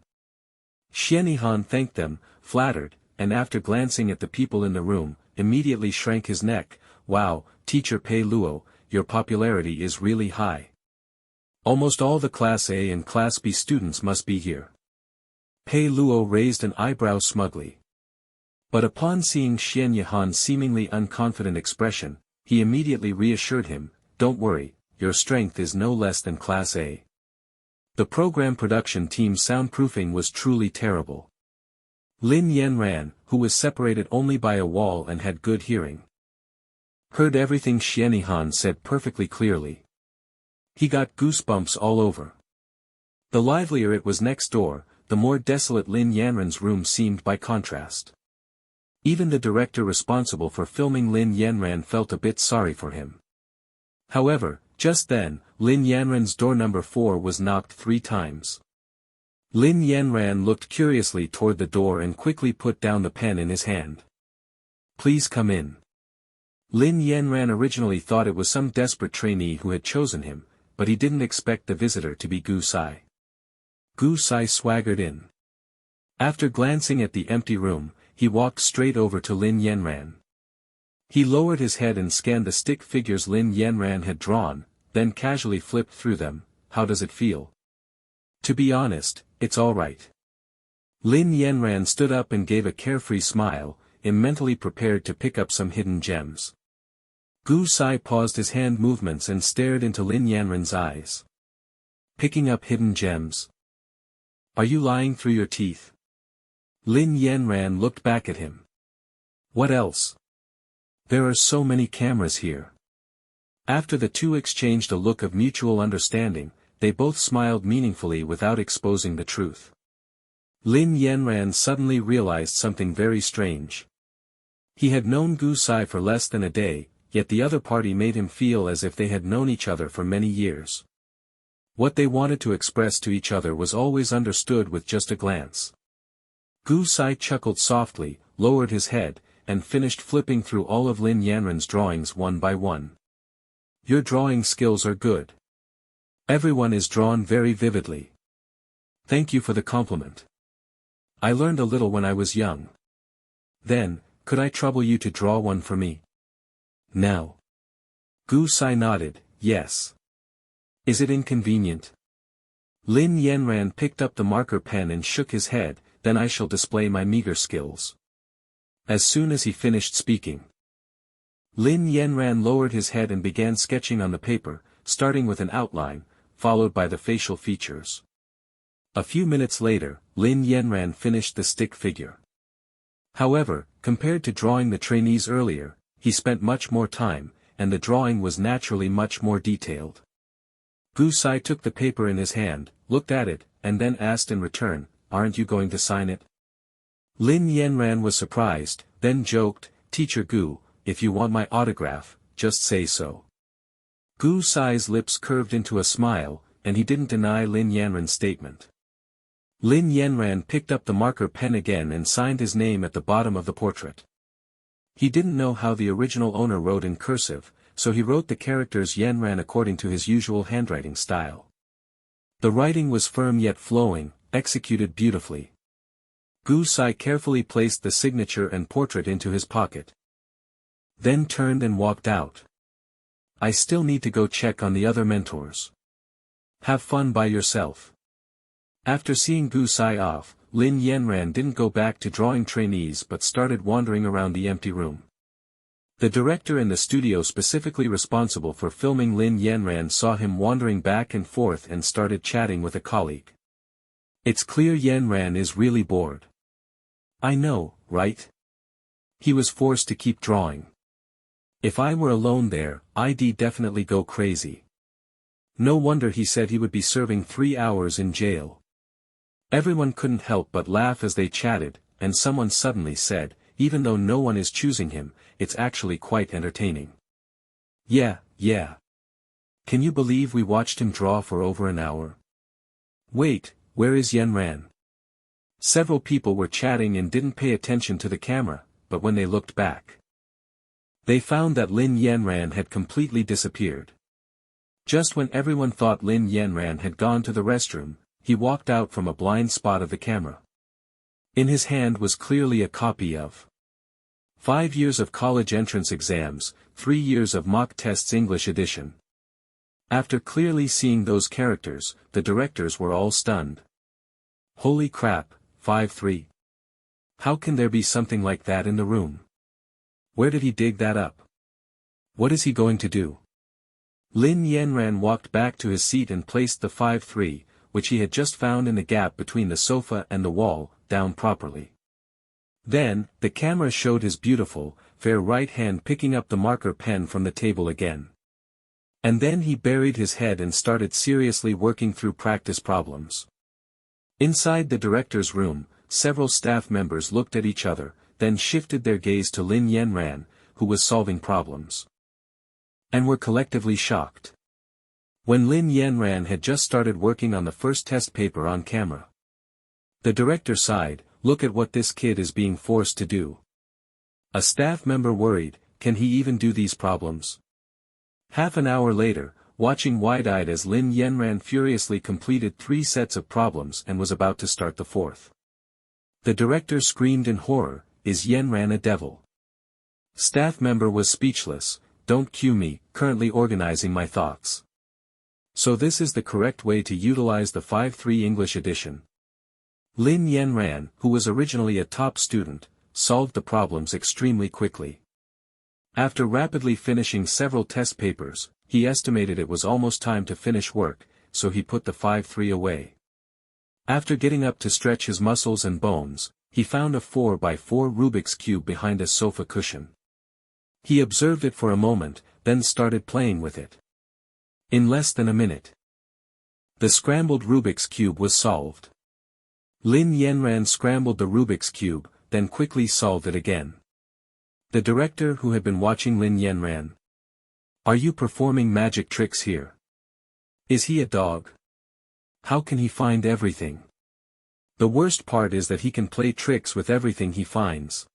Speaker 1: Xianihan thanked them, flattered, and after glancing at the people in the room, immediately shrank his neck. Wow, Teacher Pei Luo, your popularity is really high. Almost all the Class A and Class B students must be here. Pei Luo raised an eyebrow smugly. But upon seeing Xianihan's seemingly unconfident expression, he immediately reassured him, Don't worry, your strength is no less than Class A. The program production team's soundproofing was truly terrible. Lin Yanran, who was separated only by a wall and had good hearing, heard everything Xianihan said perfectly clearly. He got goosebumps all over. The livelier it was next door, the more desolate Lin Yanran's room seemed by contrast. Even the director responsible for filming Lin Yanran felt a bit sorry for him. However, just then, Lin Yanran's door number 4 was knocked 3 times. Lin Yanran looked curiously toward the door and quickly put down the pen in his hand. "Please come in." Lin Yanran originally thought it was some desperate trainee who had chosen him, but he didn't expect the visitor to be Gu Sai. Gu Sai swaggered in. After glancing at the empty room, he walked straight over to Lin Yanran. He lowered his head and scanned the stick figures Lin Yanran had drawn, then casually flipped through them. "How does it feel?" "To be honest, it's alright." Lin Yanran stood up and gave a carefree smile, mentally prepared to pick up some hidden gems. Gu Sai paused his hand movements and stared into Lin Yanran's eyes. "Picking up hidden gems? Are you lying through your teeth?" Lin Yanran looked back at him. "What else? There are so many cameras here." After the two exchanged a look of mutual understanding, they both smiled meaningfully without exposing the truth. Lin Yanran suddenly realized something very strange. He had known Gu Sai for less than a day, yet the other party made him feel as if they had known each other for many years. What they wanted to express to each other was always understood with just a glance. Gu Sai chuckled softly, lowered his head, and finished flipping through all of Lin Yanran's drawings one by one. "Your drawing skills are good. Everyone is drawn very vividly. Thank you for the compliment. I learned a little when I was young. Then, could I trouble you to draw one for me? Now?" Gu Sai nodded, "Yes. Is it inconvenient?" Lin Yanran picked up the marker pen and shook his head. "Then I shall display my meager skills." As soon as he finished speaking, Lin Yanran lowered his head and began sketching on the paper, starting with an outline, followed by the facial features. A few minutes later, Lin Yanran finished the stick figure. However, compared to drawing the trainees earlier, he spent much more time, and the drawing was naturally much more detailed. Gu Sai took the paper in his hand, looked at it, and then asked in return, "Aren't you going to sign it?" Lin Yanran was surprised, then joked, "Teacher Gu, if you want my autograph, just say so." Gu Sai's lips curved into a smile, and he didn't deny Lin Yanran's statement. Lin Yanran picked up the marker pen again and signed his name at the bottom of the portrait. He didn't know how the original owner wrote in cursive, so he wrote the characters Yanran according to his usual handwriting style. The writing was firm yet flowing, executed beautifully. Gu Sai carefully placed the signature and portrait into his pocket. Then turned and walked out. "I still need to go check on the other mentors. Have fun by yourself." After seeing Gu Sai off, Lin Yanran didn't go back to drawing trainees but started wandering around the empty room. The director and the studio specifically responsible for filming Lin Yanran saw him wandering back and forth and started chatting with a colleague. "It's clear Yanran is really bored. I know, right? He was forced to keep drawing. If I were alone there, I'd definitely go crazy. No wonder he said he would be serving 3 hours in jail." Everyone couldn't help but laugh as they chatted, and someone suddenly said, "Even though no one is choosing him, it's actually quite entertaining." Yeah. Can you believe we watched him draw for over an hour? Wait, where is Yanran? Several people were chatting and didn't pay attention to the camera, but when they looked back, they found that Lin Yanran had completely disappeared. Just when everyone thought Lin Yanran had gone to the restroom, he walked out from a blind spot of the camera. In his hand was clearly a copy of 5 years of college entrance exams, 3 years of mock tests English edition. After clearly seeing those characters, the directors were all stunned. Holy crap, 5-3. How can there be something like that in the room? Where did he dig that up? What is he going to do? Lin Yanran walked back to his seat and placed the 5-3, which he had just found in the gap between the sofa and the wall, down properly. Then, the camera showed his beautiful, fair right hand picking up the marker pen from the table again. And then he buried his head and started seriously working through practice problems. Inside the director's room, several staff members looked at each other, then shifted their gaze to Lin Yanran, who was solving problems. And were collectively shocked. When Lin Yanran had just started working on the first test paper on camera. The director sighed, "Look at what this kid is being forced to do." A staff member worried, "Can he even do these problems?" Half an hour later, watching wide-eyed as Lin Yanran furiously completed 3 sets of problems and was about to start the 4th. The director screamed in horror, "Is Yanran a devil?" Staff member was speechless, "Don't cue me, currently organizing my thoughts." So this is the correct way to utilize the 5.3 English edition. Lin Yanran, who was originally a top student, solved the problems extremely quickly. After rapidly finishing several test papers, he estimated it was almost time to finish work, so he put the 5.3 away. After getting up to stretch his muscles and bones, he found a 4x4 Rubik's Cube behind a sofa cushion. He observed it for a moment, then started playing with it. In less than a minute, the scrambled Rubik's Cube was solved. Lin Yanran scrambled the Rubik's Cube, then quickly solved it again. The director, who had been watching Lin Yanran. "Are you performing magic tricks here? Is he a dog? How can he find everything? The worst part is that he can play tricks with everything he finds."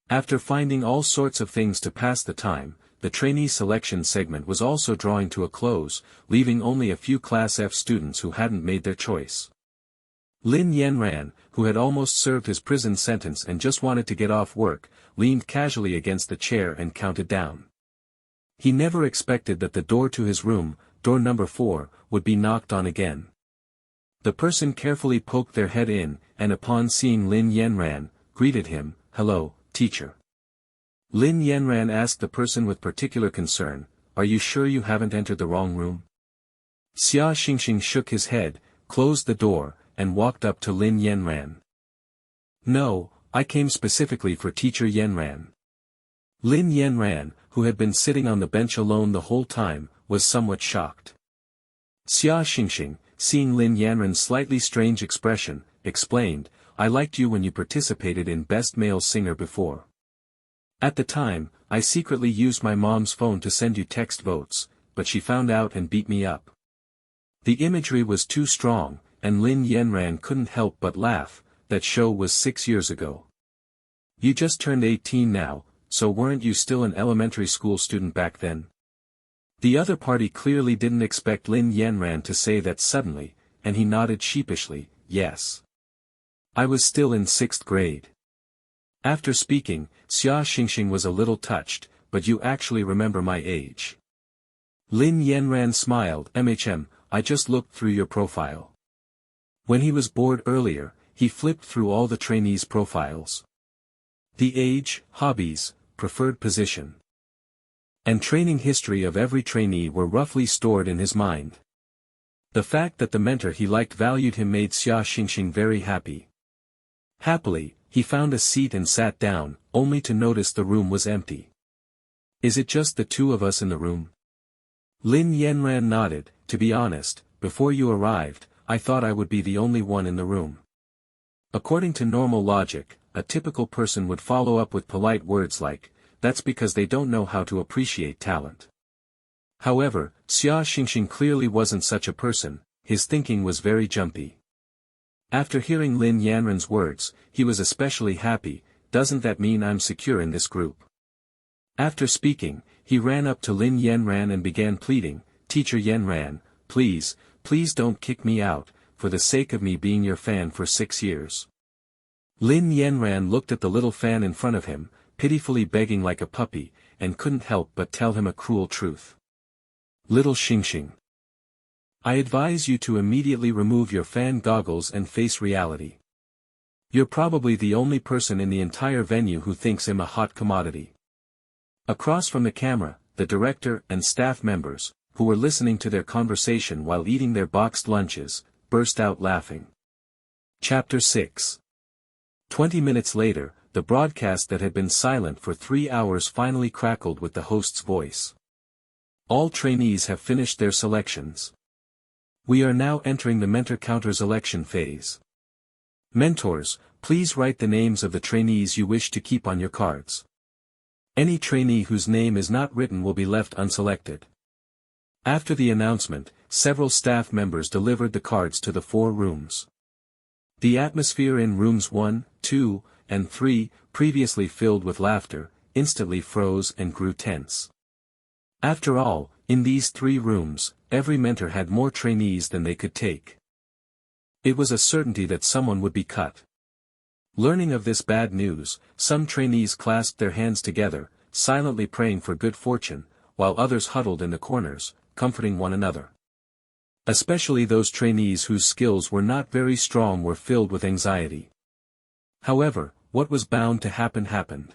Speaker 1: After finding all sorts of things to pass the time, the trainee selection segment was also drawing to a close, leaving only a few Class F students who hadn't made their choice. Lin Yanran, who had almost served his prison sentence and just wanted to get off work, leaned casually against the chair and counted down. He never expected that the door to his room, door number 4, would be knocked on again. The person carefully poked their head in, and upon seeing Lin Yanran, greeted him, "Hello, teacher." Lin Yanran asked the person with particular concern, "Are you sure you haven't entered the wrong room?" Xia Xingxing shook his head, closed the door, and walked up to Lin Yanran. "No, I came specifically for Teacher Yanran." Lin Yanran, who had been sitting on the bench alone the whole time, was somewhat shocked. Xia Xingxing, seeing Lin Yanran's slightly strange expression, explained, "I liked you when you participated in Best Male Singer before. At the time, I secretly used my mom's phone to send you text votes, but she found out and beat me up." The imagery was too strong, and Lin Yanran couldn't help but laugh. That show was 6 years ago. "You just turned 18 now, so weren't you still an elementary school student back then?" The other party clearly didn't expect Lin Yanran to say that suddenly, and he nodded sheepishly, "Yes. I was still in 6th grade. After speaking, Xia Xingxing was a little touched, "But you actually remember my age." Lin Yanran smiled, I just looked through your profile." When he was bored earlier, he flipped through all the trainees' profiles. The age, hobbies, preferred position, and training history of every trainee were roughly stored in his mind. The fact that the mentor he liked valued him made Xia Xingxing very happy. Happily, he found a seat and sat down, only to notice the room was empty. "Is it just the 2 of us in the room?" Lin Yanran nodded. "To be honest, before you arrived, I thought I would be the only one in the room." According to normal logic, a typical person would follow up with polite words like, "That's because they don't know how to appreciate talent." However, Xia Xingxing clearly wasn't such a person. His thinking was very jumpy. After hearing Lin Yanran's words, he was especially happy. "Doesn't that mean I'm secure in this group?" After speaking, he ran up to Lin Yanran and began pleading, "Teacher Yanran, please, please don't kick me out, for the sake of me being your fan for 6 years." Lin Yanran looked at the little fan in front of him, pitifully begging like a puppy, and couldn't help but tell him a cruel truth. "Little Xingxing, I advise you to immediately remove your fan goggles and face reality. You're probably the only person in the entire venue who thinks him a hot commodity." Across from the camera, the director and staff members, who were listening to their conversation while eating their boxed lunches, burst out laughing. Chapter 6. 20 minutes later, the broadcast that had been silent for 3 hours finally crackled with the host's voice. "All trainees have finished their selections. We are now entering the mentor counters election phase. Mentors, please write the names of the trainees you wish to keep on your cards. Any trainee whose name is not written will be left unselected. After the announcement, several staff members delivered the cards to the 4 rooms. The atmosphere in rooms 1, 2, and 3, previously filled with laughter, instantly froze and grew tense. After all, in these 3 rooms, every mentor had more trainees than they could take. It was a certainty that someone would be cut. Learning of this bad news, some trainees clasped their hands together, silently praying for good fortune, while others huddled in the corners, comforting one another. Especially those trainees whose skills were not very strong were filled with anxiety. However, what was bound to happen happened.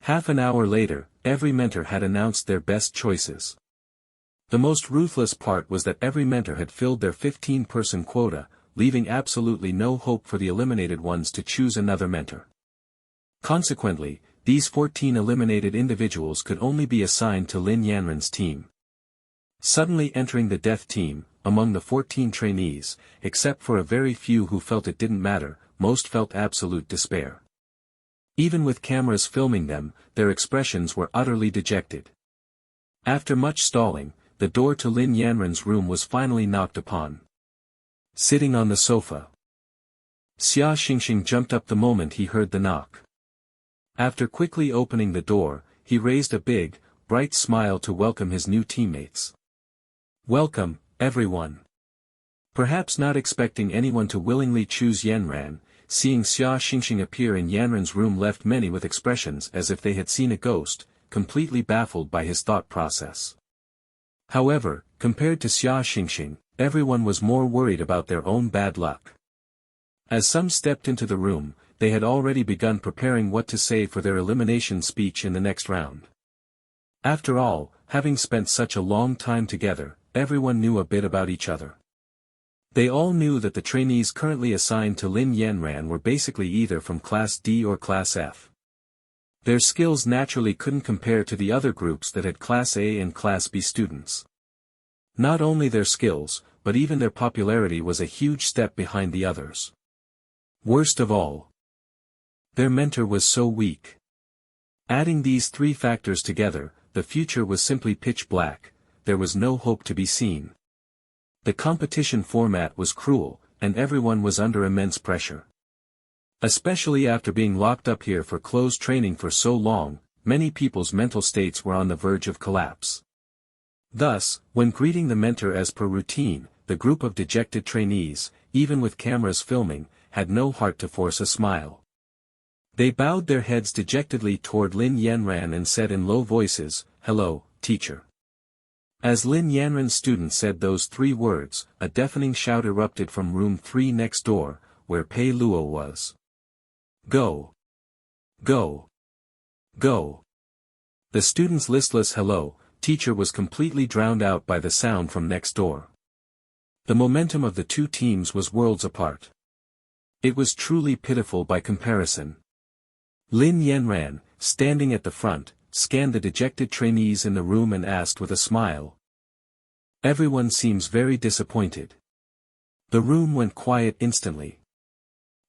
Speaker 1: Half an hour later, every mentor had announced their best choices. The most ruthless part was that every mentor had filled their 15-person quota, leaving absolutely no hope for the eliminated ones to choose another mentor. Consequently, these 14 eliminated individuals could only be assigned to Lin Yanren's team. Suddenly entering the death team, among the 14 trainees, except for a very few who felt it didn't matter, most felt absolute despair. Even with cameras filming them, their expressions were utterly dejected. After much stalling, the door to Lin Yanren's room was finally knocked upon. Sitting on the sofa, Xia Xingxing jumped up the moment he heard the knock. After quickly opening the door, he raised a big, bright smile to welcome his new teammates. Welcome, everyone. Perhaps not expecting anyone to willingly choose Yanran, seeing Xia Xingxing appear in Yanran's room left many with expressions as if they had seen a ghost, completely baffled by his thought process. However, compared to Xia Xingxing, everyone was more worried about their own bad luck. As some stepped into the room, they had already begun preparing what to say for their elimination speech in the next round. After all, having spent such a long time together, everyone knew a bit about each other. They all knew that the trainees currently assigned to Lin Yanran were basically either from Class D or Class F. Their skills naturally couldn't compare to the other groups that had Class A and Class B students. Not only their skills, but even their popularity was a huge step behind the others. Worst of all, their mentor was so weak. Adding these 3 factors together, the future was simply pitch black, there was no hope to be seen. The competition format was cruel, and everyone was under immense pressure. Especially after being locked up here for closed training for so long, many people's mental states were on the verge of collapse. Thus, when greeting the mentor as per routine, the group of dejected trainees, even with cameras filming, had no heart to force a smile. They bowed their heads dejectedly toward Lin Yanran and said in low voices, "Hello, teacher." As Lin Yanran's student said those 3 words, a deafening shout erupted from room 3 next door, where Pei Luo was. Go! Go! Go! The student's listless hello, teacher was completely drowned out by the sound from next door. The momentum of the 2 teams was worlds apart. It was truly pitiful by comparison. Lin Yanran, standing at the front, scanned the dejected trainees in the room and asked with a smile. Everyone seems very disappointed. The room went quiet instantly.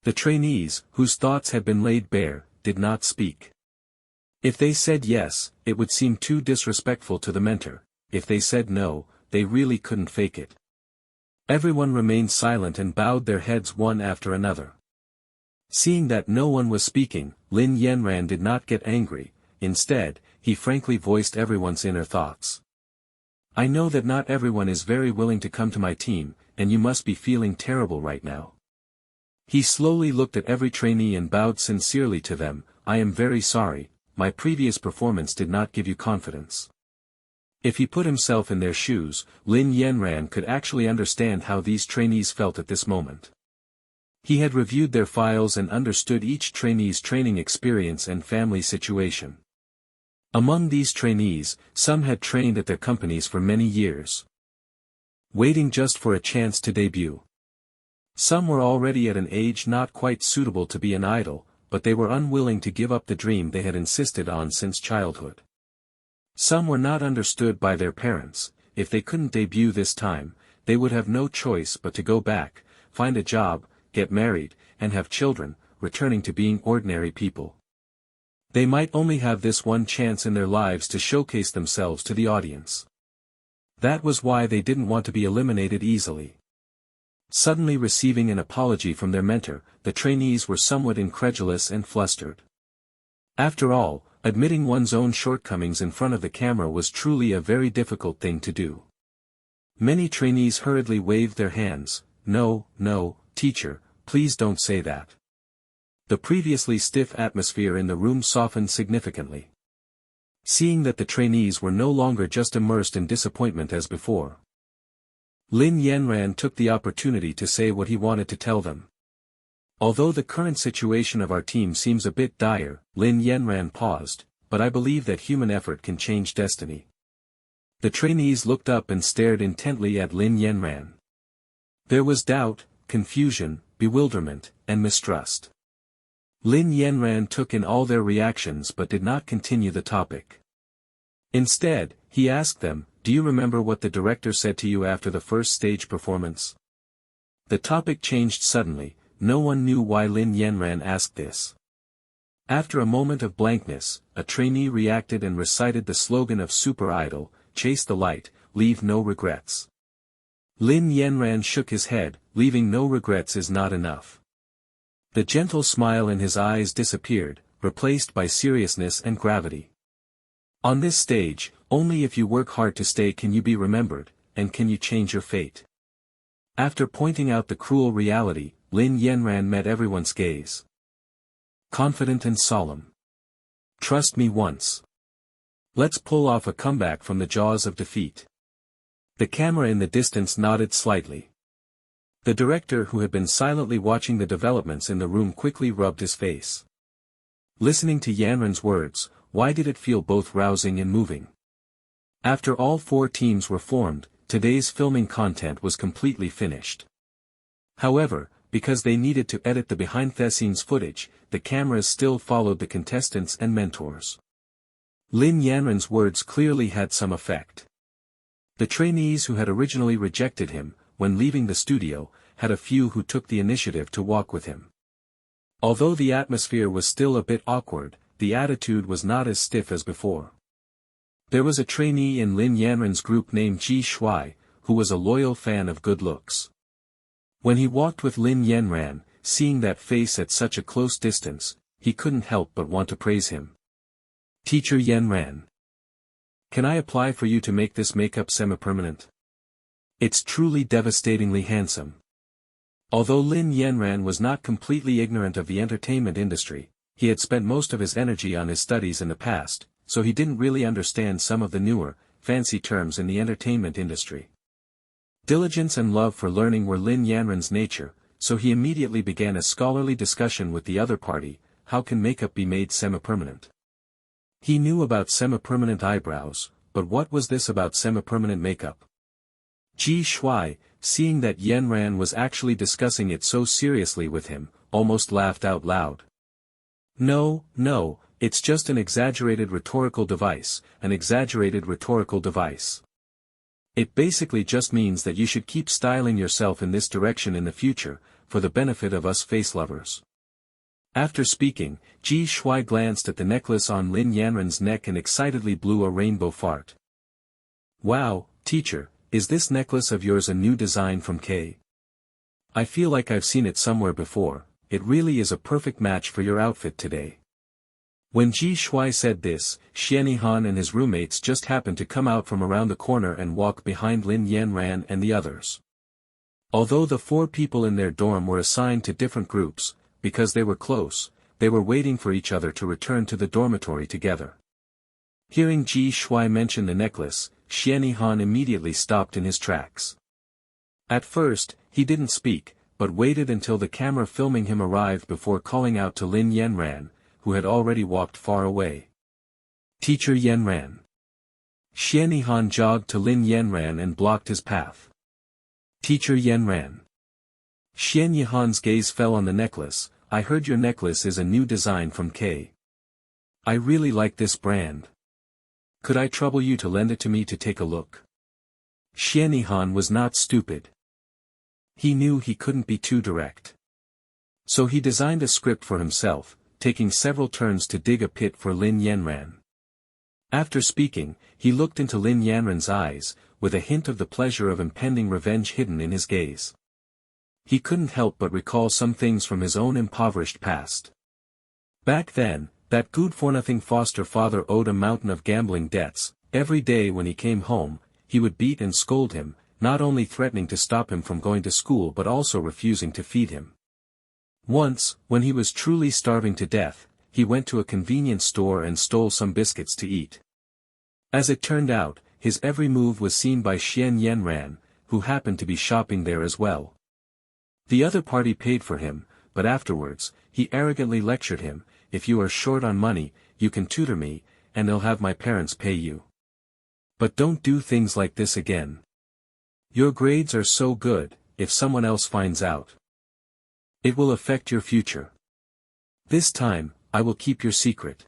Speaker 1: The trainees, whose thoughts had been laid bare, did not speak. If they said yes, it would seem too disrespectful to the mentor; if they said no, they really couldn't fake it. Everyone remained silent and bowed their heads one after another. Seeing that no one was speaking, Lin Yanran did not get angry, instead, he frankly voiced everyone's inner thoughts. I know that not everyone is very willing to come to my team, and you must be feeling terrible right now. He slowly looked at every trainee and bowed sincerely to them. I am very sorry, my previous performance did not give you confidence. If he put himself in their shoes, Lin Yanran could actually understand how these trainees felt at this moment. He had reviewed their files and understood each trainee's training experience and family situation. Among these trainees, some had trained at their companies for many years, waiting just for a chance to debut. Some were already at an age not quite suitable to be an idol, but they were unwilling to give up the dream they had insisted on since childhood. Some were not understood by their parents; if they couldn't debut this time, they would have no choice but to go back, find a job, get married, and have children, returning to being ordinary people. They might only have this one chance in their lives to showcase themselves to the audience. That was why they didn't want to be eliminated easily. Suddenly receiving an apology from their mentor, the trainees were somewhat incredulous and flustered. After all, admitting one's own shortcomings in front of the camera was truly a very difficult thing to do. Many trainees hurriedly waved their hands. "No, no, teacher, please don't say that." The previously stiff atmosphere in the room softened significantly. Seeing that the trainees were no longer just immersed in disappointment as before, Lin Yanran took the opportunity to say what he wanted to tell them. "Although the current situation of our team seems a bit dire," Lin Yanran paused, "but I believe that human effort can change destiny." The trainees looked up and stared intently at Lin Yanran. There was doubt, confusion, bewilderment, and mistrust. Lin Yanran took in all their reactions but did not continue the topic. Instead, he asked them, "Do you remember what the director said to you after the first stage performance?" The topic changed suddenly. No one knew why Lin Yanran asked this. After a moment of blankness, a trainee reacted and recited the slogan of Super Idol, "Chase the light, leave no regrets." Lin Yanran shook his head, "Leaving no regrets is not enough." The gentle smile in his eyes disappeared, replaced by seriousness and gravity. On this stage, only if you work hard to stay can you be remembered, and can you change your fate. After pointing out the cruel reality, Lin Yanran met everyone's gaze. Confident and solemn. "Trust me once. Let's pull off a comeback from the jaws of defeat." The camera in the distance nodded slightly. The director, who had been silently watching the developments in the room, quickly rubbed his face. Listening to Yanran's words, why did it feel both rousing and moving? After all 4 teams were formed, today's filming content was completely finished. However, because they needed to edit the behind-the-scenes footage, the cameras still followed the contestants and mentors. Lin Yanran's words clearly had some effect. The trainees who had originally rejected him, when leaving the studio, had a few who took the initiative to walk with him. Although the atmosphere was still a bit awkward, the attitude was not as stiff as before. There was a trainee in Lin Yanran's group named Ji Shuai, who was a loyal fan of good looks. When he walked with Lin Yanran, seeing that face at such a close distance, he couldn't help but want to praise him. "Teacher Yanran, can I apply for you to make this makeup semi-permanent? It's truly devastatingly handsome." Although Lin Yanran was not completely ignorant of the entertainment industry, he had spent most of his energy on his studies in the past, so he didn't really understand some of the newer, fancy terms in the entertainment industry. Diligence and love for learning were Lin Yanran's nature, so he immediately began a scholarly discussion with the other party: how can makeup be made semi-permanent? He knew about semi-permanent eyebrows, but what was this about semi-permanent makeup? Ji Shuai, seeing that Yanran was actually discussing it so seriously with him, almost laughed out loud. "No, no, it's just an exaggerated rhetorical device, an exaggerated rhetorical device. It basically just means that you should keep styling yourself in this direction in the future, for the benefit of us face lovers." After speaking, Ji Shuai glanced at the necklace on Lin Yanran's neck and excitedly blew a rainbow fart. "Wow, teacher, is this necklace of yours a new design from K? I feel like I've seen it somewhere before. It really is a perfect match for your outfit today." When Ji Shuai said this, Xianihan and his roommates just happened to come out from around the corner and walk behind Lin Yanran and the others. Although the 4 people in their dorm were assigned to different groups, because they were close, they were waiting for each other to return to the dormitory together. Hearing Ji Shuai mention the necklace, Xianihan immediately stopped in his tracks. At first, he didn't speak, but waited until the camera filming him arrived before calling out to Lin Yanran, who had already walked far away. "Teacher Yanran." Xianihan jogged to Lin Yanran and blocked his path. "Teacher Yanran." Xianihan's gaze fell on the necklace. "I heard your necklace is a new design from K. I really like this brand. Could I trouble you to lend it to me to take a look?" Xianihan was not stupid. He knew he couldn't be too direct. So he designed a script for himself, taking several turns to dig a pit for Lin Yanran. After speaking, he looked into Lin Yanran's eyes, with a hint of the pleasure of impending revenge hidden in his gaze. He couldn't help but recall some things from his own impoverished past. Back then, that good-for-nothing foster father owed a mountain of gambling debts. Every day when he came home, he would beat and scold him, not only threatening to stop him from going to school but also refusing to feed him. Once, when he was truly starving to death, he went to a convenience store and stole some biscuits to eat. As it turned out, his every move was seen by Xian Yanran, who happened to be shopping there as well. The other party paid for him, but afterwards, he arrogantly lectured him, "If you are short on money, you can tutor me, and I'll have my parents pay you. But don't do things like this again. Your grades are so good, if someone else finds out, it will affect your future. This time, I will keep your secret."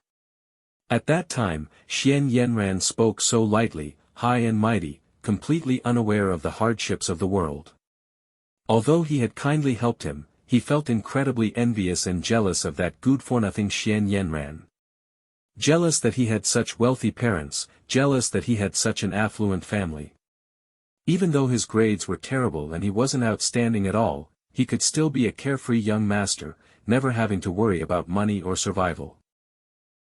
Speaker 1: At that time, Xian Yanran spoke so lightly, high and mighty, completely unaware of the hardships of the world. Although he had kindly helped him, he felt incredibly envious and jealous of that good-for-nothing Xian Yanran. Jealous that he had such wealthy parents, jealous that he had such an affluent family. Even though his grades were terrible and he wasn't outstanding at all, he could still be a carefree young master, never having to worry about money or survival.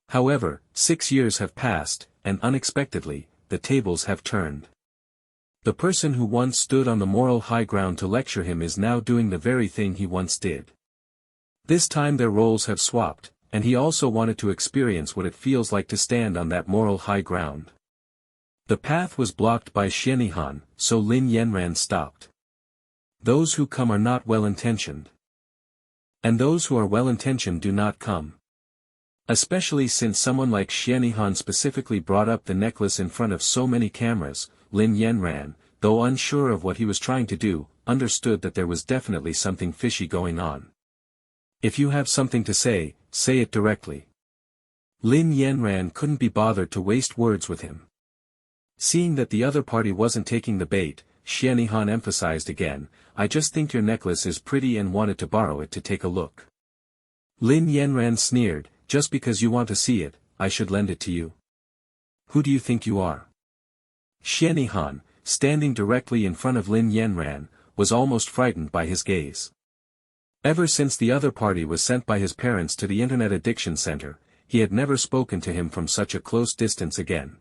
Speaker 1: However, 6 years have passed, and unexpectedly, the tables have turned. The person who once stood on the moral high ground to lecture him is now doing the very thing he once did. This time their roles have swapped, and he also wanted to experience what it feels like to stand on that moral high ground. The path was blocked by Xianihan, so Lin Yanran stopped. Those who come are not well-intentioned. And those who are well-intentioned do not come. Especially since someone like Xianihan specifically brought up the necklace in front of so many cameras, Lin Yanran, though unsure of what he was trying to do, understood that there was definitely something fishy going on. If you have something to say it directly. Lin Yanran couldn't be bothered to waste words with him. Seeing that the other party wasn't taking the bait, Xianihan emphasized again, "I just think your necklace is pretty and wanted to borrow it to take a look." Lin Yanran sneered, "Just because you want to see it, I should lend it to you. Who do you think you are?" Xianihan, standing directly in front of Lin Yanran, was almost frightened by his gaze. Ever since the other party was sent by his parents to the Internet Addiction Center, he had never spoken to him from such a close distance again.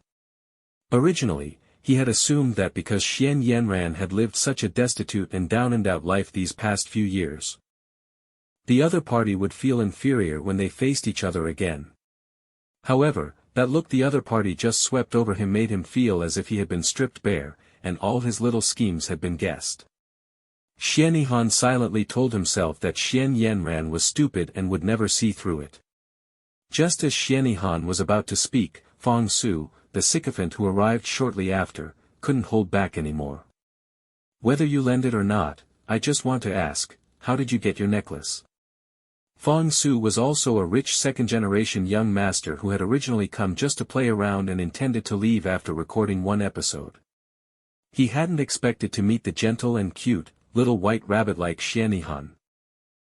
Speaker 1: Originally, he had assumed that because Xian Yanran had lived such a destitute and down-and-out life these past few years, the other party would feel inferior when they faced each other again. However, that look the other party just swept over him made him feel as if he had been stripped bare, and all his little schemes had been guessed. Xianihan silently told himself that Xian Yanran was stupid and would never see through it. Just as Xianihan was about to speak, Fang Su, the sycophant who arrived shortly after, couldn't hold back anymore. "Whether you lend it or not, I just want to ask, how did you get your necklace?" Fang Su was also a rich second-generation young master who had originally come just to play around and intended to leave after recording one episode. He hadn't expected to meet the gentle and cute, little white rabbit like Xianihan.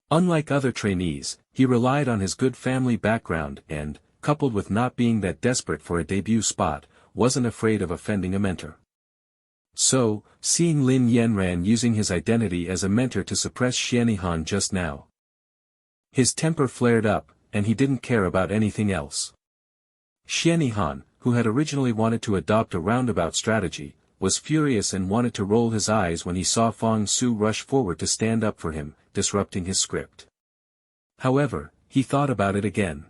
Speaker 1: Unlike other trainees, he relied on his good family background and, coupled with not being that desperate for a debut spot, wasn't afraid of offending a mentor. So, seeing Lin Yanran using his identity as a mentor to suppress Xianihan just now, his temper flared up, and he didn't care about anything else. Xianihan, who had originally wanted to adopt a roundabout strategy, was furious and wanted to roll his eyes when he saw Fang Su rush forward to stand up for him, disrupting his script. However, he thought about it again.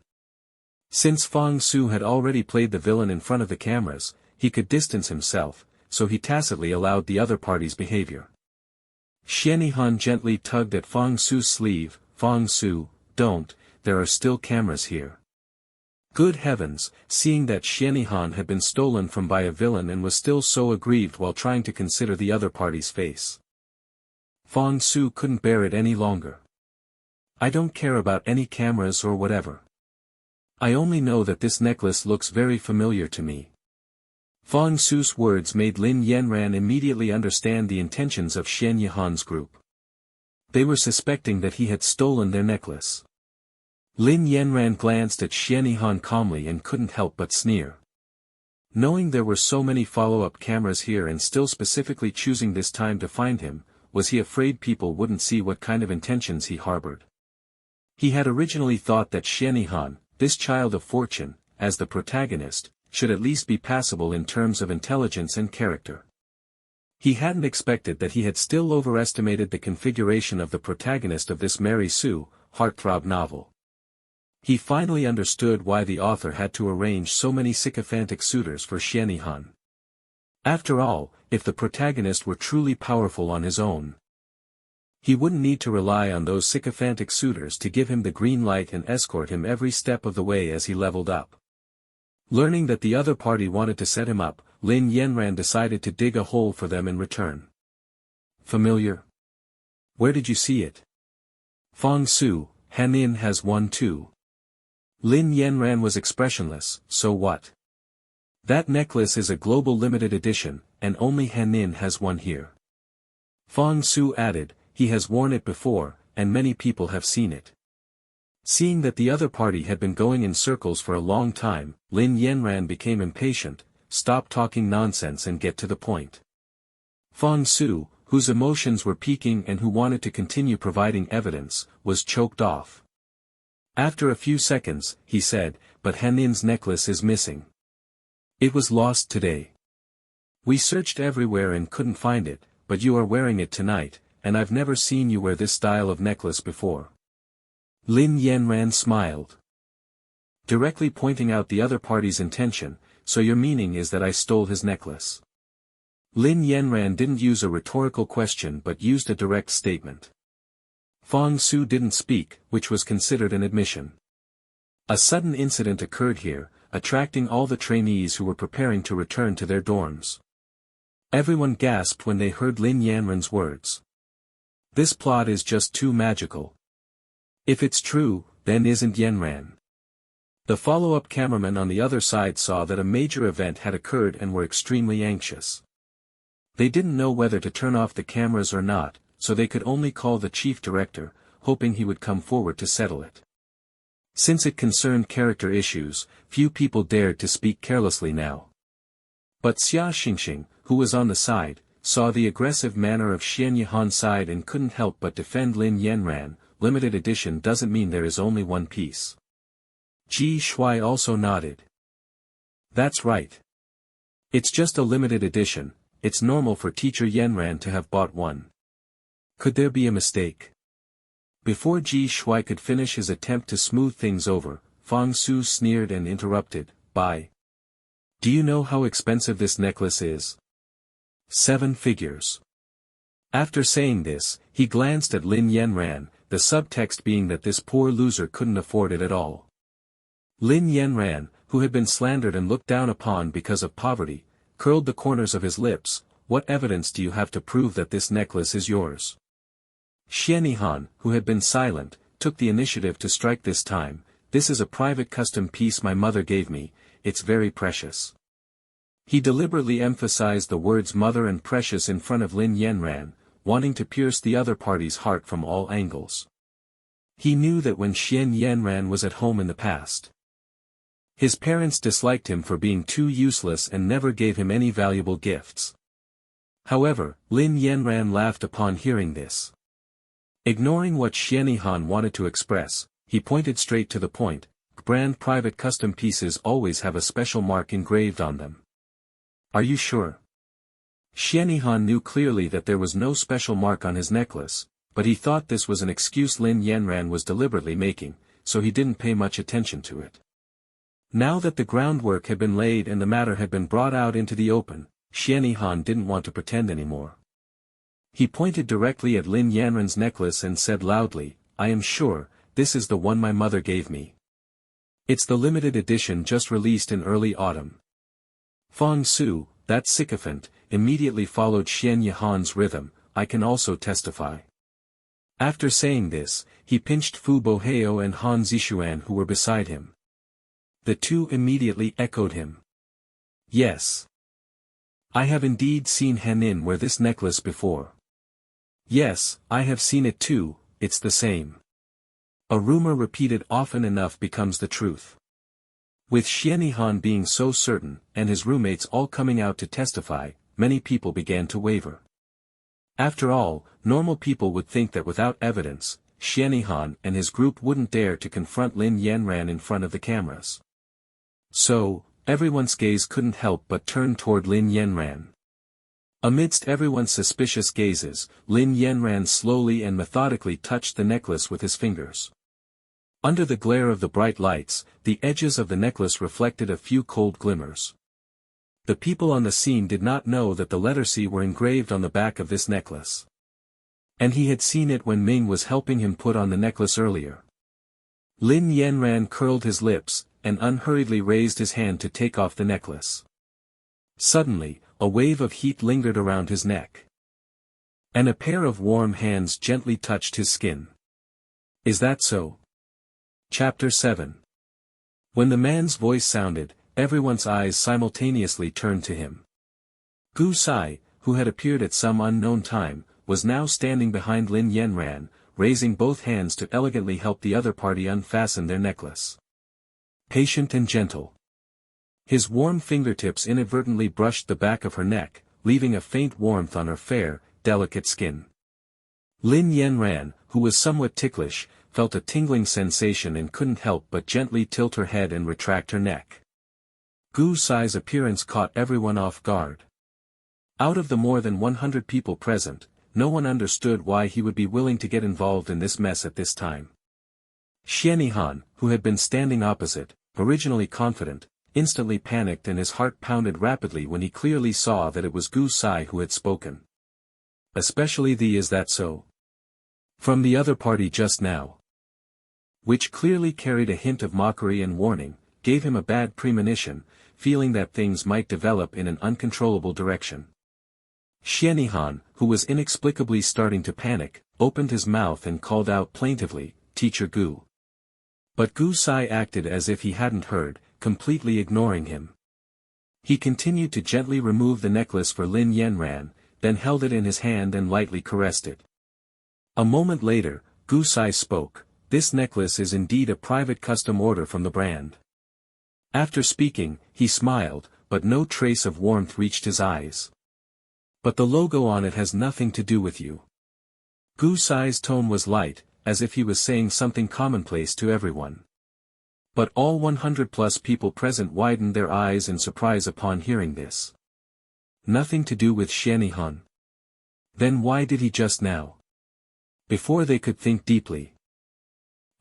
Speaker 1: Since Fang Su had already played the villain in front of the cameras, he could distance himself, so he tacitly allowed the other party's behavior. Xianihan gently tugged at Fang Su's sleeve. "Fang Su, don't, there are still cameras here." Good heavens, seeing that Xianihan had been stolen from by a villain and was still so aggrieved while trying to consider the other party's face. Fang Su couldn't bear it any longer. "I don't care about any cameras or whatever. I only know that this necklace looks very familiar to me." Fang Su's words made Lin Yanran immediately understand the intentions of Xian Yihan's group. They were suspecting that he had stolen their necklace. Lin Yanran glanced at Xian Yihan calmly and couldn't help but sneer. Knowing there were so many follow-up cameras here and still specifically choosing this time to find him, was he afraid people wouldn't see what kind of intentions he harbored? He had originally thought that Xian Yihan, this child of fortune, as the protagonist, should at least be passable in terms of intelligence and character. He hadn't expected that he had still overestimated the configuration of the protagonist of this Mary Sue, heartthrob novel. He finally understood why the author had to arrange so many sycophantic suitors for Xian Yihan. After all, if the protagonist were truly powerful on his own, he wouldn't need to rely on those sycophantic suitors to give him the green light and escort him every step of the way as he leveled up. Learning that the other party wanted to set him up, Lin Yanran decided to dig a hole for them in return. Familiar? Where did you see it? Fang Su, Hanin has one too. Lin Yanran was expressionless, so what? That necklace is a global limited edition, and only Hanin has one here. Fang Su added, he has worn it before, and many people have seen it. Seeing that the other party had been going in circles for a long time, Lin Yanran became impatient, stop talking nonsense and get to the point. Fang Su, whose emotions were peaking and who wanted to continue providing evidence, was choked off. After a few seconds, he said, but Hanin's necklace is missing. It was lost today. We searched everywhere and couldn't find it, but you are wearing it tonight, and I've never seen you wear this style of necklace before. Lin Yanran smiled, directly pointing out the other party's intention, so your meaning is that I stole his necklace. Lin Yanran didn't use a rhetorical question but used a direct statement. Fang Su didn't speak, which was considered an admission. A sudden incident occurred here, attracting all the trainees who were preparing to return to their dorms. Everyone gasped when they heard Lin Yanran's words. This plot is just too magical. If it's true, then isn't Yanran. The follow-up cameramen on the other side saw that a major event had occurred and were extremely anxious. They didn't know whether to turn off the cameras or not, so they could only call the chief director, hoping he would come forward to settle it. Since it concerned character issues, few people dared to speak carelessly now. But Xia Xingxing, who was on the side, saw the aggressive manner of Xian Yihan's side and couldn't help but defend Lin Yanran. Limited edition doesn't mean there is only one piece. Ji Shui also nodded. That's right. It's just a limited edition, it's normal for teacher Yanran to have bought one. Could there be a mistake? Before Ji Shui could finish his attempt to smooth things over, Fang Su sneered and interrupted, "Buy. Do you know how expensive this necklace is? 7 figures. After saying this, he glanced at Lin Yanran, the subtext being that this poor loser couldn't afford it at all. Lin Yanran, who had been slandered and looked down upon because of poverty, curled the corners of his lips. What evidence do you have to prove that this necklace is yours? Xian Yihan, who had been silent, took the initiative to strike this time. This is a private custom piece my mother gave me, it's very precious. He deliberately emphasized the words mother and precious in front of Lin Yanran, wanting to pierce the other party's heart from all angles. He knew that when Xian Yanran was at home in the past, his parents disliked him for being too useless and never gave him any valuable gifts. However, Lin Yanran laughed upon hearing this. Ignoring what Xian Yihan wanted to express, he pointed straight to the point. Brand private custom pieces always have a special mark engraved on them. Are you sure? Xian Yihan knew clearly that there was no special mark on his necklace, but he thought this was an excuse Lin Yanran was deliberately making, so he didn't pay much attention to it. Now that the groundwork had been laid and the matter had been brought out into the open, Xian Yihan didn't want to pretend anymore. He pointed directly at Lin Yanran's necklace and said loudly, I am sure, this is the one my mother gave me. It's the limited edition just released in early autumn. Fang Su, that sycophant, immediately followed Xian Yihan's rhythm, I can also testify. After saying this, he pinched Fu Boheo and Han Zishuan who were beside him. The two immediately echoed him. Yes. I have indeed seen Henin wear this necklace before. Yes, I have seen it too, it's the same. A rumor repeated often enough becomes the truth. With Xiannihan being so certain, and his roommates all coming out to testify, many people began to waver. After all, normal people would think that without evidence, Xiannihan and his group wouldn't dare to confront Lin Yanran in front of the cameras. So, everyone's gaze couldn't help but turn toward Lin Yanran. Amidst everyone's suspicious gazes, Lin Yanran slowly and methodically touched the necklace with his fingers. Under the glare of the bright lights, the edges of the necklace reflected a few cold glimmers. The people on the scene did not know that the letter C were engraved on the back of this necklace. And he had seen it when Ming was helping him put on the necklace earlier. Lin Yanran curled his lips, and unhurriedly raised his hand to take off the necklace. Suddenly, a wave of heat lingered around his neck. And a pair of warm hands gently touched his skin. Is that so? Chapter 7. When the man's voice sounded, everyone's eyes simultaneously turned to him. Gu Sai, who had appeared at some unknown time, was now standing behind Lin Yanran, raising both hands to elegantly help the other party unfasten their necklace. Patient and gentle. His warm fingertips inadvertently brushed the back of her neck, leaving a faint warmth on her fair, delicate skin. Lin Yanran, who was somewhat ticklish, felt a tingling sensation and couldn't help but gently tilt her head and retract her neck. Gu Sai's appearance caught everyone off guard. Out of the more than 100 people present, no one understood why he would be willing to get involved in this mess at this time. Xiannihan, who had been standing opposite, originally confident, instantly panicked and his heart pounded rapidly when he clearly saw that it was Gu Sai who had spoken. Especially the "is that so?" from the other party just now. Which clearly carried a hint of mockery and warning, gave him a bad premonition, feeling that things might develop in an uncontrollable direction. Xiannihan, who was inexplicably starting to panic, opened his mouth and called out plaintively, "Teacher Gu." But Gu Sai acted as if he hadn't heard, completely ignoring him. He continued to gently remove the necklace for Lin Yanran, then held it in his hand and lightly caressed it. A moment later, Gu Sai spoke. "This necklace is indeed a private custom order from the brand." After speaking, he smiled, but no trace of warmth reached his eyes. "But the logo on it has nothing to do with you." Gu Sai's tone was light, as if he was saying something commonplace to everyone. But all 100+ people present widened their eyes in surprise upon hearing this. Nothing to do with Xiannihan. Then why did he just now? Before they could think deeply.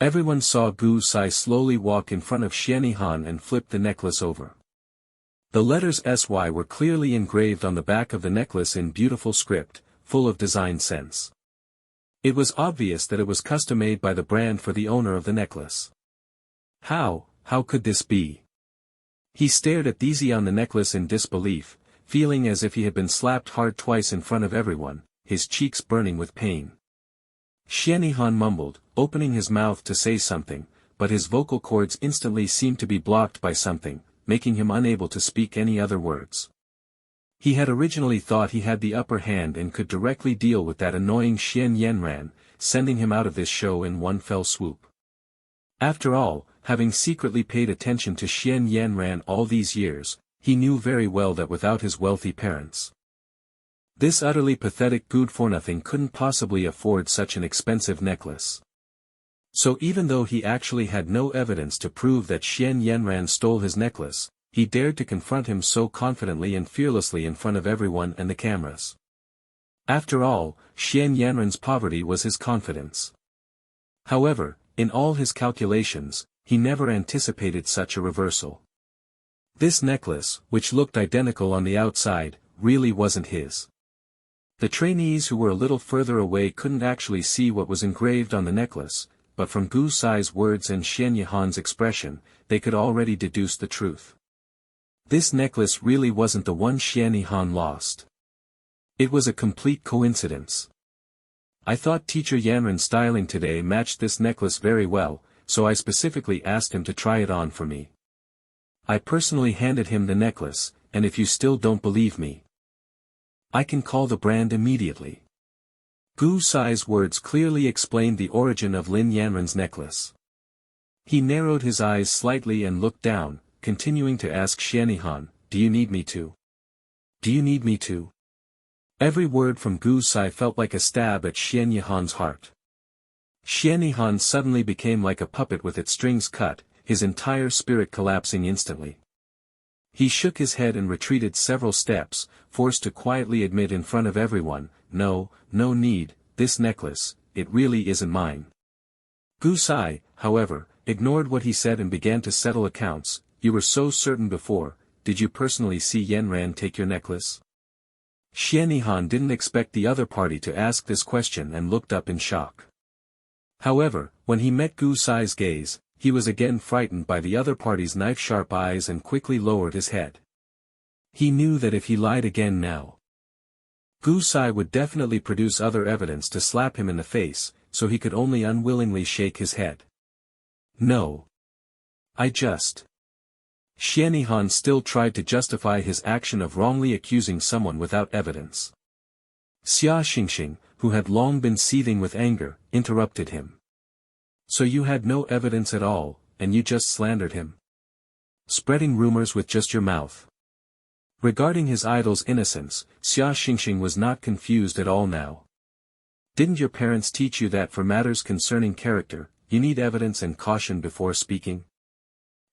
Speaker 1: Everyone saw Gu Sai slowly walk in front of Xiannihan and flip the necklace over. The letters SY were clearly engraved on the back of the necklace in beautiful script, full of design sense. It was obvious that it was custom-made by the brand for the owner of the necklace. How could this be? He stared at Daisy on the necklace in disbelief, feeling as if he had been slapped hard twice in front of everyone, his cheeks burning with pain. Xiannihan mumbled, opening his mouth to say something, but his vocal cords instantly seemed to be blocked by something, making him unable to speak any other words. He had originally thought he had the upper hand and could directly deal with that annoying Xian Yanran, sending him out of this show in one fell swoop. After all, having secretly paid attention to Xian Yanran all these years, he knew very well that without his wealthy parents, this utterly pathetic good-for-nothing couldn't possibly afford such an expensive necklace. So even though he actually had no evidence to prove that Xian Yanran stole his necklace, he dared to confront him so confidently and fearlessly in front of everyone and the cameras. After all, Xian Yanran's poverty was his confidence. However, in all his calculations, he never anticipated such a reversal. This necklace, which looked identical on the outside, really wasn't his. The trainees who were a little further away couldn't actually see what was engraved on the necklace, but from Gu Sai's words and Xiannihan's expression, they could already deduce the truth. This necklace really wasn't the one Xiannihan lost. It was a complete coincidence. I thought Teacher Yanran's styling today matched this necklace very well, so I specifically asked him to try it on for me. I personally handed him the necklace, and if you still don't believe me, I can call the brand immediately. Gu Sai's words clearly explained the origin of Lin Yanren's necklace. He narrowed his eyes slightly and looked down, continuing to ask Xianyhan, do you need me to? Do you need me to? Every word from Gu Sai felt like a stab at Xianyhan's heart. Xianyhan suddenly became like a puppet with its strings cut, his entire spirit collapsing instantly. He shook his head and retreated several steps, forced to quietly admit in front of everyone, no need, this necklace, it really isn't mine. Gu Sai, however, ignored what he said and began to settle accounts. You were so certain before, did you personally see Yanran take your necklace? Xianyhan didn't expect the other party to ask this question and looked up in shock. However, when he met Gu Sai's gaze, he was again frightened by the other party's knife-sharp eyes and quickly lowered his head. He knew that if he lied again now, Gu Sai would definitely produce other evidence to slap him in the face, so he could only unwillingly shake his head. No. I just... Xianyhan still tried to justify his action of wrongly accusing someone without evidence. Xia Xingxing, who had long been seething with anger, interrupted him. So you had no evidence at all, and you just slandered him? Spreading rumors with just your mouth. Regarding his idol's innocence, Xia Xingxing was not confused at all now. Didn't your parents teach you that for matters concerning character, you need evidence and caution before speaking?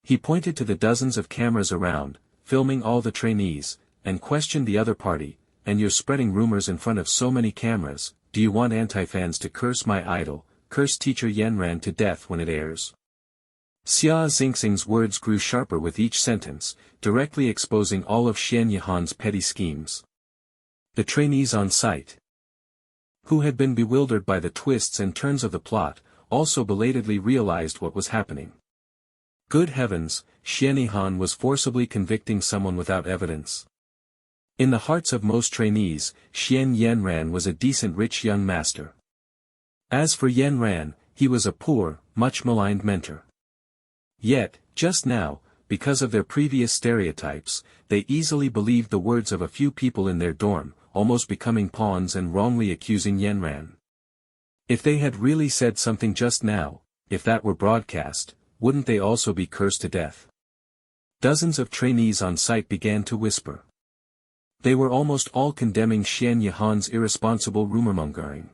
Speaker 1: He pointed to the dozens of cameras around, filming all the trainees, and questioned the other party, and you're spreading rumors in front of so many cameras, do you want anti-fans to curse my idol, curse teacher Yanran to death when it airs? Xia Xingxing's words grew sharper with each sentence, directly exposing all of Xianyhan's petty schemes. The trainees on site, who had been bewildered by the twists and turns of the plot, also belatedly realized what was happening. Good heavens, Xianyhan was forcibly convicting someone without evidence. In the hearts of most trainees, Xian Yanran was a decent rich young master. As for Yanran, he was a poor, much maligned mentor. Yet, just now, because of their previous stereotypes, they easily believed the words of a few people in their dorm, almost becoming pawns and wrongly accusing Yanran. If they had really said something just now, if that were broadcast, wouldn't they also be cursed to death? Dozens of trainees on site began to whisper. They were almost all condemning Xianyhan's irresponsible rumormongering.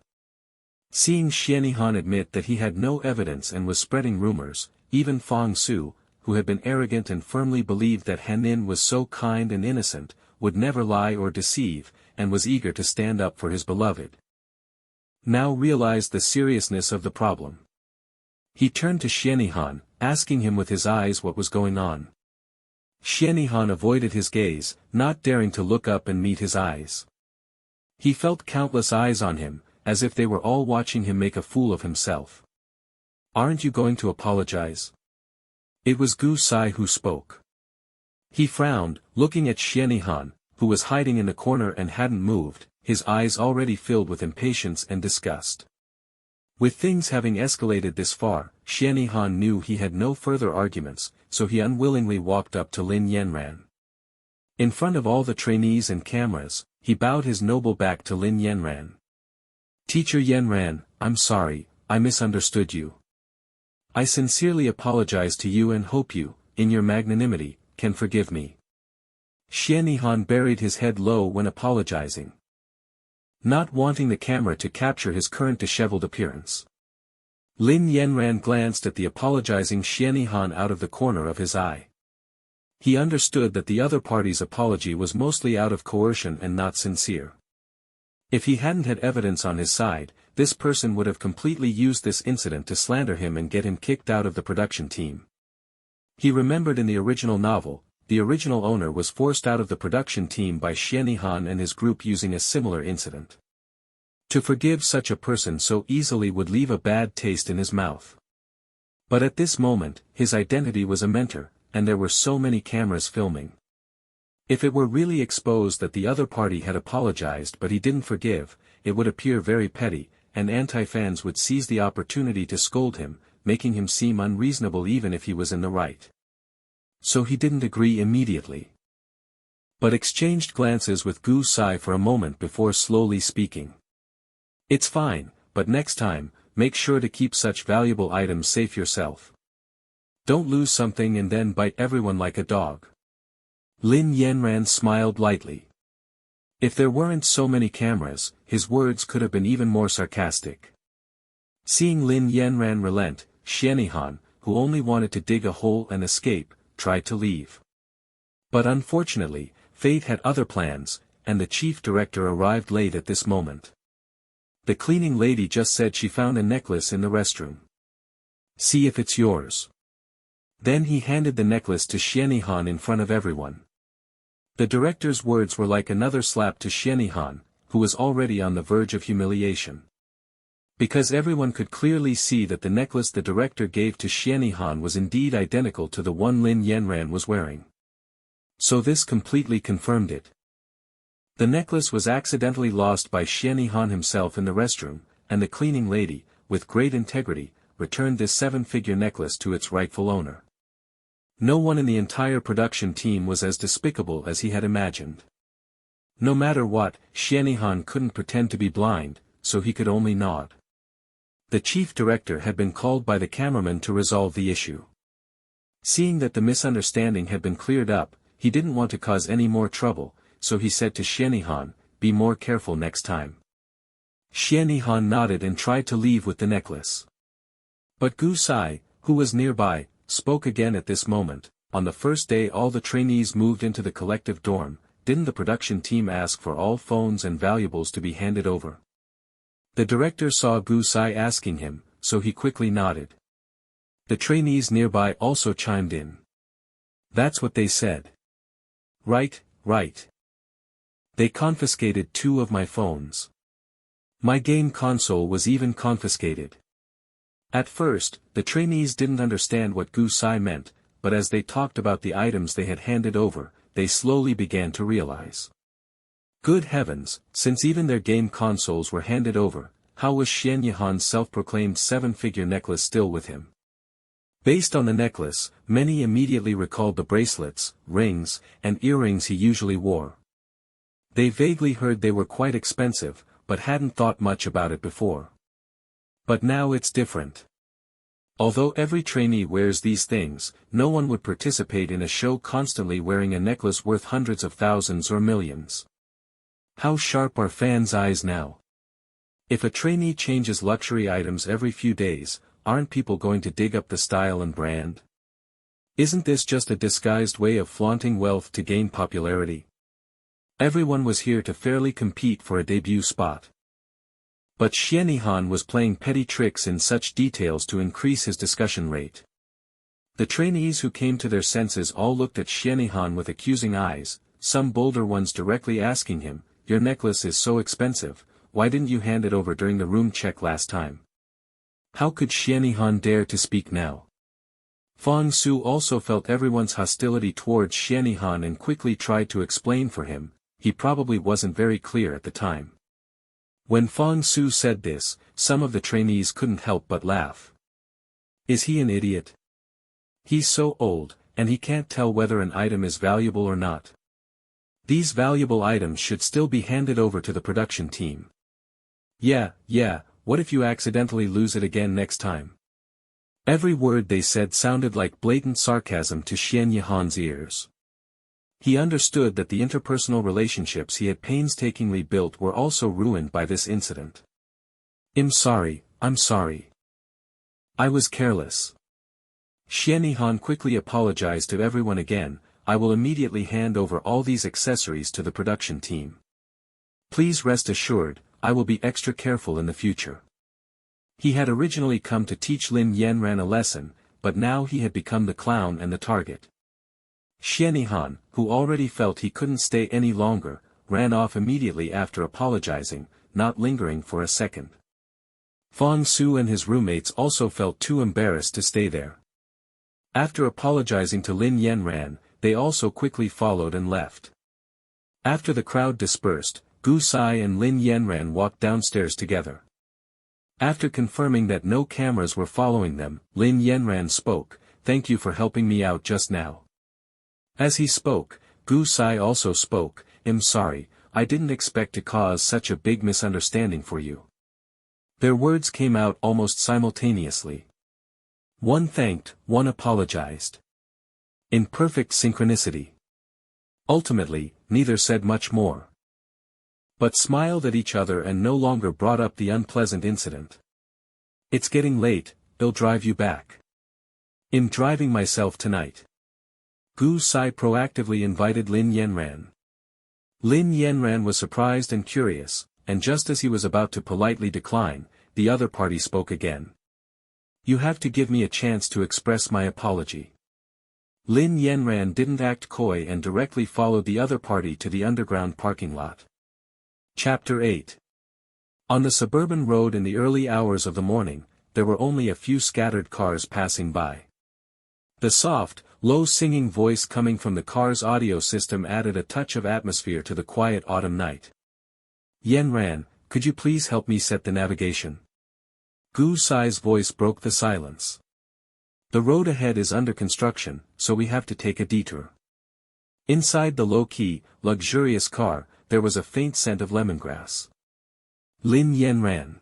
Speaker 1: Seeing Xianyhan admit that he had no evidence and was spreading rumors, even Fang Su, who had been arrogant and firmly believed that Hanin was so kind and innocent, would never lie or deceive, and was eager to stand up for his beloved, now realized the seriousness of the problem. He turned to Xianyhan, asking him with his eyes what was going on. Xianyhan avoided his gaze, not daring to look up and meet his eyes. He felt countless eyes on him, as if they were all watching him make a fool of himself. Aren't you going to apologize? It was Gu Sai who spoke. He frowned, looking at Xianyhan, who was hiding in the corner and hadn't moved, his eyes already filled with impatience and disgust. With things having escalated this far, Xianyhan knew he had no further arguments, so he unwillingly walked up to Lin Yanran. In front of all the trainees and cameras, he bowed his noble back to Lin Yanran. Teacher Yanran, I'm sorry, I misunderstood you. I sincerely apologize to you and hope you, in your magnanimity, can forgive me. Xianyhan buried his head low when apologizing, not wanting the camera to capture his current disheveled appearance. Lin Yanran glanced at the apologizing Xianyhan out of the corner of his eye. He understood that the other party's apology was mostly out of coercion and not sincere. If he hadn't had evidence on his side, this person would have completely used this incident to slander him and get him kicked out of the production team. He remembered in the original novel, the original owner was forced out of the production team by Xianyhan and his group using a similar incident. To forgive such a person so easily would leave a bad taste in his mouth. But at this moment, his identity was a mentor, and there were so many cameras filming. If it were really exposed that the other party had apologized but he didn't forgive, it would appear very petty, and anti-fans would seize the opportunity to scold him, making him seem unreasonable even if he was in the right. So he didn't agree immediately. but exchanged glances with Gu Sai for a moment before slowly speaking. It's fine, but next time, make sure to keep such valuable items safe yourself. Don't lose something and then bite everyone like a dog. Lin Yanran smiled lightly. If there weren't so many cameras, his words could have been even more sarcastic. Seeing Lin Yanran relent, Xianihan, who only wanted to dig a hole and escape, tried to leave. But unfortunately, fate had other plans, and the chief director arrived late at this moment. The cleaning lady just said she found a necklace in the restroom. See if it's yours. Then he handed the necklace to Xianihan in front of everyone. The director's words were like another slap to Xianihan, who was already on the verge of humiliation. Because everyone could clearly see that the necklace the director gave to Xianihan was indeed identical to the one Lin Yanran was wearing. So this completely confirmed it. The necklace was accidentally lost by Xianihan himself in the restroom, and the cleaning lady, with great integrity, returned this 7-figure necklace to its rightful owner. No one in the entire production team was as despicable as he had imagined. No matter what, Xianihan couldn't pretend to be blind, so he could only nod. The chief director had been called by the cameraman to resolve the issue. Seeing that the misunderstanding had been cleared up, he didn't want to cause any more trouble, so he said to Xianihan, "Be more careful next time." Xianihan nodded and tried to leave with the necklace. But Gu Sai, who was nearby, spoke again at this moment. On the first day all the trainees moved into the collective dorm, didn't the production team ask for all phones and valuables to be handed over? The director saw Gu Sai asking him, so he quickly nodded. The trainees nearby also chimed in. That's what they said. Right, right. They confiscated 2 of my phones. My game console was even confiscated. At first, the trainees didn't understand what Gu Sai meant, but as they talked about the items they had handed over, they slowly began to realize. Good heavens, since even their game consoles were handed over, how was Xianihan's self-proclaimed 7-figure necklace still with him? Based on the necklace, many immediately recalled the bracelets, rings, and earrings he usually wore. They vaguely heard they were quite expensive, but hadn't thought much about it before. But now it's different. Although every trainee wears these things, no one would participate in a show constantly wearing a necklace worth hundreds of thousands or millions. How sharp are fans' eyes now? If a trainee changes luxury items every few days, aren't people going to dig up the style and brand? Isn't this just a disguised way of flaunting wealth to gain popularity? Everyone was here to fairly compete for a debut spot. But Xianihan was playing petty tricks in such details to increase his discussion rate. The trainees who came to their senses all looked at Xianihan with accusing eyes, some bolder ones directly asking him, "Your necklace is so expensive, why didn't you hand it over during the room check last time?" How could Xianihan dare to speak now? Fang Su also felt everyone's hostility towards Xianihan and quickly tried to explain for him. He probably wasn't very clear at the time. When Fang Su said this, some of the trainees couldn't help but laugh. Is he an idiot? He's so old, and he can't tell whether an item is valuable or not. These valuable items should still be handed over to the production team. Yeah, what if you accidentally lose it again next time? Every word they said sounded like blatant sarcasm to Xianihan's ears. He understood that the interpersonal relationships he had painstakingly built were also ruined by this incident. I'm sorry. I was careless. Xianihan quickly apologized to everyone again. I will immediately hand over all these accessories to the production team. Please rest assured, I will be extra careful in the future. He had originally come to teach Lin Yanran a lesson, but now he had become the clown and the target. Xianihan, who already felt he couldn't stay any longer, ran off immediately after apologizing, not lingering for a second. Fang Su and his roommates also felt too embarrassed to stay there. After apologizing to Lin Yanran, they also quickly followed and left. After the crowd dispersed, Gu Sai and Lin Yanran walked downstairs together. After confirming that no cameras were following them, Lin Yanran spoke, "Thank you for helping me out just now." As he spoke, Gu Sai also spoke, "I'm sorry, I didn't expect to cause such a big misunderstanding for you." Their words came out almost simultaneously. One thanked, one apologized. In perfect synchronicity. Ultimately, neither said much more, but smiled at each other and no longer brought up the unpleasant incident. "It's getting late, I'll drive you back." "I'm driving myself tonight." Gu Sai proactively invited Lin Yanran. Lin Yanran was surprised and curious, and just as he was about to politely decline, the other party spoke again. "You have to give me a chance to express my apology." Lin Yanran didn't act coy and directly followed the other party to the underground parking lot. Chapter 8. On the suburban road in the early hours of the morning, there were only a few scattered cars passing by. The soft, low singing voice coming from the car's audio system added a touch of atmosphere to the quiet autumn night. "Yanran, could you please help me set the navigation?" Gu Sai's voice broke the silence. "The road ahead is under construction, so we have to take a detour." Inside the low-key, luxurious car, there was a faint scent of lemongrass. Lin Yanran,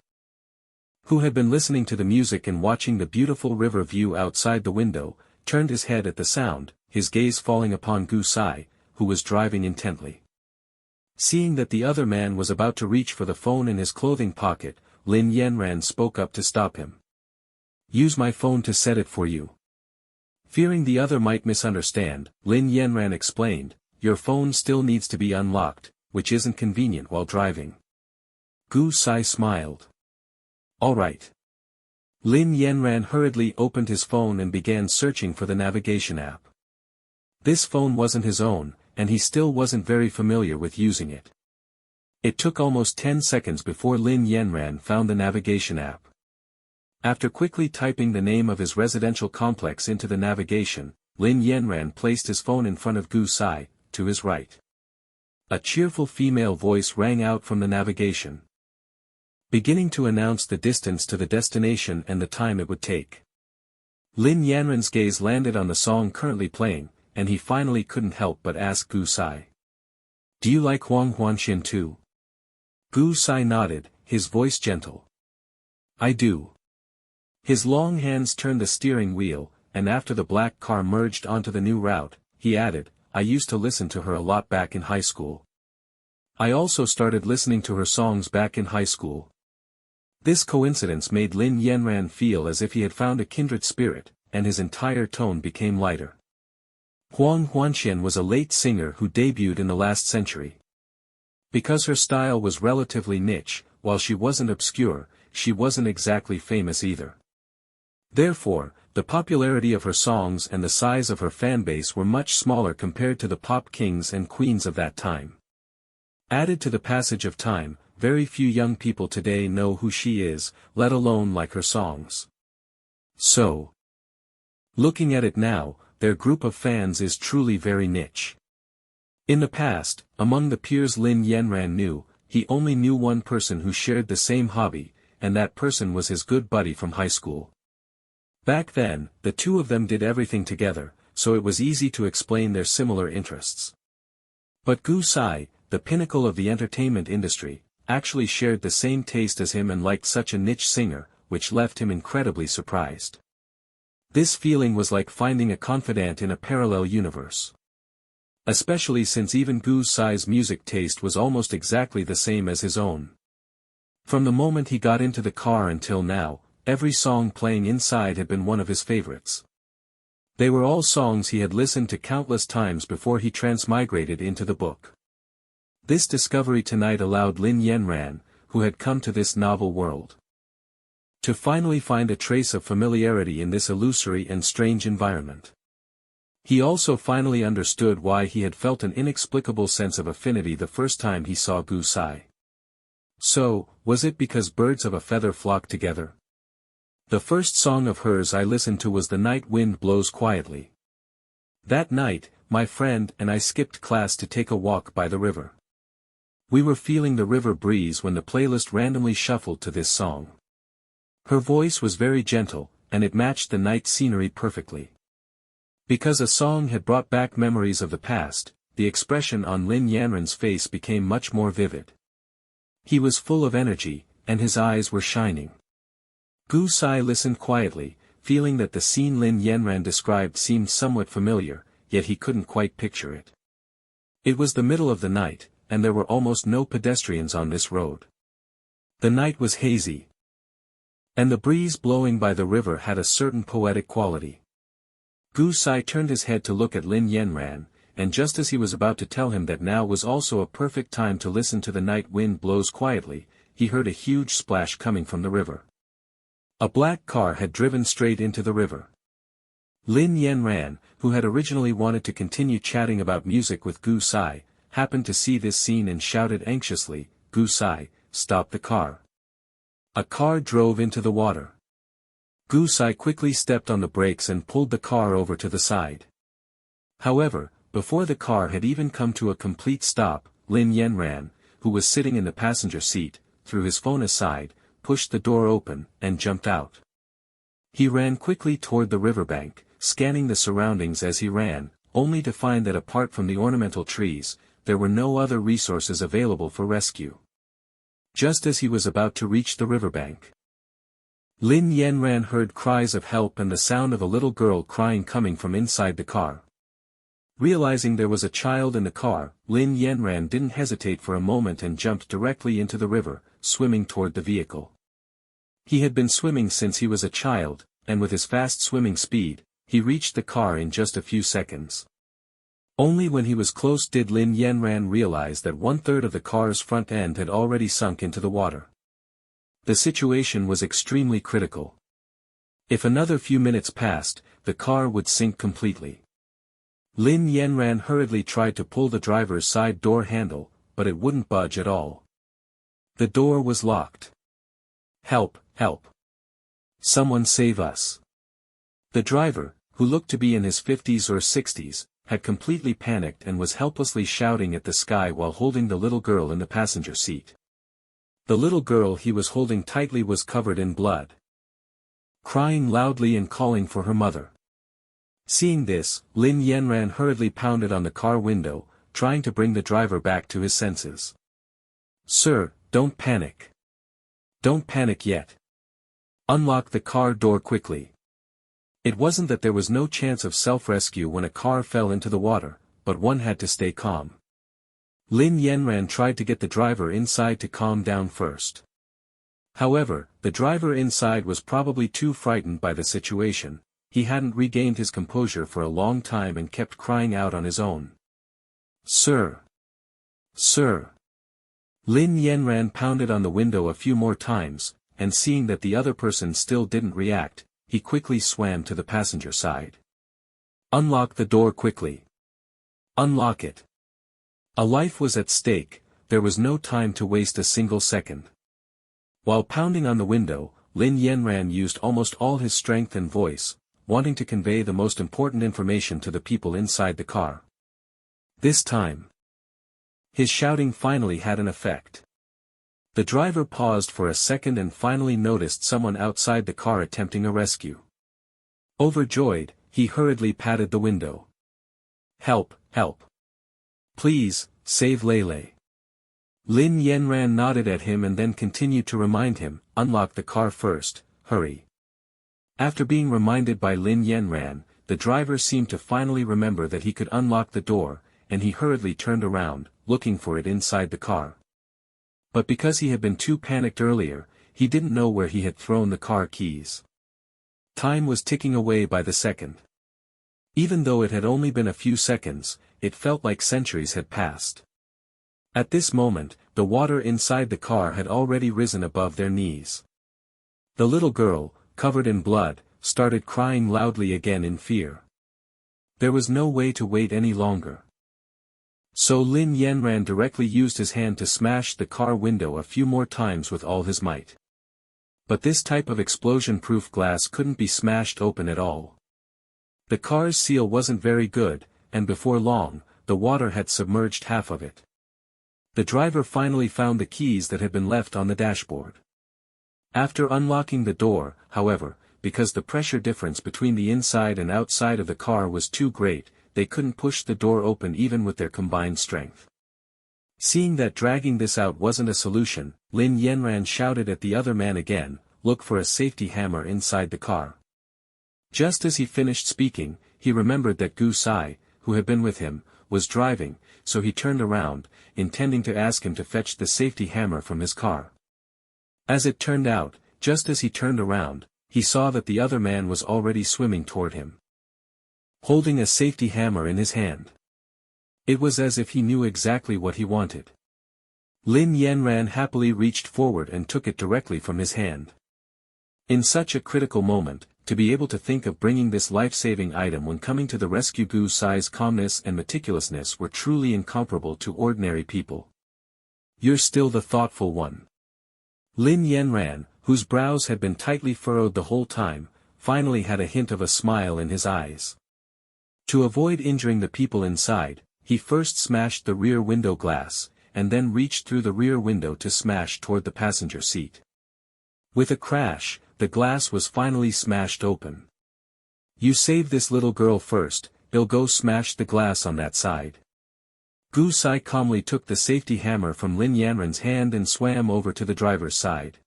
Speaker 1: who had been listening to the music and watching the beautiful river view outside the window, turned his head at the sound, his gaze falling upon Gu Sai, who was driving intently. Seeing that the other man was about to reach for the phone in his clothing pocket, Lin Yanran spoke up to stop him. "Use my phone to set it for you." Fearing the other might misunderstand, Lin Yanran explained, "Your phone still needs to be unlocked, which isn't convenient while driving." Gu Sai smiled. "All right." Lin Yanran hurriedly opened his phone and began searching for the navigation app. This phone wasn't his own, and he still wasn't very familiar with using it. It took almost 10 seconds before Lin Yanran found the navigation app. After quickly typing the name of his residential complex into the navigation, Lin Yanran placed his phone in front of Gu Sai, to his right. A cheerful female voice rang out from the navigation, beginning to announce the distance to the destination and the time it would take. Lin Yanran's gaze landed on the song currently playing, and he finally couldn't help but ask Gu Sai, "Do you like Huang Huanxian too?" Gu Sai nodded, his voice gentle. "I do." His long hands turned the steering wheel, and after the black car merged onto the new route, he added, "I used to listen to her a lot back in high school. I also started listening to her songs back in high school." This coincidence made Lin Yanran feel as if he had found a kindred spirit, and his entire tone became lighter. Huang Huanxian was a late singer who debuted in the last century. Because her style was relatively niche, while she wasn't obscure, she wasn't exactly famous either. Therefore, the popularity of her songs and the size of her fanbase were much smaller compared to the pop kings and queens of that time. Added to the passage of time, very few young people today know who she is, let alone like her songs. So, looking at it now, their group of fans is truly very niche. In the past, among the peers Lin Yanran knew, he only knew one person who shared the same hobby, and that person was his good buddy from high school. Back then, the two of them did everything together, so it was easy to explain their similar interests. But Gu Sai, the pinnacle of the entertainment industry, actually shared the same taste as him and liked such a niche singer, which left him incredibly surprised. This feeling was like finding a confidant in a parallel universe. Especially since even Gu Sai's music taste was almost exactly the same as his own. From the moment he got into the car until now, every song playing inside had been one of his favorites. They were all songs he had listened to countless times before he transmigrated into the book. This discovery tonight allowed Lin Yanran, who had come to this novel world, to finally find a trace of familiarity in this illusory and strange environment. He also finally understood why he had felt an inexplicable sense of affinity the first time he saw Gu Sai. So, was it because birds of a feather flock together? The first song of hers I listened to was The Night Wind Blows Quietly. That night, my friend and I skipped class to take a walk by the river. We were feeling the river breeze when the playlist randomly shuffled to this song. Her voice was very gentle, and it matched the night scenery perfectly. Because a song had brought back memories of the past, the expression on Lin Yanran's face became much more vivid. He was full of energy, and his eyes were shining. Gu Sai listened quietly, feeling that the scene Lin Yanran described seemed somewhat familiar, yet he couldn't quite picture it. It was the middle of the night, and there were almost no pedestrians on this road. The night was hazy, and the breeze blowing by the river had a certain poetic quality. Gu Sai turned his head to look at Lin Yanran, and just as he was about to tell him that now was also a perfect time to listen to the night wind blows quietly, he heard a huge splash coming from the river. A black car had driven straight into the river. Lin Yanran, who had originally wanted to continue chatting about music with Gu Sai, happened to see this scene and shouted anxiously, "Gu Sai, stop the car." A car drove into the water. Gu Sai quickly stepped on the brakes and pulled the car over to the side. However, before the car had even come to a complete stop, Lin Yanran, who was sitting in the passenger seat, threw his phone aside, pushed the door open, and jumped out. He ran quickly toward the riverbank, scanning the surroundings as he ran, only to find that apart from the ornamental trees, there were no other resources available for rescue. Just as he was about to reach the riverbank, Lin Yanran heard cries of help and the sound of a little girl crying coming from inside the car. Realizing there was a child in the car, Lin Yanran didn't hesitate for a moment and jumped directly into the river, swimming toward the vehicle. He had been swimming since he was a child, and with his fast swimming speed, he reached the car in just a few seconds. Only when he was close did Lin Yanran realize that 1/3 of the car's front end had already sunk into the water. The situation was extremely critical. If another few minutes passed, the car would sink completely. Lin Yanran hurriedly tried to pull the driver's side door handle, but it wouldn't budge at all. The door was locked. "Help, help! Someone save us!" The driver, who looked to be in his 50s or 60s, had completely panicked and was helplessly shouting at the sky while holding the little girl in the passenger seat. The little girl he was holding tightly was covered in blood, crying loudly and calling for her mother. Seeing this, Lin Yanran hurriedly pounded on the car window, trying to bring the driver back to his senses. "Sir, don't panic. Don't panic yet. Unlock the car door quickly." It wasn't that there was no chance of self-rescue when a car fell into the water, but one had to stay calm. Lin Yanran tried to get the driver inside to calm down first. However, the driver inside was probably too frightened by the situation. He hadn't regained his composure for a long time and kept crying out on his own. "Sir! Sir!" Lin Yanran pounded on the window a few more times, and seeing that the other person still didn't react, he quickly swam to the passenger side. "Unlock the door quickly. Unlock it." A life was at stake, there was no time to waste a single second. While pounding on the window, Lin Yanran used almost all his strength and voice, wanting to convey the most important information to the people inside the car. This time, his shouting finally had an effect. The driver paused for a second and finally noticed someone outside the car attempting a rescue. Overjoyed, he hurriedly patted the window. "Help, help! Please, save Lele." Lin Yanran nodded at him and then continued to remind him, "Unlock the car first, hurry." After being reminded by Lin Yanran, the driver seemed to finally remember that he could unlock the door, and he hurriedly turned around, looking for it inside the car. But because he had been too panicked earlier, he didn't know where he had thrown the car keys. Time was ticking away by the second. Even though it had only been a few seconds, it felt like centuries had passed. At this moment, the water inside the car had already risen above their knees. The little girl, covered in blood, started crying loudly again in fear. There was no way to wait any longer. So Lin Yanran directly used his hand to smash the car window a few more times with all his might. But this type of explosion-proof glass couldn't be smashed open at all. The car's seal wasn't very good, and before long, the water had submerged half of it. The driver finally found the keys that had been left on the dashboard. After unlocking the door, however, because the pressure difference between the inside and outside of the car was too great, they couldn't push the door open even with their combined strength. Seeing that dragging this out wasn't a solution, Lin Yanran shouted at the other man again, "Look for a safety hammer inside the car." Just as he finished speaking, he remembered that Gu Sai, who had been with him, was driving, so he turned around, intending to ask him to fetch the safety hammer from his car. As it turned out, just as he turned around, he saw that the other man was already swimming toward him, holding a safety hammer in his hand. It was as if he knew exactly what he wanted. Lin Yanran happily reached forward and took it directly from his hand. In such a critical moment, to be able to think of bringing this life-saving item when coming to the rescue, Gu Sai's calmness and meticulousness were truly incomparable to ordinary people. "You're still the thoughtful one." Lin Yanran, whose brows had been tightly furrowed the whole time, finally had a hint of a smile in his eyes. To avoid injuring the people inside, he first smashed the rear window glass, and then reached through the rear window to smash toward the passenger seat. With a crash, the glass was finally smashed open. "You save this little girl first, I'll go smash the glass on that side." Gu Sai calmly took the safety hammer from Lin Yanran's hand and swam over to the driver's side.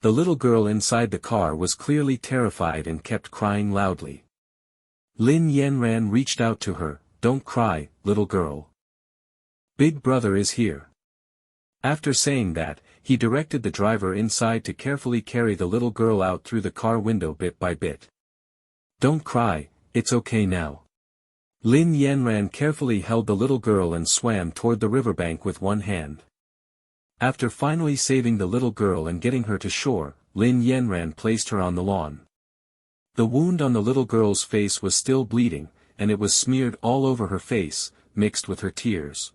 Speaker 1: The little girl inside the car was clearly terrified and kept crying loudly. Lin Yanran reached out to her, "Don't cry, little girl. Big brother is here." After saying that, he directed the driver inside to carefully carry the little girl out through the car window bit by bit. "Don't cry, it's okay now." Lin Yanran carefully held the little girl and swam toward the riverbank with one hand. After finally saving the little girl and getting her to shore, Lin Yanran placed her on the lawn. The wound on the little girl's face was still bleeding, and it was smeared all over her face, mixed with her tears.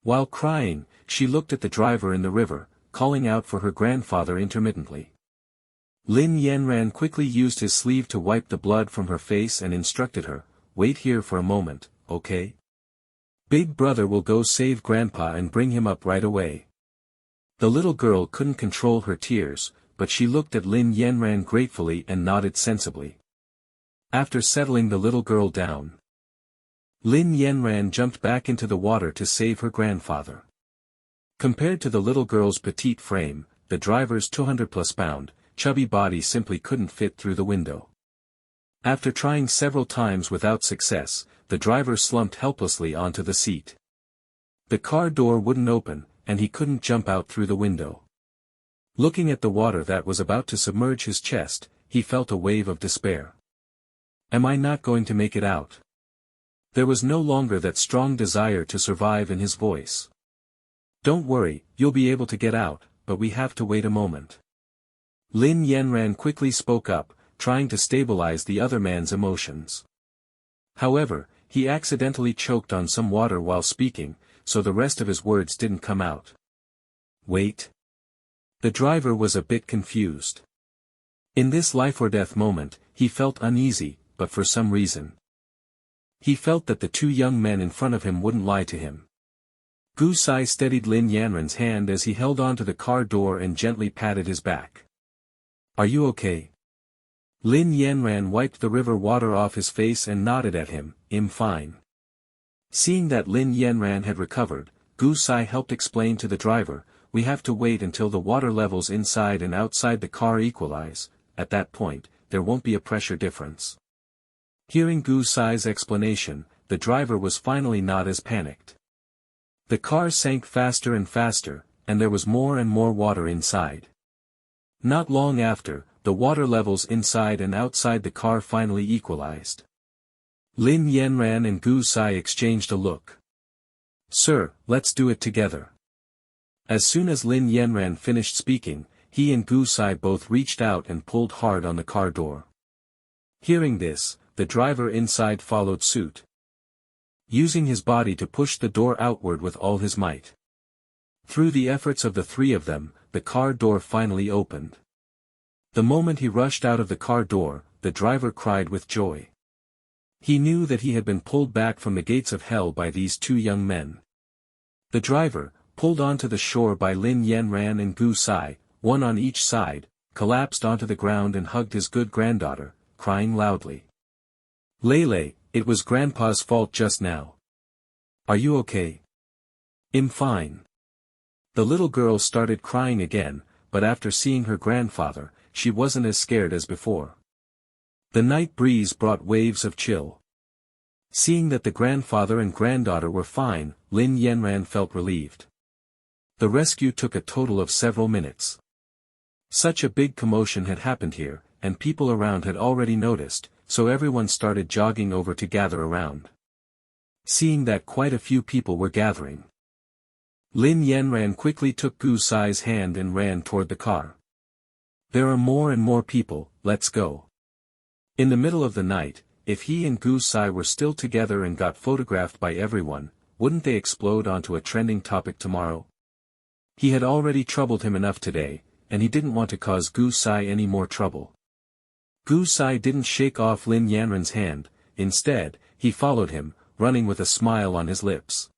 Speaker 1: While crying, she looked at the driver in the river, calling out for her grandfather intermittently. Lin Yanran quickly used his sleeve to wipe the blood from her face and instructed her, "Wait here for a moment, okay? Big brother will go save grandpa and bring him up right away." The little girl couldn't control her tears, but she looked at Lin Yanran gratefully and nodded sensibly. After settling the little girl down, Lin Yanran jumped back into the water to save her grandfather. Compared to the little girl's petite frame, the driver's 200-plus-pound, chubby body simply couldn't fit through the window. After trying several times without success, the driver slumped helplessly onto the seat. The car door wouldn't open, and he couldn't jump out through the window. Looking at the water that was about to submerge his chest, he felt a wave of despair. Am I not going to make it out? There was no longer that strong desire to survive in his voice. Don't worry, you'll be able to get out, but we have to wait a moment. Lin Yanran quickly spoke up, trying to stabilize the other man's emotions. However, he accidentally choked on some water while speaking, so the rest of his words didn't come out. Wait. The driver was a bit confused. In this life-or-death moment, he felt uneasy, but for some reason. He felt that the two young men in front of him wouldn't lie to him. Gu Sai steadied Lin Yanran's hand as he held onto the car door and gently patted his back. Are you okay? Lin Yanran wiped the river water off his face and nodded at him, I'm fine. Seeing that Lin Yanran had recovered, Gu Sai helped explain to the driver, we have to wait until the water levels inside and outside the car equalize, at that point, there won't be a pressure difference. Hearing Gu Sai's explanation, the driver was finally not as panicked. The car sank faster and faster, and there was more and more water inside. Not long after, the water levels inside and outside the car finally equalized. Lin Yanran and Gu Sai exchanged a look. Sir, let's do it together. As soon as Lin Yanran finished speaking, he and Gu Sai both reached out and pulled hard on the car door. Hearing this, the driver inside followed suit, using his body to push the door outward with all his might. Through the efforts of the three of them, the car door finally opened. The moment he rushed out of the car door, the driver cried with joy. He knew that he had been pulled back from the gates of hell by these two young men. The driver, pulled onto the shore by Lin Yanran and Gu Sai, one on each side, collapsed onto the ground and hugged his good granddaughter, crying loudly. Lele, It was Grandpa's fault just now. Are you okay? I'm fine. The little girl started crying again, but after seeing her grandfather, she wasn't as scared as before. The night breeze brought waves of chill. Seeing that the grandfather and granddaughter were fine, Lin Yanran felt relieved. The rescue took a total of several minutes. Such a big commotion had happened here, and people around had already noticed, so everyone started jogging over to gather around. Seeing that quite a few people were gathering, Lin Yanran quickly took Gu Sai's hand and ran toward the car. There are more and more people, let's go. In the middle of the night, if he and Gu Sai were still together and got photographed by everyone, wouldn't they explode onto a trending topic tomorrow? He had already troubled him enough today, and he didn't want to cause Gu Sai any more trouble. Gu Sai didn't shake off Lin Yanran's hand, instead, he followed him, running with a smile on his lips.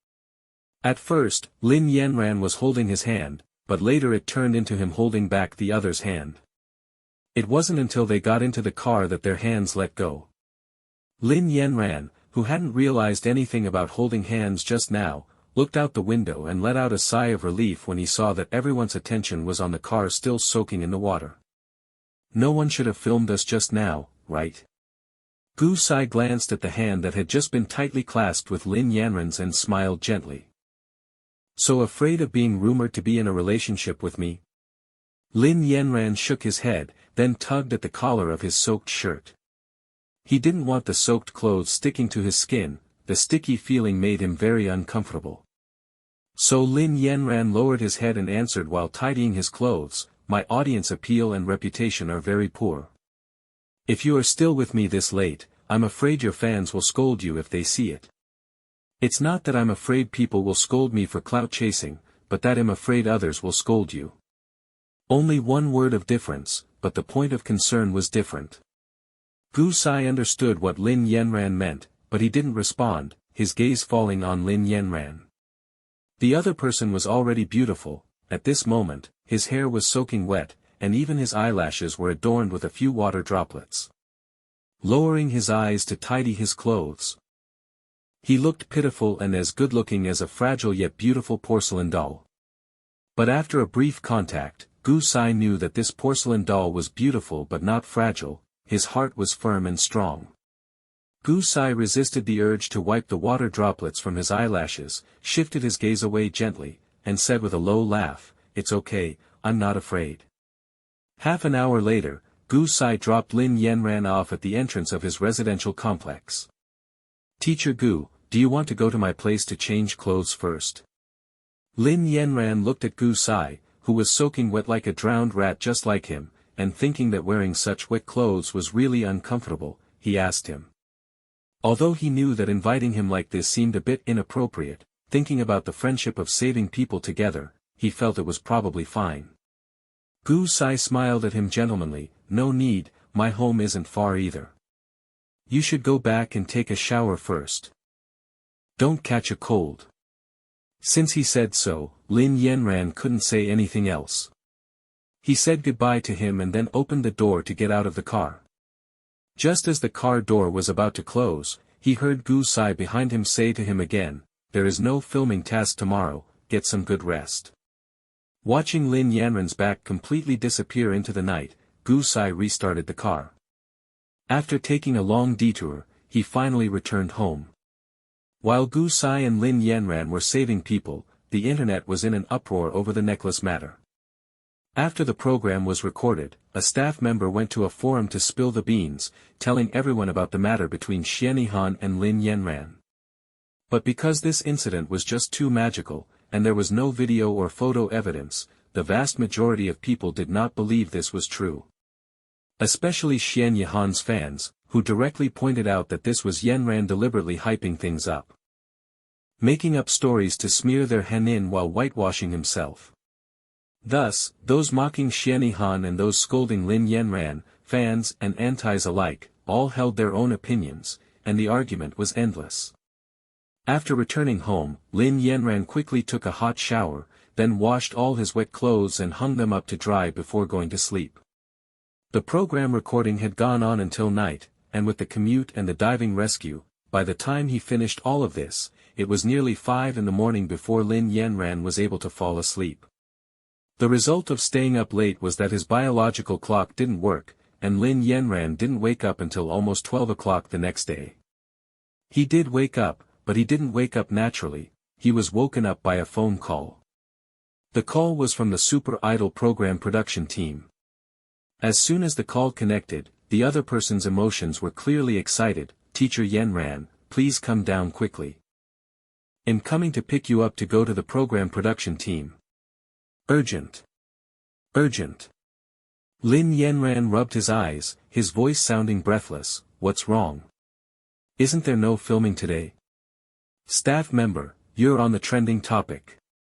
Speaker 1: At first, Lin Yanran was holding his hand, but later it turned into him holding back the other's hand. It wasn't until they got into the car that their hands let go. Lin Yanran, who hadn't realized anything about holding hands just now, looked out the window and let out a sigh of relief when he saw that everyone's attention was on the car still soaking in the water. No one should have filmed us just now, right? Gu Sai glanced at the hand that had just been tightly clasped with Lin Yanran's and smiled gently. So afraid of being rumored to be in a relationship with me? Lin Yanran shook his head, then tugged at the collar of his soaked shirt. He didn't want the soaked clothes sticking to his skin, the sticky feeling made him very uncomfortable. So Lin Yanran lowered his head and answered while tidying his clothes, "My audience appeal and reputation are very poor. If you are still with me this late, I'm afraid your fans will scold you if they see it. It's not that I'm afraid people will scold me for clout chasing, but that I'm afraid others will scold you." Only one word of difference, but the point of concern was different. Gu Sai understood what Lin Yanran meant, but he didn't respond, his gaze falling on Lin Yanran. The other person was already beautiful. At this moment, his hair was soaking wet, and even his eyelashes were adorned with a few water droplets. Lowering his eyes to tidy his clothes, he looked pitiful and as good-looking as a fragile yet beautiful porcelain doll. But after a brief contact, Gu Sai knew that this porcelain doll was beautiful but not fragile, his heart was firm and strong. Gu Sai resisted the urge to wipe the water droplets from his eyelashes, shifted his gaze away gently, and said with a low laugh, "It's okay, I'm not afraid." Half an hour later, Gu Sai dropped Lin Yanran off at the entrance of his residential complex. "Teacher Gu, do you want to go to my place to change clothes first?" Lin Yanran looked at Gu Sai, who was soaking wet like a drowned rat just like him, and thinking that wearing such wet clothes was really uncomfortable, he asked him. Although he knew that inviting him like this seemed a bit inappropriate, thinking about the friendship of saving people together, he felt it was probably fine. Gu Sai smiled at him gentlemanly, "No need, my home isn't far either. You should go back and take a shower first. Don't catch a cold." Since he said so, Lin Yanran couldn't say anything else. He said goodbye to him and then opened the door to get out of the car. Just as the car door was about to close, he heard Gu Sai behind him say to him again, "There is no filming task tomorrow, get some good rest." Watching Lin Yanran's back completely disappear into the night, Gu Sai restarted the car. After taking a long detour, he finally returned home. While Gu Sai and Lin Yanran were saving people, the internet was in an uproar over the necklace matter. After the program was recorded, a staff member went to a forum to spill the beans, telling everyone about the matter between Xian Han and Lin Yanran. But because this incident was just too magical, and there was no video or photo evidence, the vast majority of people did not believe this was true. Especially Xian Han's fans, who directly pointed out that this was Yanran deliberately hyping things up, making up stories to smear their Hanin while whitewashing himself. Thus, those mocking Xian Han and those scolding Lin Yanran, fans and antis alike, all held their own opinions, and the argument was endless. After returning home, Lin Yanran quickly took a hot shower, then washed all his wet clothes and hung them up to dry before going to sleep. The program recording had gone on until night, and with the commute and the diving rescue, by the time he finished all of this, it was nearly 5 in the morning before Lin Yanran was able to fall asleep. The result of staying up late was that his biological clock didn't work, and Lin Yanran didn't wake up until almost 12 o'clock the next day. He did wake up, but he didn't wake up naturally, he was woken up by a phone call. The call was from the Super Idol program production team. As soon as the call connected, the other person's emotions were clearly excited. "Teacher Yanran, please come down quickly. I'm coming to pick you up to go to the program production team. Urgent. Urgent." Lin Yanran rubbed his eyes, his voice sounding breathless. "What's wrong? Isn't there no filming today?" "Staff member, you're on the trending topic.